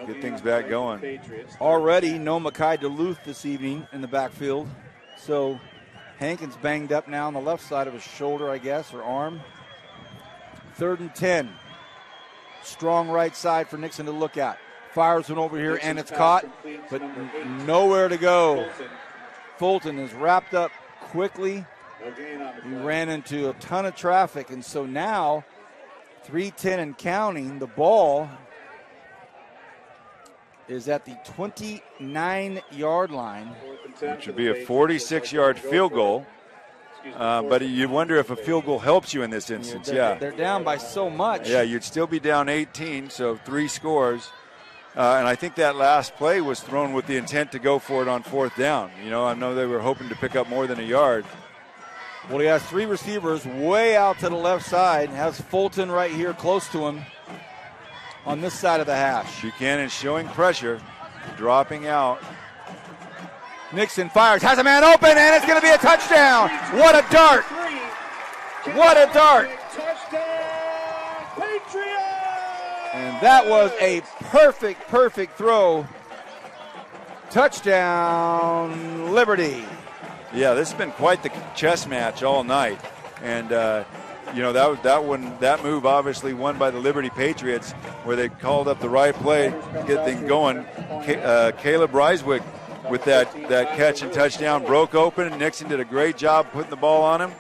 get things back going. Already no Makai Duluth this evening in the backfield. So Hankins banged up now on the left side of his shoulder, I guess, or arm. 3rd and 10. Strong right side for Nixon to look at. Fires one over here, and it's caught, but nowhere to go. Fulton is wrapped up quickly. He ran into a ton of traffic, and so now 3:10 and counting. The ball is at the 29-yard line. Which would be a 46-yard field goal. But you wonder if a field goal helps you in this instance. They're down by so much. Yeah, you'd still be down 18, so 3 scores. And I think that last play was thrown with the intent to go for it on 4th down. You know, I know they were hoping to pick up more than a yard. Well, he has 3 receivers way out to the left side. Has Fulton right here close to him on this side of the hash. Buchanan showing pressure, dropping out. Nixon fires, has a man open, and it's going to be a touchdown. What a dart. What a dart. Touchdown, Patriots! And that was a perfect throw. Touchdown, Liberty. Yeah, this has been quite the chess match all night. And, you know, that move obviously won by the Liberty Patriots, where they called up the right play, get things going. Caleb Reiswick with that catch and touchdown broke open, and Nixon did a great job putting the ball on him.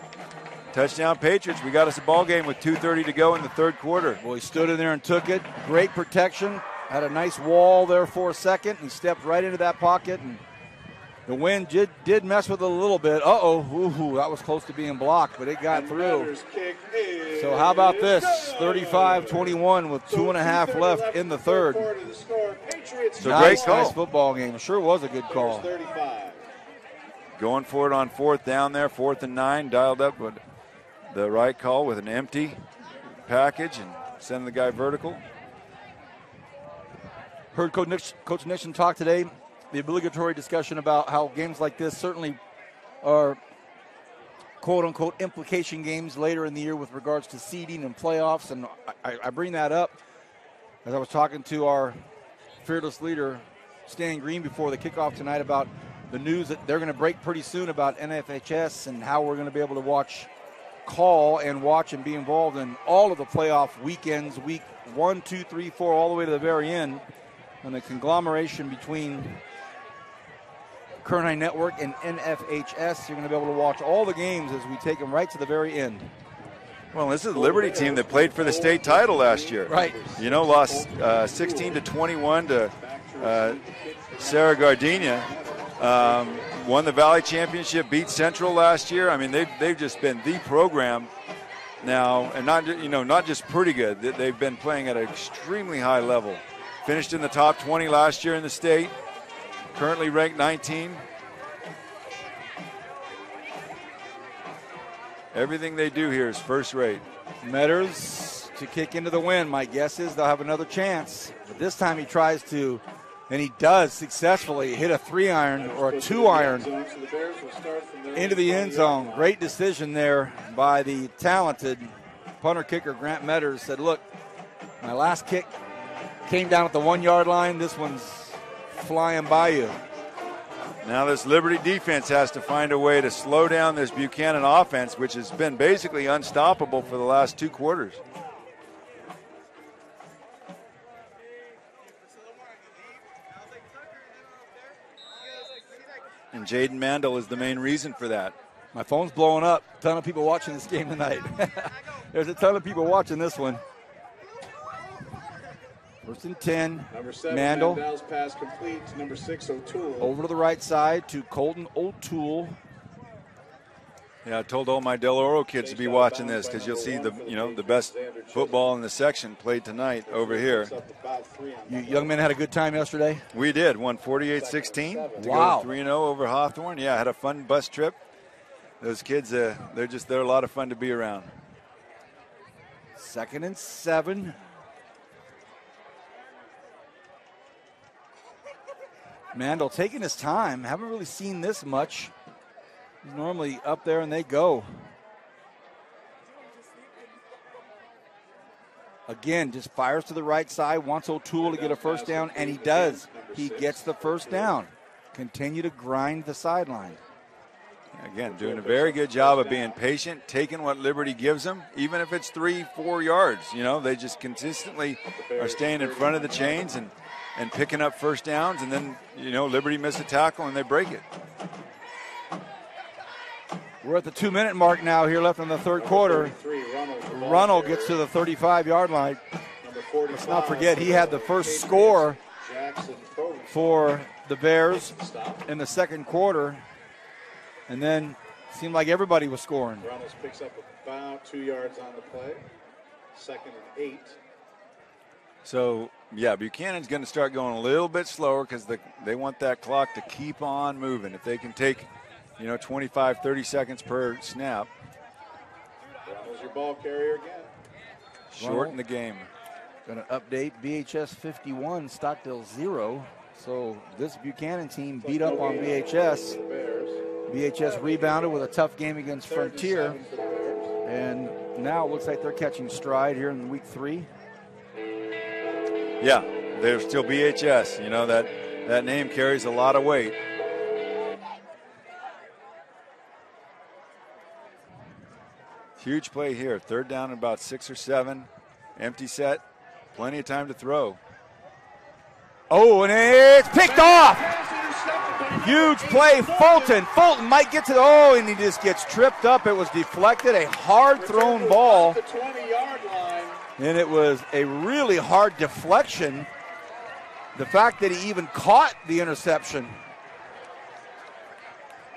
Touchdown Patriots. We got us a ball game with 2:30 to go in the third quarter. Well, he stood in there and took it. Great protection. Had a nice wall there for a second. He stepped right into that pocket, and the wind did mess with it a little bit. Ooh, that was close to being blocked, but it got through. So how about this? 35-21 with 2.5 left in the third. It's a great call. Nice football game. Sure was a good call. Going for it on 4th down there, 4th and 9, dialed up with the right call with an empty package and sending the guy vertical. Heard Coach Nixon talk today, the obligatory discussion about how games like this certainly are quote-unquote implication games later in the year with regards to seeding and playoffs. And I bring that up as I was talking to our fearless leader, Stan Green, before the kickoff tonight about the news that they're going to break pretty soon about NFHS and how we're going to be able to call and be involved in all of the playoff weekends, week 1, 2, 3, 4, all the way to the very end. And the conglomeration between Kern High Network and NFHS, you're going to be able to watch all the games as we take them right to the very end. Well, this is the Liberty team that played for the state title last year. Right. You know, lost 16-21 to Sarah Gardenia. Won the Valley Championship, beat Central last year. I mean, they've just been the program now, and not just pretty good. They've been playing at an extremely high level. Finished in the top 20 last year in the state. Currently ranked 19. Everything they do here is first rate. Metters to kick into the wind. My guess is they'll have another chance. But this time he tries to, and he does successfully, hit a 3-iron or a 2-iron into the end zone. Great decision there by the talented punter kicker Grant Metters. Said, look, my last kick came down at the 1-yard line. This one's flying by you. Now this Liberty defense has to find a way to slow down this Buchanan offense, which has been basically unstoppable for the last 2 quarters. And Jaden Mandel is the main reason for that. My phone's blowing up. A ton of people watching this game tonight. There's a ton of people watching this one. 1st and 10. Number 7, Mandel. Mandel's pass complete to number 6, O'Toole. Over to the right side to Colton O'Toole. Yeah, I told all my Del Oro kids to be watching this because you'll see the best football in the section played tonight over here. You young men had a good time yesterday? We did. Won 48-16 to wow. go 3-0 over Hawthorne. Yeah, had a fun bus trip. Those kids, they're a lot of fun to be around. 2nd and 7. Mandel taking his time. Haven't really seen this much. He's normally up there and they go. Again, just fires to the right side, wants O'Toole to get a first down, and he does. He gets the first down. Continue to grind the sideline. Again, doing a very good job of being patient, taking what Liberty gives them, even if it's 3-4 yards. They just consistently are staying in front of the chains and picking up first downs, and then, Liberty miss a tackle and they break it. We're at the 2-minute mark now here left in the third quarter. Runnell gets to the 35-yard line. Let's not forget he had the first score for the Bears in the second quarter, and then it seemed like everybody was scoring. Runnels picks up about 2 yards on the play. 2nd and 8. So, yeah, Buchanan's going to start going a little bit slower because they want that clock to keep on moving. If they can take, 25, 30 seconds per snap. Runnels your ball carrier again. Shorten the game. Going to update BHS 51, Stockdale 0. So this Buchanan team beat up on BHS. BHS rebounded with a tough game against Frontier. And now it looks like they're catching stride here in week 3. Yeah, they're still BHS. That name carries a lot of weight. Huge play here. 3rd down, about 6 or 7. Empty set. Plenty of time to throw. Oh, and it's picked off. Huge play, Fulton. Fulton might get to the, and he just gets tripped up. It was deflected, a hard thrown ball. The 20-yard line. And it was a really hard deflection. The fact that he even caught the interception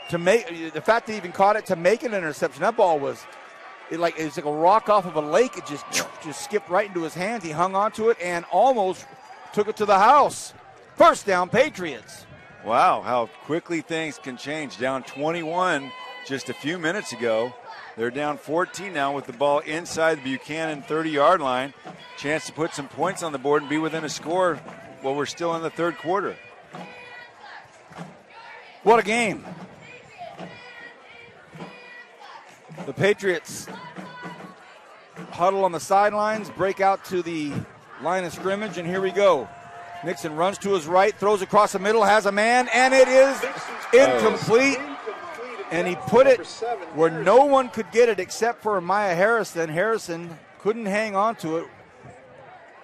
to make an interception. That ball was it was like a rock off of a lake. It just skipped right into his hands. He hung onto it and almost took it to the house. First down, Patriots. Wow, how quickly things can change. Down 21 just a few minutes ago. They're down 14 now with the ball inside the Buchanan 30-yard line. Chance to put some points on the board and be within a score while we're still in the third quarter. What a game. The Patriots huddle on the sidelines, break out to the line of scrimmage, and here we go. Nixon runs to his right, throws across the middle, has a man, and it is incomplete. And he put it where no one could get it except for Maya Harrison. Harrison couldn't hang on to it.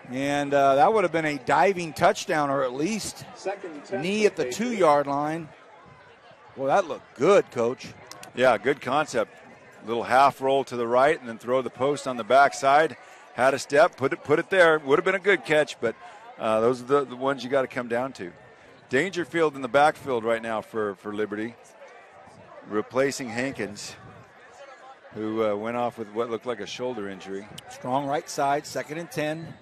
And that would have been a diving touchdown, or at least knee at the 2-yard line. Well, that looked good, Coach. Yeah, good concept. Little half roll to the right and then throw the post on the backside. Had a step, put it there. Would have been a good catch, but those are the ones you got to come down to. Dangerfield in the backfield right now for Liberty, replacing Hankins, who went off with what looked like a shoulder injury. Strong right side, 2nd and 10.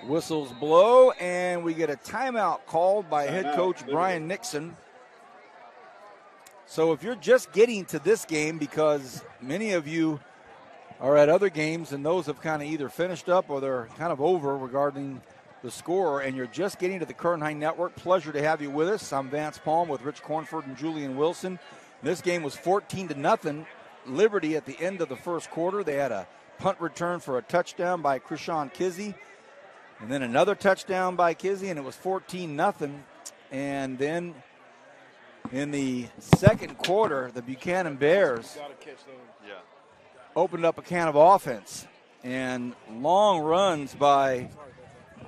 Whistles blow, and we get a timeout called by head coach Brian Nixon. So if you're just getting to this game, because many of you are at other games and those have kind of either finished up or they're kind of over regarding the score, and you're just getting to the Kern High Network, pleasure to have you with us. I'm Vance Palm with Rich Cornford and Julian Wilson. This game was 14-0. Liberty at the end of the first quarter. They had a punt return for a touchdown by Krishan Kizzy, and then another touchdown by Kizzy, and it was 14-0. And then in the second quarter, the Buchanan Bears opened up a can of offense, and long runs by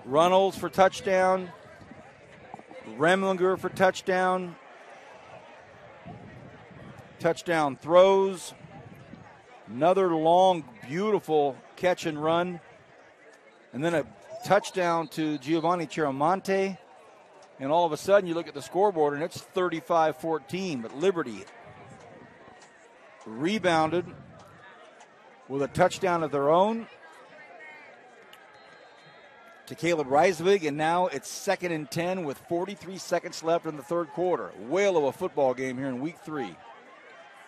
Runnels for touchdown, Remlinger for touchdown, touchdown throws, another long, beautiful catch and run, and then a touchdown to Giovanni Chiramonte. And all of a sudden, you look at the scoreboard, and it's 35-14. But Liberty rebounded with a touchdown of their own to Caleb Reiswig, and now it's 2nd and 10 with 43 seconds left in the third quarter. Whale of a football game here in week 3.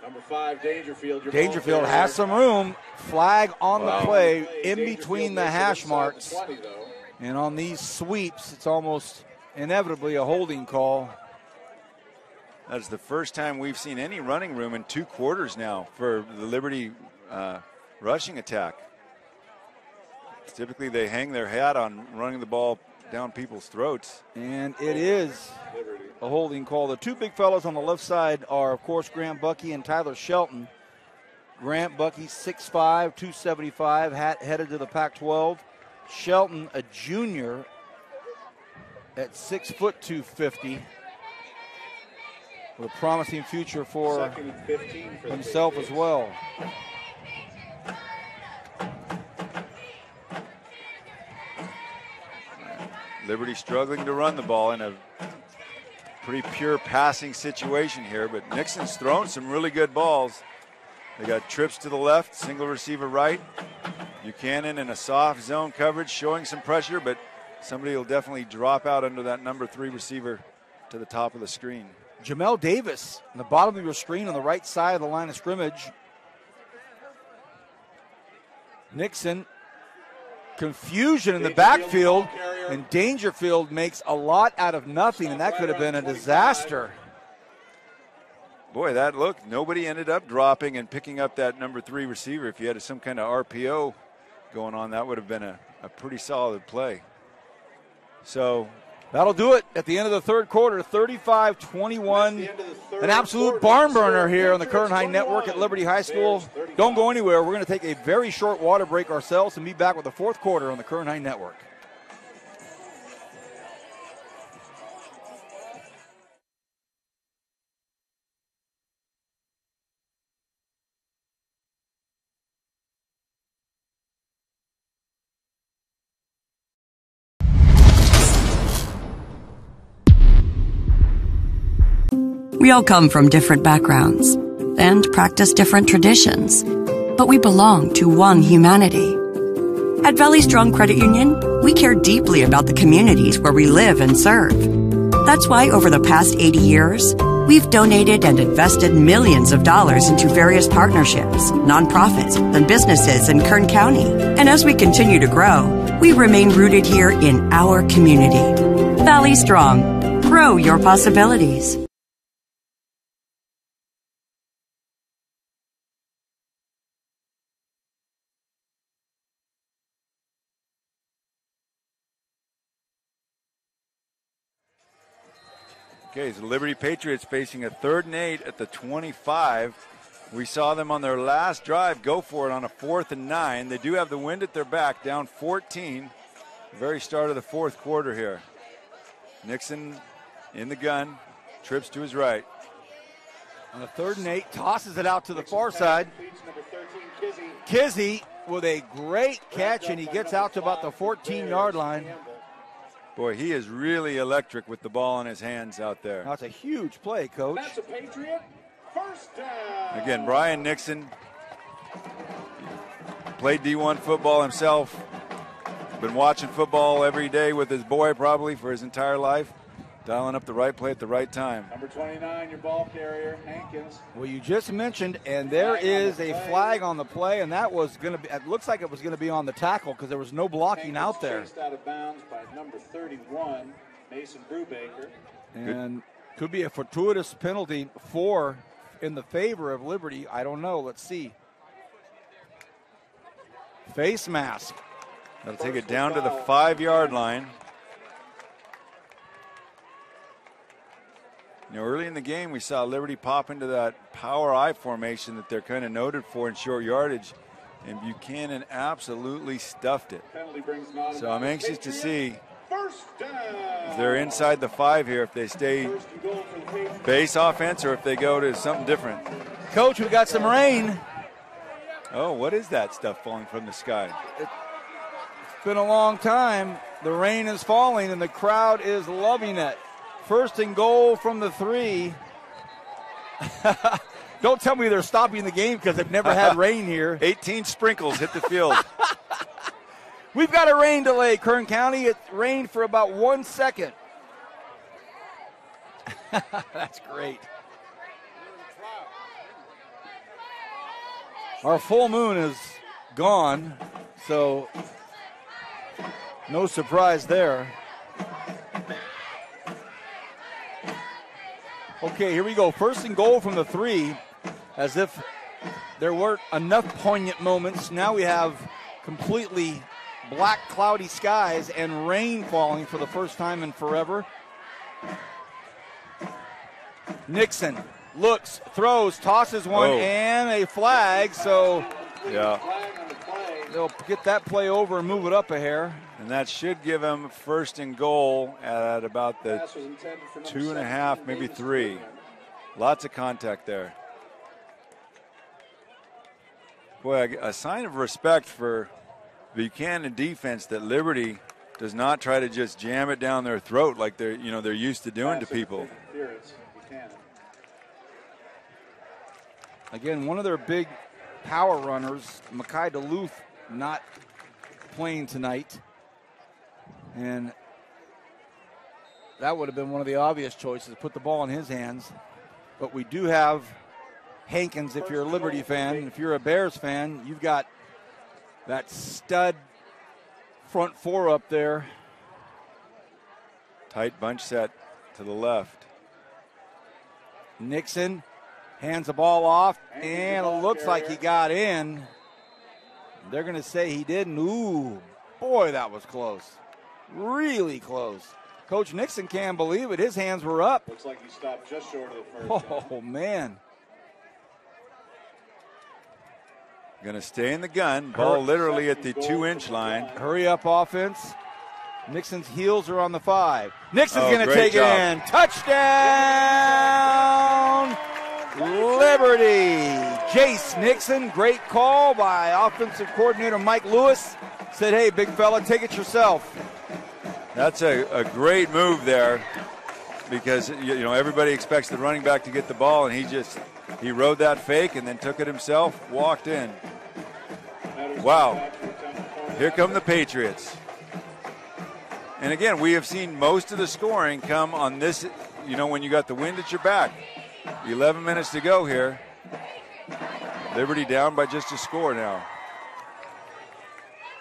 Number 5, Dangerfield. Dangerfield has some room. Flag on the play in between the hash marks. 20, and on these sweeps, it's almost inevitably a holding call. That's the first time we've seen any running room in 2 quarters now for the Liberty rushing attack. Typically they hang their hat on running the ball down people's throats. And it is a holding call. The 2 big fellows on the left side are, of course, Grant Buckey and Tyler Shelton. Grant Buckey, 6'5", 275, headed to the Pac-12. Shelton, a junior, at 6 foot 250, with a promising future for himself as well. Liberty struggling to run the ball in a pretty pure passing situation here, but Nixon's thrown some really good balls. They got trips to the left, single receiver right. Buchanan in a soft zone coverage, showing some pressure, but somebody will definitely drop out under that number 3 receiver to the top of the screen. Jamel Davis in the bottom of your screen on the right side of the line of scrimmage. Nixon, confusion in the backfield, and Dangerfield makes a lot out of nothing, and that could have been a disaster. Boy, that look, nobody ended up dropping and picking up that number 3 receiver. If you had some kind of RPO going on, that would have been a pretty solid play. So that'll do it at the end of the third quarter, 35-21. An absolute barn burner here on the Kern High Network at Liberty High School. Don't go anywhere. We're going to take a very short water break ourselves and be back with the fourth quarter on the Kern High Network. We all come from different backgrounds and practice different traditions, but we belong to one humanity. At Valley Strong Credit Union, we care deeply about the communities where we live and serve. That's why over the past 80 years, we've donated and invested millions of dollars into various partnerships, nonprofits, and businesses in Kern County. And as we continue to grow, we remain rooted here in our community. Valley Strong. Grow your possibilities. Okay, so Liberty Patriots facing a 3rd and 8 at the 25. We saw them on their last drive go for it on a 4th and 9. They do have the wind at their back, down 14. Very start of the 4th quarter here. Nixon in the gun, trips to his right. On a 3rd and 8, tosses it out to the far side. Kizzy with a great catch, and he gets out to about the 14-yard line. Boy, he is really electric with the ball in his hands out there. That's a huge play, Coach. That's a Patriot. First down. Again, Brian Nixon played D1 football himself. Been watching football every day with his boy probably for his entire life. Dialing up the right play at the right time. Number 29, your ball carrier, Hankins. Well, you just mentioned, and there is a flag on the play, and that was going to be, it looks like it was going to be on the tackle because there was no blocking Hankins out there. Chased out of bounds by number 31, Mason Brubaker. And could be a fortuitous penalty in the favor of Liberty. I don't know. Let's see. Face mask. That'll take it down to the 5-yard line. You know, early in the game, we saw Liberty pop into that power I formation that they're kind of noted for in short yardage, and Buchanan absolutely stuffed it. So I'm anxious to see if they're inside the 5 here, if they stay base offense or if they go to something different. Coach, we got some rain. Oh, what is that stuff falling from the sky? It's been a long time. The rain is falling, and the crowd is loving it. 1st and goal from the 3. Don't tell me they're stopping the game because they've never had rain here. 18 sprinkles hit the field. We've got a rain delay, Kern County. It rained for about 1 second. That's great. Our full moon is gone, so no surprise there. Okay, here we go. 1st and goal from the 3, as if there weren't enough poignant moments. Now we have completely black, cloudy skies and rain falling for the first time in forever. Nixon looks, throws, tosses one, and a flag. So yeah, they'll get that play over and move it up a hair. And that should give him 1st and goal at about the 2.5, maybe 3. Lots of contact there. Boy, a sign of respect for Buchanan defense that Liberty does not try to just jam it down their throat like they're used to doing to people. Again, one of their big power runners, Makai Duluth, not playing tonight. And that would have been one of the obvious choices, put the ball in his hands. But we do have Hankins, if you're a Liberty fan. If you're a Bears fan, you've got that stud front 4 up there. Tight bunch set to the left. Nixon hands the ball off, and it looks like he got in. They're going to say he didn't. Ooh, boy, that was close. Really close. Coach Nixon can't believe it. His hands were up. Looks like he stopped just short of the first. Oh, man. Going to stay in the gun. Ball literally at the 2-inch line. Hurry up offense. Nixon's heels are on the 5. Nixon's going to take job. it in. Touchdown, Liberty. Jace Nixon, great call by offensive coordinator Mike Lewis. Said, hey, big fella, take it yourself. That's a great move there. because everybody expects the running back to get the ball, and he rode that fake and then took it himself, walked in. Wow. Here come the Patriots. And again, we have seen most of the scoring come on this, when you got the wind at your back. 11 minutes to go here. Liberty down by just a score now.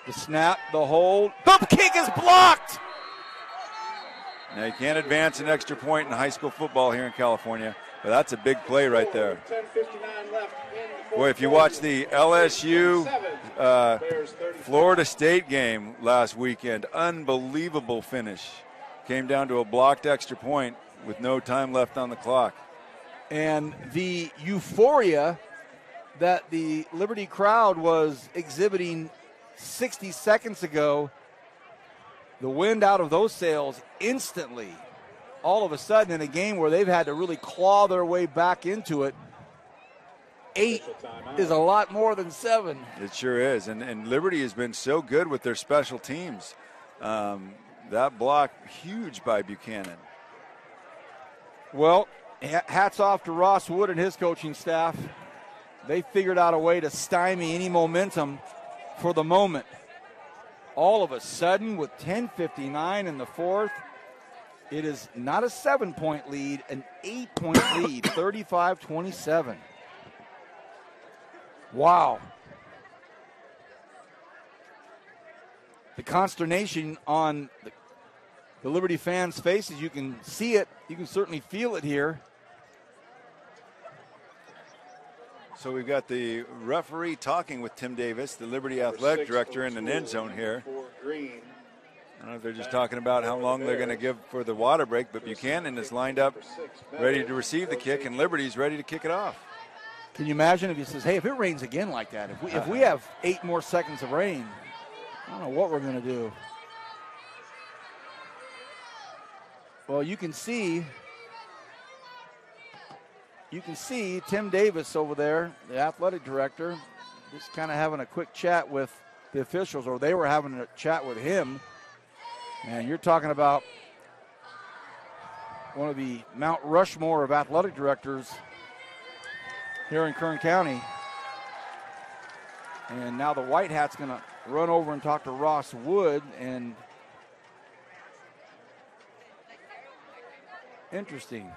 The snap, the hold. The kick is blocked! Now, you can't advance an extra point in high school football here in California, but that's a big play right there. Boy, if you watch the LSU Florida State game last weekend, unbelievable finish. Came down to a blocked extra point with no time left on the clock. And the euphoria that the Liberty crowd was exhibiting 60 seconds ago, the wind out of those sails instantly. All of a sudden, in a game where they've had to really claw their way back into it, 8 is a lot more than 7. It sure is. And Liberty has been so good with their special teams. That block, huge by Buchanan. Well, hats off to Ross Wood and his coaching staff. They figured out a way to stymie any momentum for the moment. All of a sudden, with 10:59 in the fourth, it is not a 7-point lead, an 8-point lead, 35-27. Wow. The consternation on the Liberty fans' faces, you can see it, you can certainly feel it here. So we've got the referee talking with Tim Davis, the Liberty athletic director, in an end zone here. I don't know if they're just talking about how long they're going to give for the water break, but Buchanan is lined up, ready to receive the kick, and Liberty's ready to kick it off. Can you imagine if he says, hey, if it rains again like that, if we have 8 more seconds of rain, I don't know what we're going to do. Well, you can see Tim Davis over there, the athletic director, just kind of having a quick chat with the officials, or they were having a chat with him. And you're talking about one of the Mount Rushmore of athletic directors here in Kern County. And now the White Hat's going to run over and talk to Ross Wood. And interesting.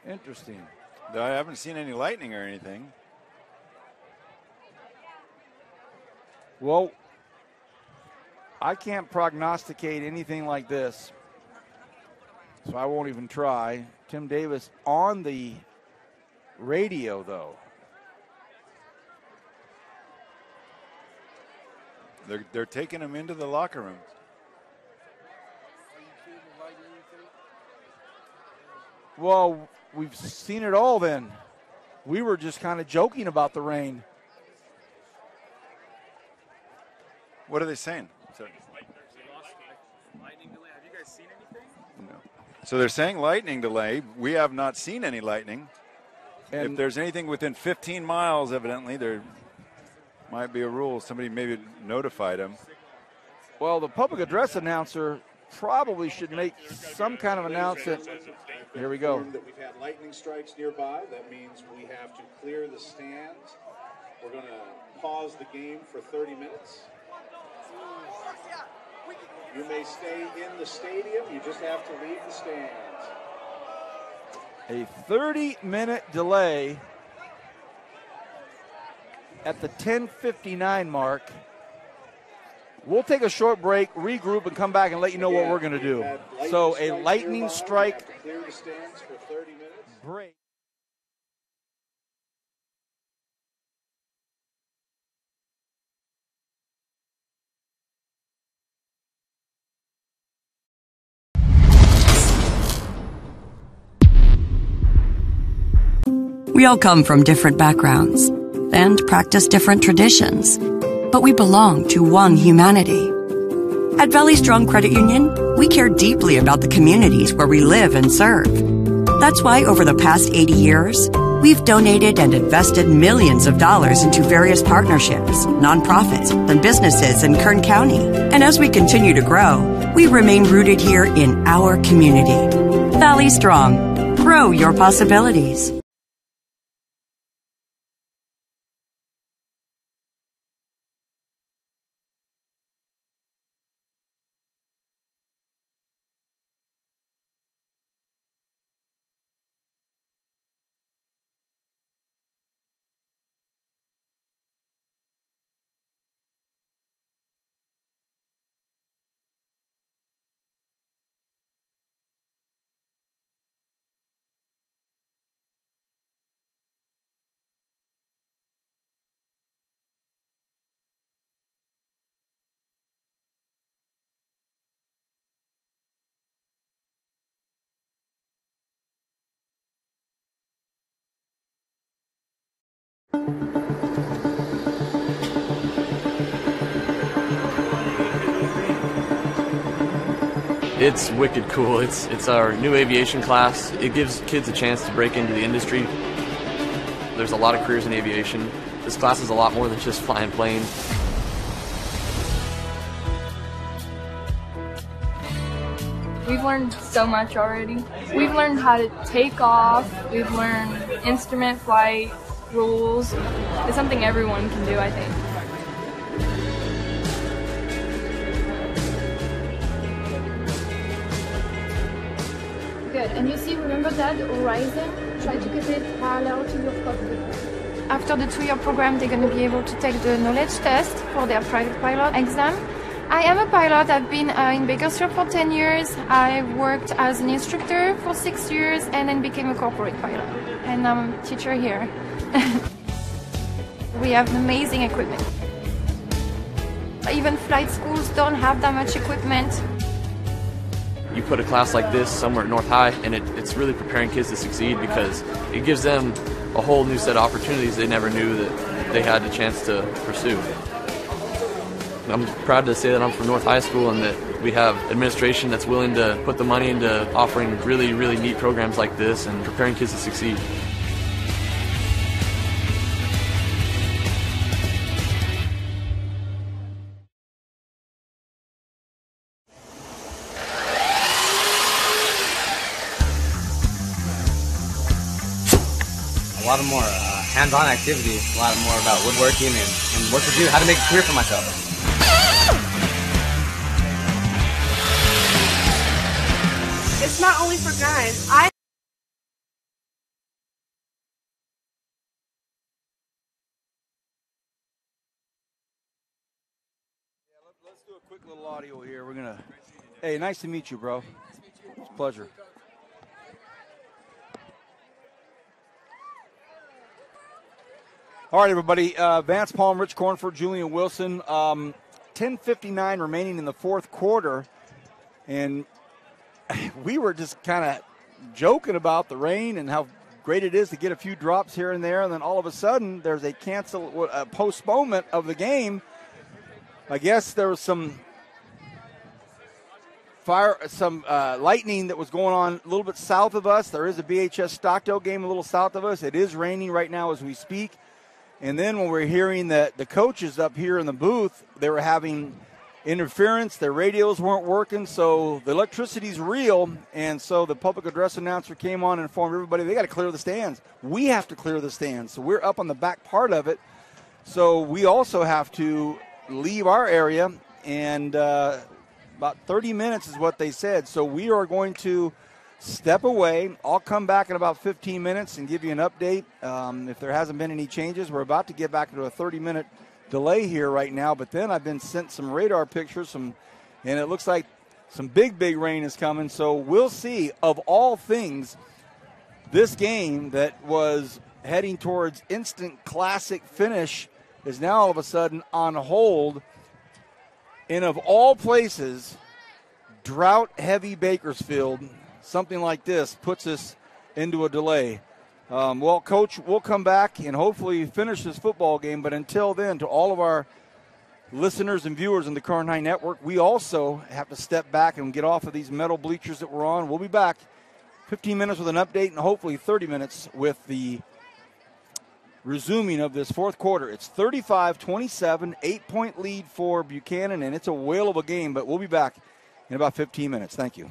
I haven't seen any lightning or anything. Well, I can't prognosticate anything like this, so I won't even try. Tim Davis on the radio, though. They're taking him into the locker room. Well, we've seen it all then. We were just kind of joking about the rain. What are they saying? No. So they're saying lightning delay. We have not seen any lightning. And if there's anything within 15 miles, evidently, there might be a rule. Somebody maybe notified them. Well, the public address announcer probably should make some kind of announcement. Here we go. That we've had lightning strikes nearby. That means we have to clear the stands. We're going to pause the game for 30 minutes. You may stay in the stadium. You just have to leave the stands. A 30-minute delay at the 10:59 mark. We'll take a short break, regroup, and come back and let you know what we're going to do. So a lightning strike clear the stands for 30 minutes. break. We all come from different backgrounds and practice different traditions, but we belong to one humanity. At Valley Strong Credit Union, we care deeply about the communities where we live and serve. That's why over the past 80 years, we've donated and invested millions of dollars into various partnerships, nonprofits, and businesses in Kern County. And as we continue to grow, we remain rooted here in our community. Valley Strong. Grow your possibilities. It's wicked cool. It's our new aviation class. It gives kids a chance to break into the industry. There's a lot of careers in aviation. This class is a lot more than just flying planes. We've learned so much already. We've learned how to take off. We've learned instrument flight rules. It's something everyone can do, I think. Good. And you see, remember that horizon? Try to keep it parallel to your cockpit. After the 2-year program, they're going to be able to take the knowledge test for their private pilot exam. I am a pilot. I've been in Bakersfield for 10 years. I worked as an instructor for 6 years and then became a corporate pilot. And I'm a teacher here. We have amazing equipment. Even flight schools don't have that much equipment. You put a class like this somewhere at North High, and it's really preparing kids to succeed because it gives them a whole new set of opportunities they never knew that they had the chance to pursue. I'm proud to say that I'm from North High School and that we have administration that's willing to put the money into offering really, really neat programs like this and preparing kids to succeed. A lot of more hands-on activities, a lot more about woodworking and what to do, how to make a career for myself. It's not only for guys. Let's do a quick little audio here. We're gonna. Hey, nice to meet you, bro. It's a pleasure. All right, everybody. Vance Palm, Rich Cornford, Julian Wilson. 10:59 remaining in the fourth quarter, and we were just kind of joking about the rain and how great it is to get a few drops here and there, and then all of a sudden there's a postponement of the game. I guess there was some lightning that was going on a little bit south of us. There is a BHS Stockdale game a little south of us. It is raining right now as we speak. And then when we're hearing that the coaches up here in the booth, they were having interference, their radios weren't working, so the electricity's real, and so the public address announcer came on and informed everybody they got to clear the stands. We have to clear the stands, so we're up on the back part of it. So we also have to leave our area, and about 30 minutes is what they said. So we are going to step away. I'll come back in about 15 minutes and give you an update. If there hasn't been any changes, we're about to get back into a 30-minute delay here right now, but then I've been sent some radar pictures, and it looks like some big rain is coming. So we'll see. Of all things, this game that was heading towards instant classic finish is now all of a sudden on hold. And of all places, drought-heavy Bakersfield, something like this puts us into a delay. Well, Coach, we'll come back and hopefully finish this football game. But until then, to all of our listeners and viewers in the Kern High Network, we also have to step back and get off of these metal bleachers that we're on. We'll be back 15 minutes with an update and hopefully 30 minutes with the resuming of this fourth quarter. It's 35-27, 8-point lead for Buchanan, and it's a whale of a game. But we'll be back in about 15 minutes. Thank you.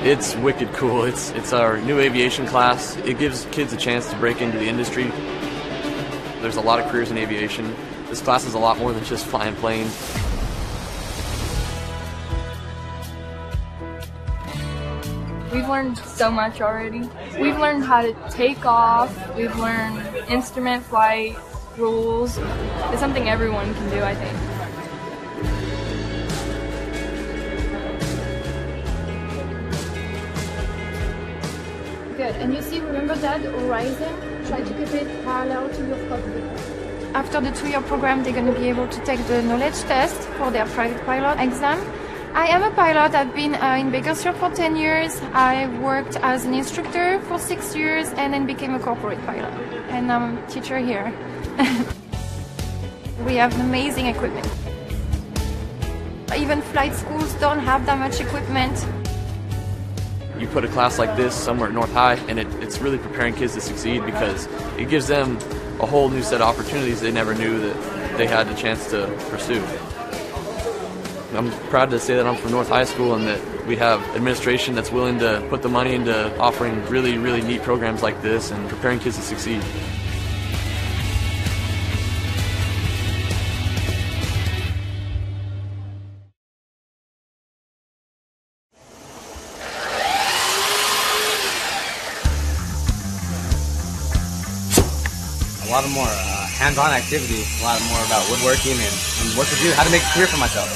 It's wicked cool. It's our new aviation class. It gives kids a chance to break into the industry. There's a lot of careers in aviation. This class is a lot more than just flying planes. We've learned so much already. We've learned how to take off. We've learned instrument flight rules. It's something everyone can do, I think. Good. And you see, remember that horizon? Try to keep it parallel to your cockpit. After the 2-year program, they're going to be able to take the knowledge test for their private pilot exam. I am a pilot. I've been in Bakersfield for 10 years. I worked as an instructor for 6 years and then became a corporate pilot. And I'm a teacher here. We have amazing equipment. Even flight schools don't have that much equipment. You put a class like this somewhere at North High, and it's really preparing kids to succeed because it gives them a whole new set of opportunities they never knew that they had the chance to pursue. I'm proud to say that I'm from North High School and that we have administration that's willing to put the money into offering really, really neat programs like this and preparing kids to succeed. A lot of more hands-on activity, a lot more about woodworking and what to do, how to make a career for myself.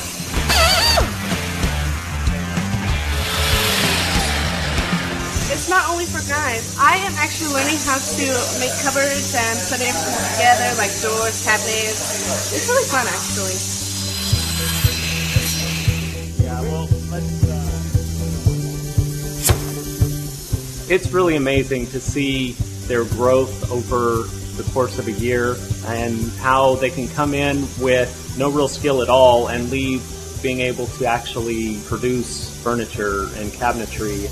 It's not only for guys. I am actually learning how to make cupboards and put everything together, like doors, cabinets. It's really fun, actually. Yeah, well, It's really amazing to see their growth over the course of a year and how they can come in with no real skill at all and leave being able to actually produce furniture and cabinetry.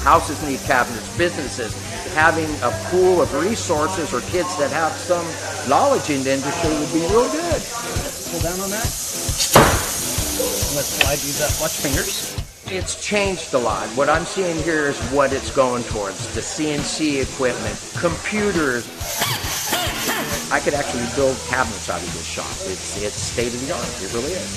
Houses need cabinets, businesses having a pool of resources or kids that have some knowledge in the industry would be real good. Pull down on that. Let's slide these up. Watch fingers. It's changed a lot. What I'm seeing here is what it's going towards. The CNC equipment, computers. I could actually build cabinets out of this shop. It's state of the art. It really is.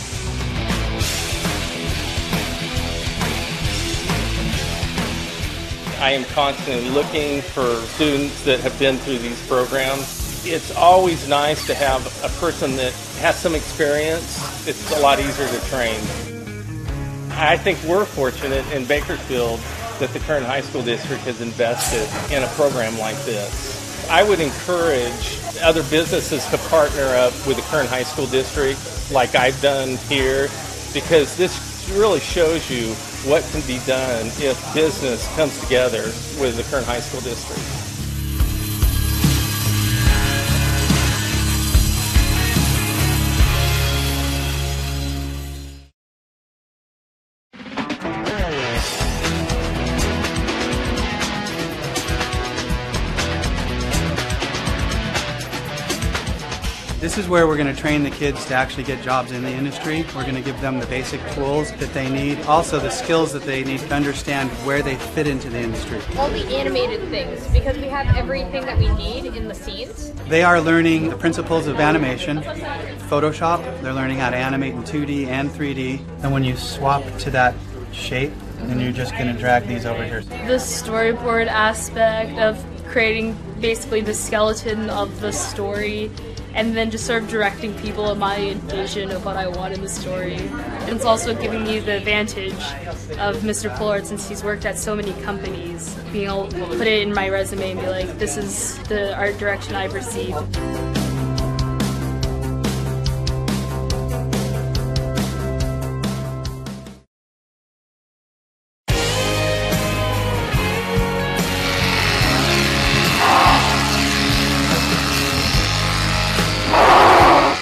I am constantly looking for students that have been through these programs. It's always nice to have a person that has some experience. It's a lot easier to train. I think we're fortunate in Bakersfield that the Kern High School District has invested in a program like this. I would encourage other businesses to partner up with the Kern High School District like I've done here, because this really shows you what can be done if business comes together with the Kern High School District. This is where we're going to train the kids to actually get jobs in the industry. We're going to give them the basic tools that they need, also the skills that they need to understand where they fit into the industry. All the animated things, because we have everything that we need in the scenes. They are learning the principles of animation, Photoshop. They're learning how to animate in 2D and 3D. And when you swap to that shape, then you're just going to drag these over here. The storyboard aspect of creating basically the skeleton of the story, and then just sort of directing people in my vision of what I want in the story. And it's also giving me the advantage of Mr. Pollard, since he's worked at so many companies, being able to put it in my resume and be like, this is the art direction I've received.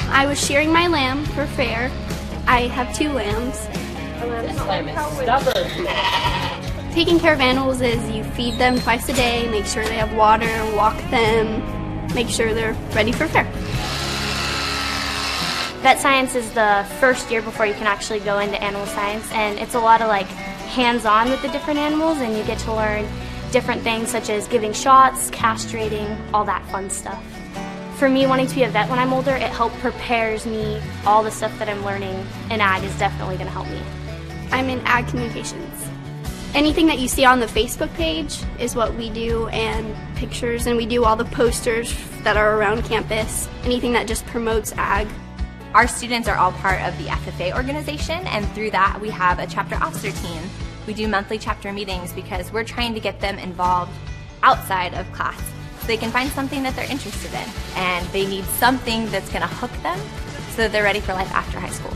I was shearing my lamb for fair. I have 2 lambs. Taking care of animals is you feed them twice a day, make sure they have water, walk them, make sure they're ready for fair. Vet science is the first year before you can actually go into animal science, and it's a lot of like hands-on with the different animals, and you get to learn different things such as giving shots, castrating, all that fun stuff. For me, wanting to be a vet when I'm older, it prepares me. All the stuff that I'm learning in ag is definitely going to help me. I'm in ag communications. Anything that you see on the Facebook page is what we do, and pictures, and we do all the posters that are around campus, anything that just promotes ag. Our students are all part of the FFA organization, and through that we have a chapter officer team. We do monthly chapter meetings because we're trying to get them involved outside of class so they can find something that they're interested in, and they need something that's going to hook them so that they're ready for life after high school.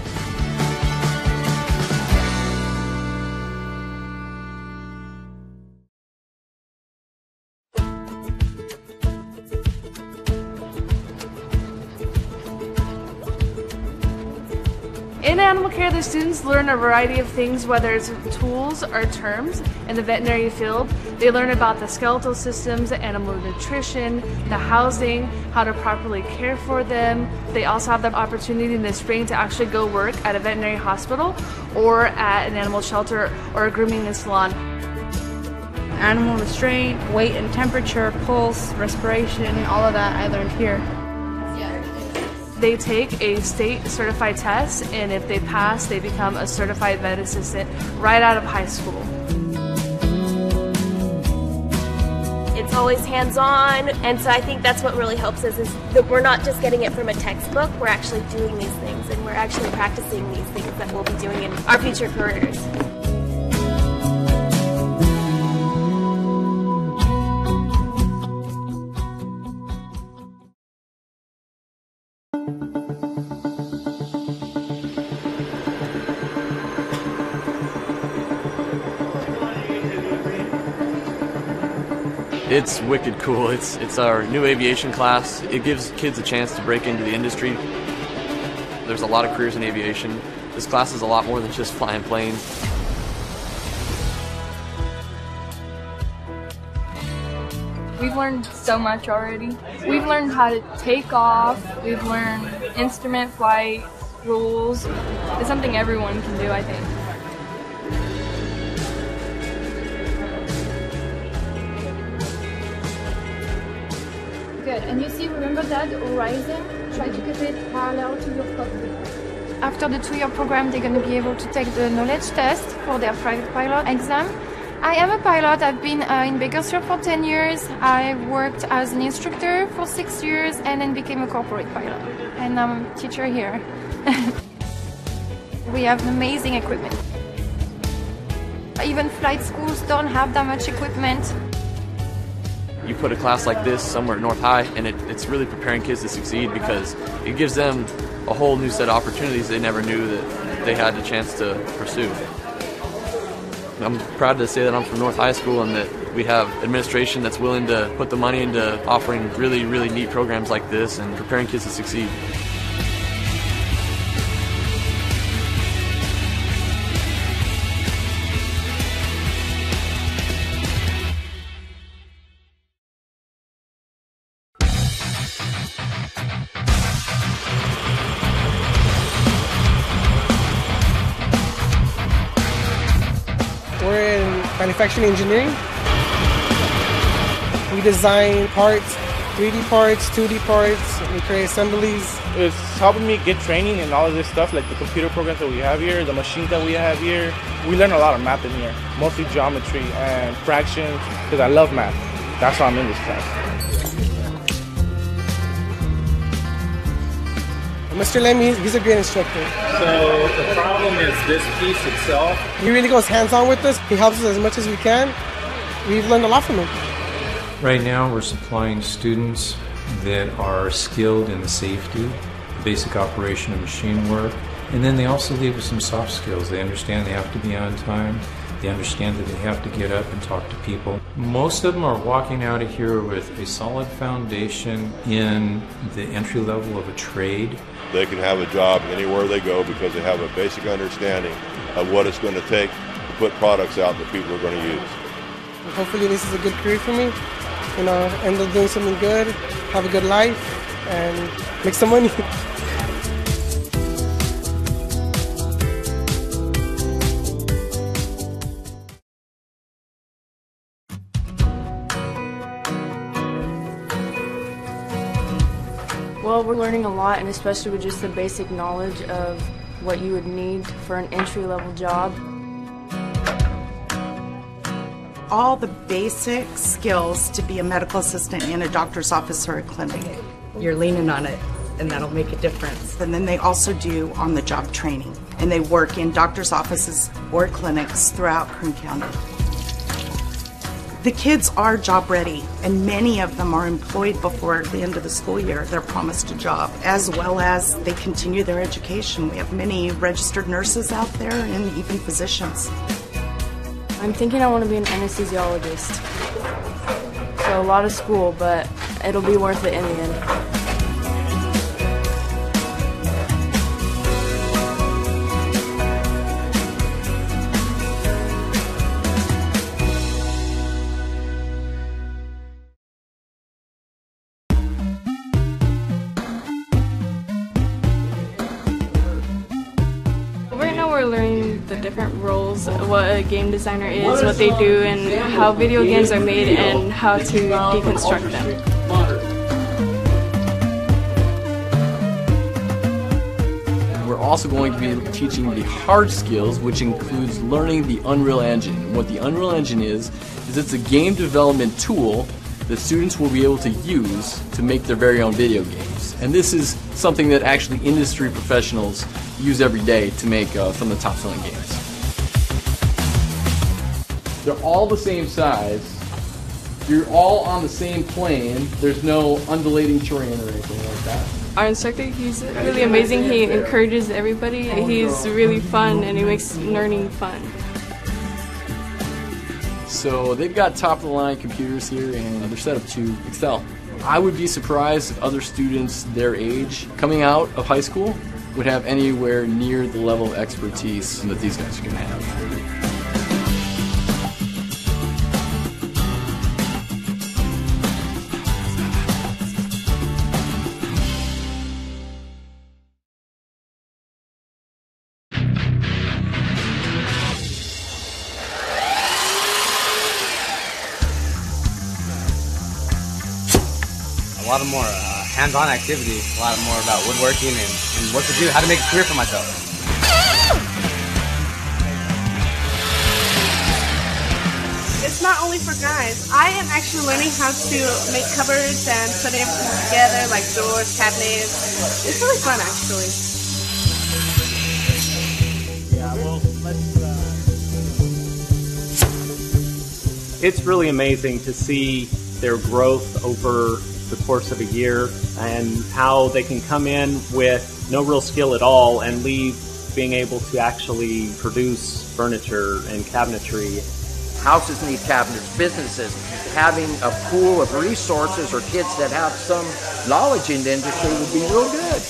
In animal care, the students learn a variety of things, whether it's tools or terms. In the veterinary field, they learn about the skeletal systems, animal nutrition, the housing, how to properly care for them. They also have the opportunity in the spring to actually go work at a veterinary hospital or at an animal shelter or a grooming salon. Animal restraint, weight and temperature, pulse, respiration, all of that I learned here. They take a state certified test, and if they pass, they become a certified vet assistant right out of high school. It's always hands-on, and so I think that's what really helps us, is that we're not just getting it from a textbook, we're actually doing these things, and we're actually practicing these things that we'll be doing in our future careers. It's wicked cool. It's our new aviation class. It gives kids a chance to break into the industry. There's a lot of careers in aviation. This class is a lot more than just flying planes. We've learned so much already. We've learned how to take off. We've learned instrument flight rules. It's something everyone can do, I think. Good. And you see, remember that horizon? Try to keep it parallel to your cockpit. After the 2-year program, they're going to be able to take the knowledge test for their private pilot exam. I am a pilot. I've been in Bakersfield for 10 years. I worked as an instructor for 6 years and then became a corporate pilot. And I'm a teacher here. We have amazing equipment. Even flight schools don't have that much equipment. You put a class like this somewhere at North High, and it's really preparing kids to succeed because it gives them a whole new set of opportunities they never knew that they had the chance to pursue. I'm proud to say that I'm from North High School and that we have administration that's willing to put the money into offering really, really neat programs like this and preparing kids to succeed. We're in manufacturing engineering. We design parts, 3D parts, 2D parts, we create assemblies. It's helping me get training in all of this stuff, like the computer programs that we have here, the machines that we have here. We learn a lot of math in here, mostly geometry and fractions, because I love math. That's why I'm in this class. Mr. Lemmy, he's a great instructor. So the problem is this piece itself. He really goes hands-on with us. He helps us as much as we can. We've learned a lot from him. Right now we're supplying students that are skilled in the safety, basic operation of machine work, and then they also leave with some soft skills. They understand they have to be on time. They understand that they have to get up and talk to people. Most of them are walking out of here with a solid foundation in the entry level of a trade. They can have a job anywhere they go because they have a basic understanding of what it's going to take to put products out that people are going to use. Hopefully this is a good career for me. You know, end up doing something good, have a good life, and make some money. Well, we're learning a lot, and especially with just the basic knowledge of what you would need for an entry-level job. All the basic skills to be a medical assistant in a doctor's office or a clinic. You're leaning on it, and that'll make a difference. And then they also do on-the-job training, and they work in doctor's offices or clinics throughout Kern County. The kids are job ready, and many of them are employed before the end of the school year. They're promised a job, as well as they continue their education. We have many registered nurses out there and even physicians. I'm thinking I want to be an anesthesiologist. So a lot of school, but it'll be worth it in the end. Right now we're learning the different roles, what a game designer is, what they do, and how video games are made, and how to deconstruct them. We're also going to be teaching the hard skills, which includes learning the Unreal Engine. And what the Unreal Engine is it's a game development tool that students will be able to use to make their very own video games. And this is something that actually industry professionals use every day to make some of the top-selling games. They're all the same size. You're all on the same plane. There's no undulating terrain or anything like that. Our instructor, he's really amazing. He encourages everybody. He's really fun, and he makes learning fun. So they've got top-of-the-line computers here, and they're set up to excel. I would be surprised if other students their age coming out of high school would have anywhere near the level of expertise that these guys are going to have. A lot of more hands-on activities, a lot more about woodworking and what to do, how to make a career for myself. It's not only for guys. I am actually learning how to make cupboards and put everything together, like doors, cabinets. It's really fun, actually. Yeah, well, It's really amazing to see their growth over the course of a year and how they can come in with no real skill at all and leave being able to actually produce furniture and cabinetry. Houses need cabinets, businesses. Having a pool of resources or kids that have some knowledge in the industry would be real good.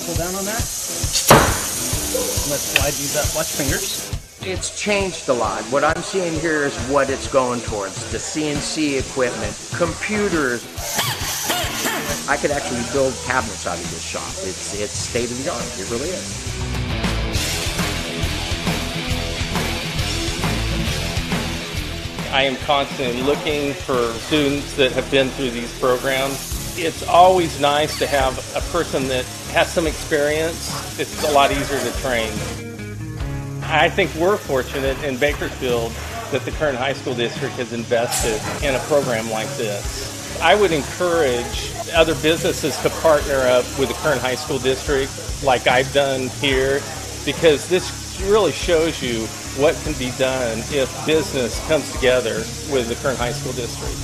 Pull down on that. Let's slide these up. Watch fingers. It's changed a lot. What I'm seeing here is what it's going towards. The CNC equipment, computers. I could actually build cabinets out of this shop. It's state of the art. It really is. I am constantly looking for students that have been through these programs. It's always nice to have a person that has some experience. It's a lot easier to train. I think we're fortunate in Bakersfield that the Kern High School District has invested in a program like this. I would encourage other businesses to partner up with the Kern High School District like I've done here, because this really shows you what can be done if business comes together with the Kern High School District.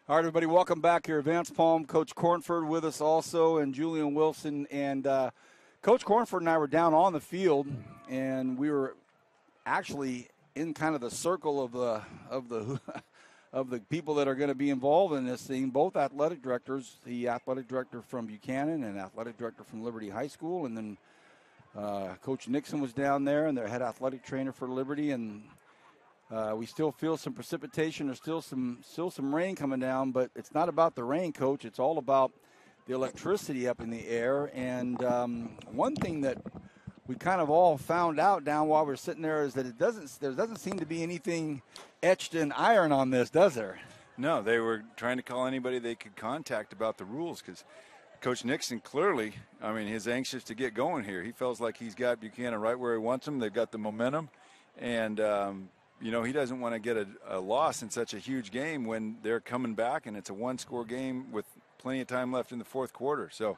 All right, everybody, welcome back here. Vance Palm, Coach Cornford with us also, and Julian Wilson. And Coach Cornford and I were down on the field, and we were actually in kind of the circle of the people that are going to be involved in this thing. Both athletic directors, the athletic director from Buchanan and athletic director from Liberty High School, and then Coach Nixon was down there, and their head athletic trainer for Liberty, and we still feel some precipitation. There's still some rain coming down, but it's not about the rain, Coach. It's all about the electricity up in the air. And one thing that we kind of all found out down while we're sitting there is that there doesn't seem to be anything etched in iron on this, does there? No, they were trying to call anybody they could contact about the rules because Coach Nixon clearly, he's anxious to get going here. He feels like he's got Buchanan right where he wants them. They've got the momentum, and he doesn't want to get a loss in such a huge game when they're coming back and it's a one-score game with plenty of time left in the fourth quarter. So,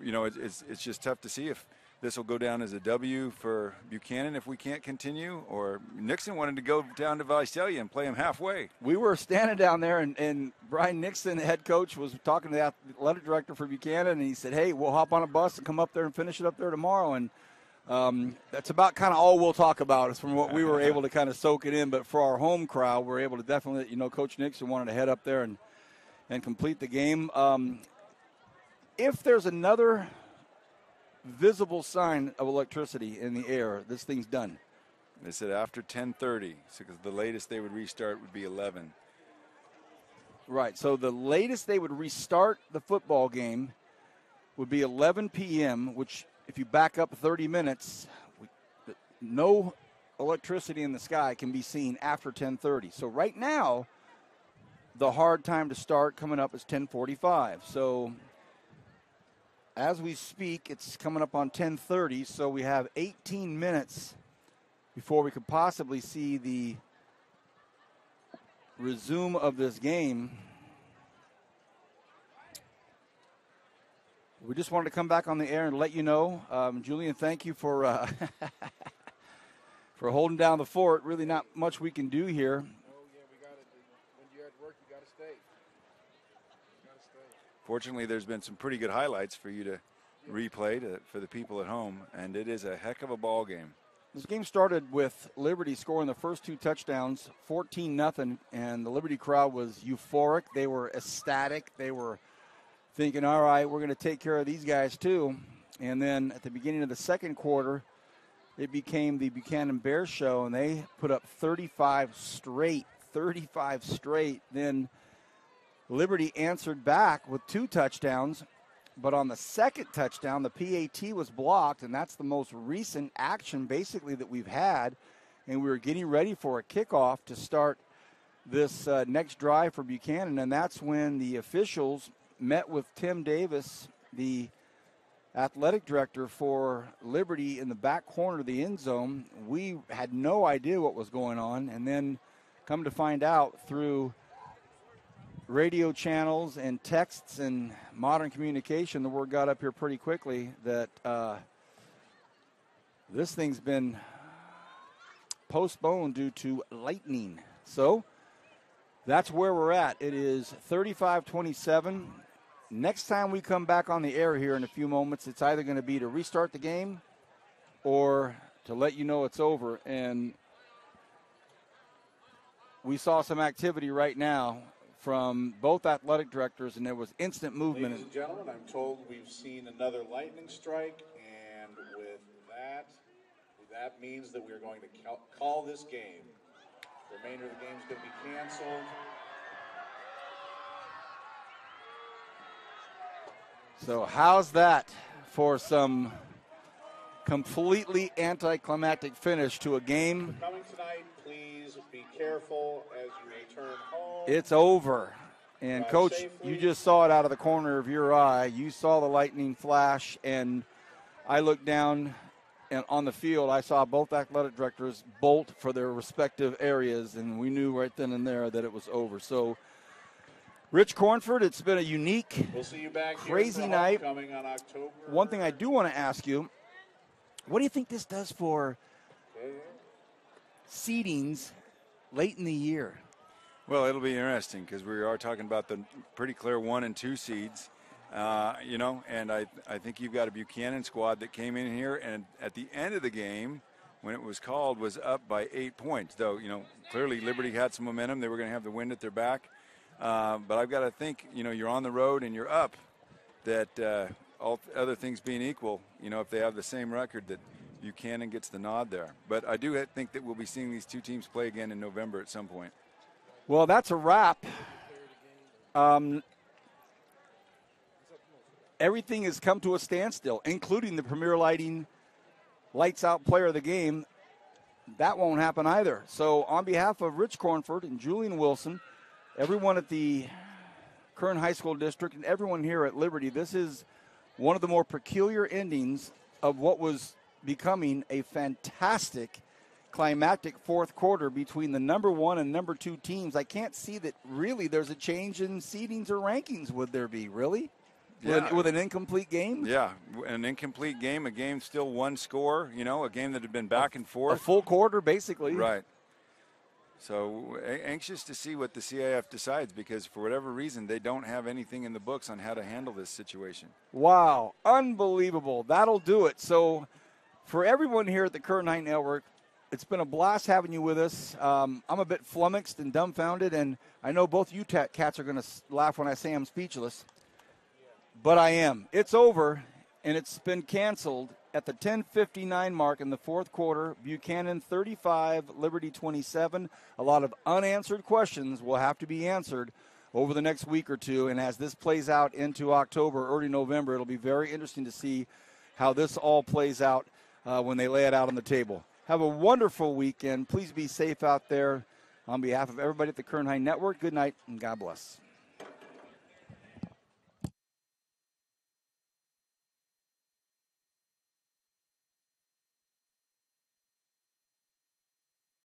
it's just tough to see if this will go down as a W for Buchanan if we can't continue, or Nixon wanted to go down to Visalia and play him halfway. We were standing down there, and Brian Nixon, the head coach, was talking to the athletic director for Buchanan, and he said, hey, we'll hop on a bus and come up there and finish it up there tomorrow. And that's about kind of all we'll talk about is from what we were able to kind of soak it in. But for our home crowd, we're able to definitely, Coach Nixon wanted to head up there and complete the game. If there's another visible sign of electricity in the air, this thing's done. They said after 10:30, so the latest they would restart would be 11. Right, so the latest they would restart the football game would be 11 p.m., which if you back up 30 minutes, no electricity in the sky can be seen after 10:30. So right now, the hard time to start coming up is 10:45. So as we speak, it's coming up on 10:30, so we have 18 minutes before we could possibly see the resume of this game. We just wanted to come back on the air and let you know. Julian, thank you for for holding down the fort. Really not much we can do here. Oh, yeah, we got to. When you're at work, you got to stay. Fortunately, there's been some pretty good highlights for you to replay for the people at home, and it is a heck of a ball game. This game started with Liberty scoring the first two touchdowns, 14-0, and the Liberty crowd was euphoric. They were ecstatic. They were thinking, all right, we're going to take care of these guys too. And then at the beginning of the second quarter, it became the Buchanan Bears show, and they put up 35 straight. Then Liberty answered back with two touchdowns, but on the second touchdown, the PAT was blocked, and that's the most recent action basically that we've had, and we were getting ready for a kickoff to start this next drive for Buchanan, and that's when the officials met with Tim Davis, the athletic director for Liberty, in the back corner of the end zone. We had no idea what was going on, and then come to find out through radio channels and texts and modern communication, the word got up here pretty quickly that this thing's been postponed due to lightning. So that's where we're at. It is 35-27. Next time we come back on the air here in a few moments, it's either going to be to restart the game or to let you know it's over. And we saw some activity right now from both athletic directors, and there was instant movement. Ladies and gentlemen, I'm told we've seen another lightning strike, and with that means that we're going to call this game. The remainder of the game is going to be canceled. So how's that for some completely anticlimactic finish to a game? Coming tonight, please be careful as you return home. It's over. And, Coach, safely. you just saw it out of the corner of your eye. You saw the lightning flash, and I looked down, and on the field, I saw both athletic directors bolt for their respective areas, and we knew right then and there that it was over. So, Rich Cornford, it's been a unique, we'll see you back crazy night. Coming on October. One thing I do want to ask you, what do you think this does for seedings late in the year? Well, it'll be interesting because we are talking about the pretty clear 1 and 2 seeds, and I think you've got a Buchanan squad that came in here and at the end of the game, when it was called, was up by 8 points. Though, clearly Liberty had some momentum. They were going to have the wind at their back. But I've got to think, you're on the road and you're up, that all other things being equal, if they have the same record, that Buchanan gets the nod there. But I do think that we'll be seeing these two teams play again in November at some point. Well, that's a wrap. Everything has come to a standstill, including the Premier Lighting Lights Out Player of the Game. That won't happen either. So on behalf of Rich Cornford and Julian Wilson, everyone at the Kern High School District, and everyone here at Liberty, this is one of the more peculiar endings of what was becoming a fantastic climactic fourth quarter between the number 1 and number 2 teams. I can't see that really there's a change in seedings or rankings. Would there be, really? Yeah. With an incomplete game? Yeah, an incomplete game, a game still one score, a game that had been back and forth. A full quarter, basically. Right. So anxious to see what the CIF decides, because for whatever reason, they don't have anything in the books on how to handle this situation. Wow, unbelievable. That'll do it. So for everyone here at the Kern High Network, it's been a blast having you with us. I'm a bit flummoxed and dumbfounded, and I know both you cats are going to laugh when I say I'm speechless. But I am. It's over, and it's been canceled at the 10:59 mark in the fourth quarter. Buchanan 35, Liberty 27. A lot of unanswered questions will have to be answered over the next week or two, and as this plays out into October, early November, it'll be very interesting to see how this all plays out when they lay it out on the table. Have a wonderful weekend. Please be safe out there. On behalf of everybody at the Kern High Network, good night and God bless.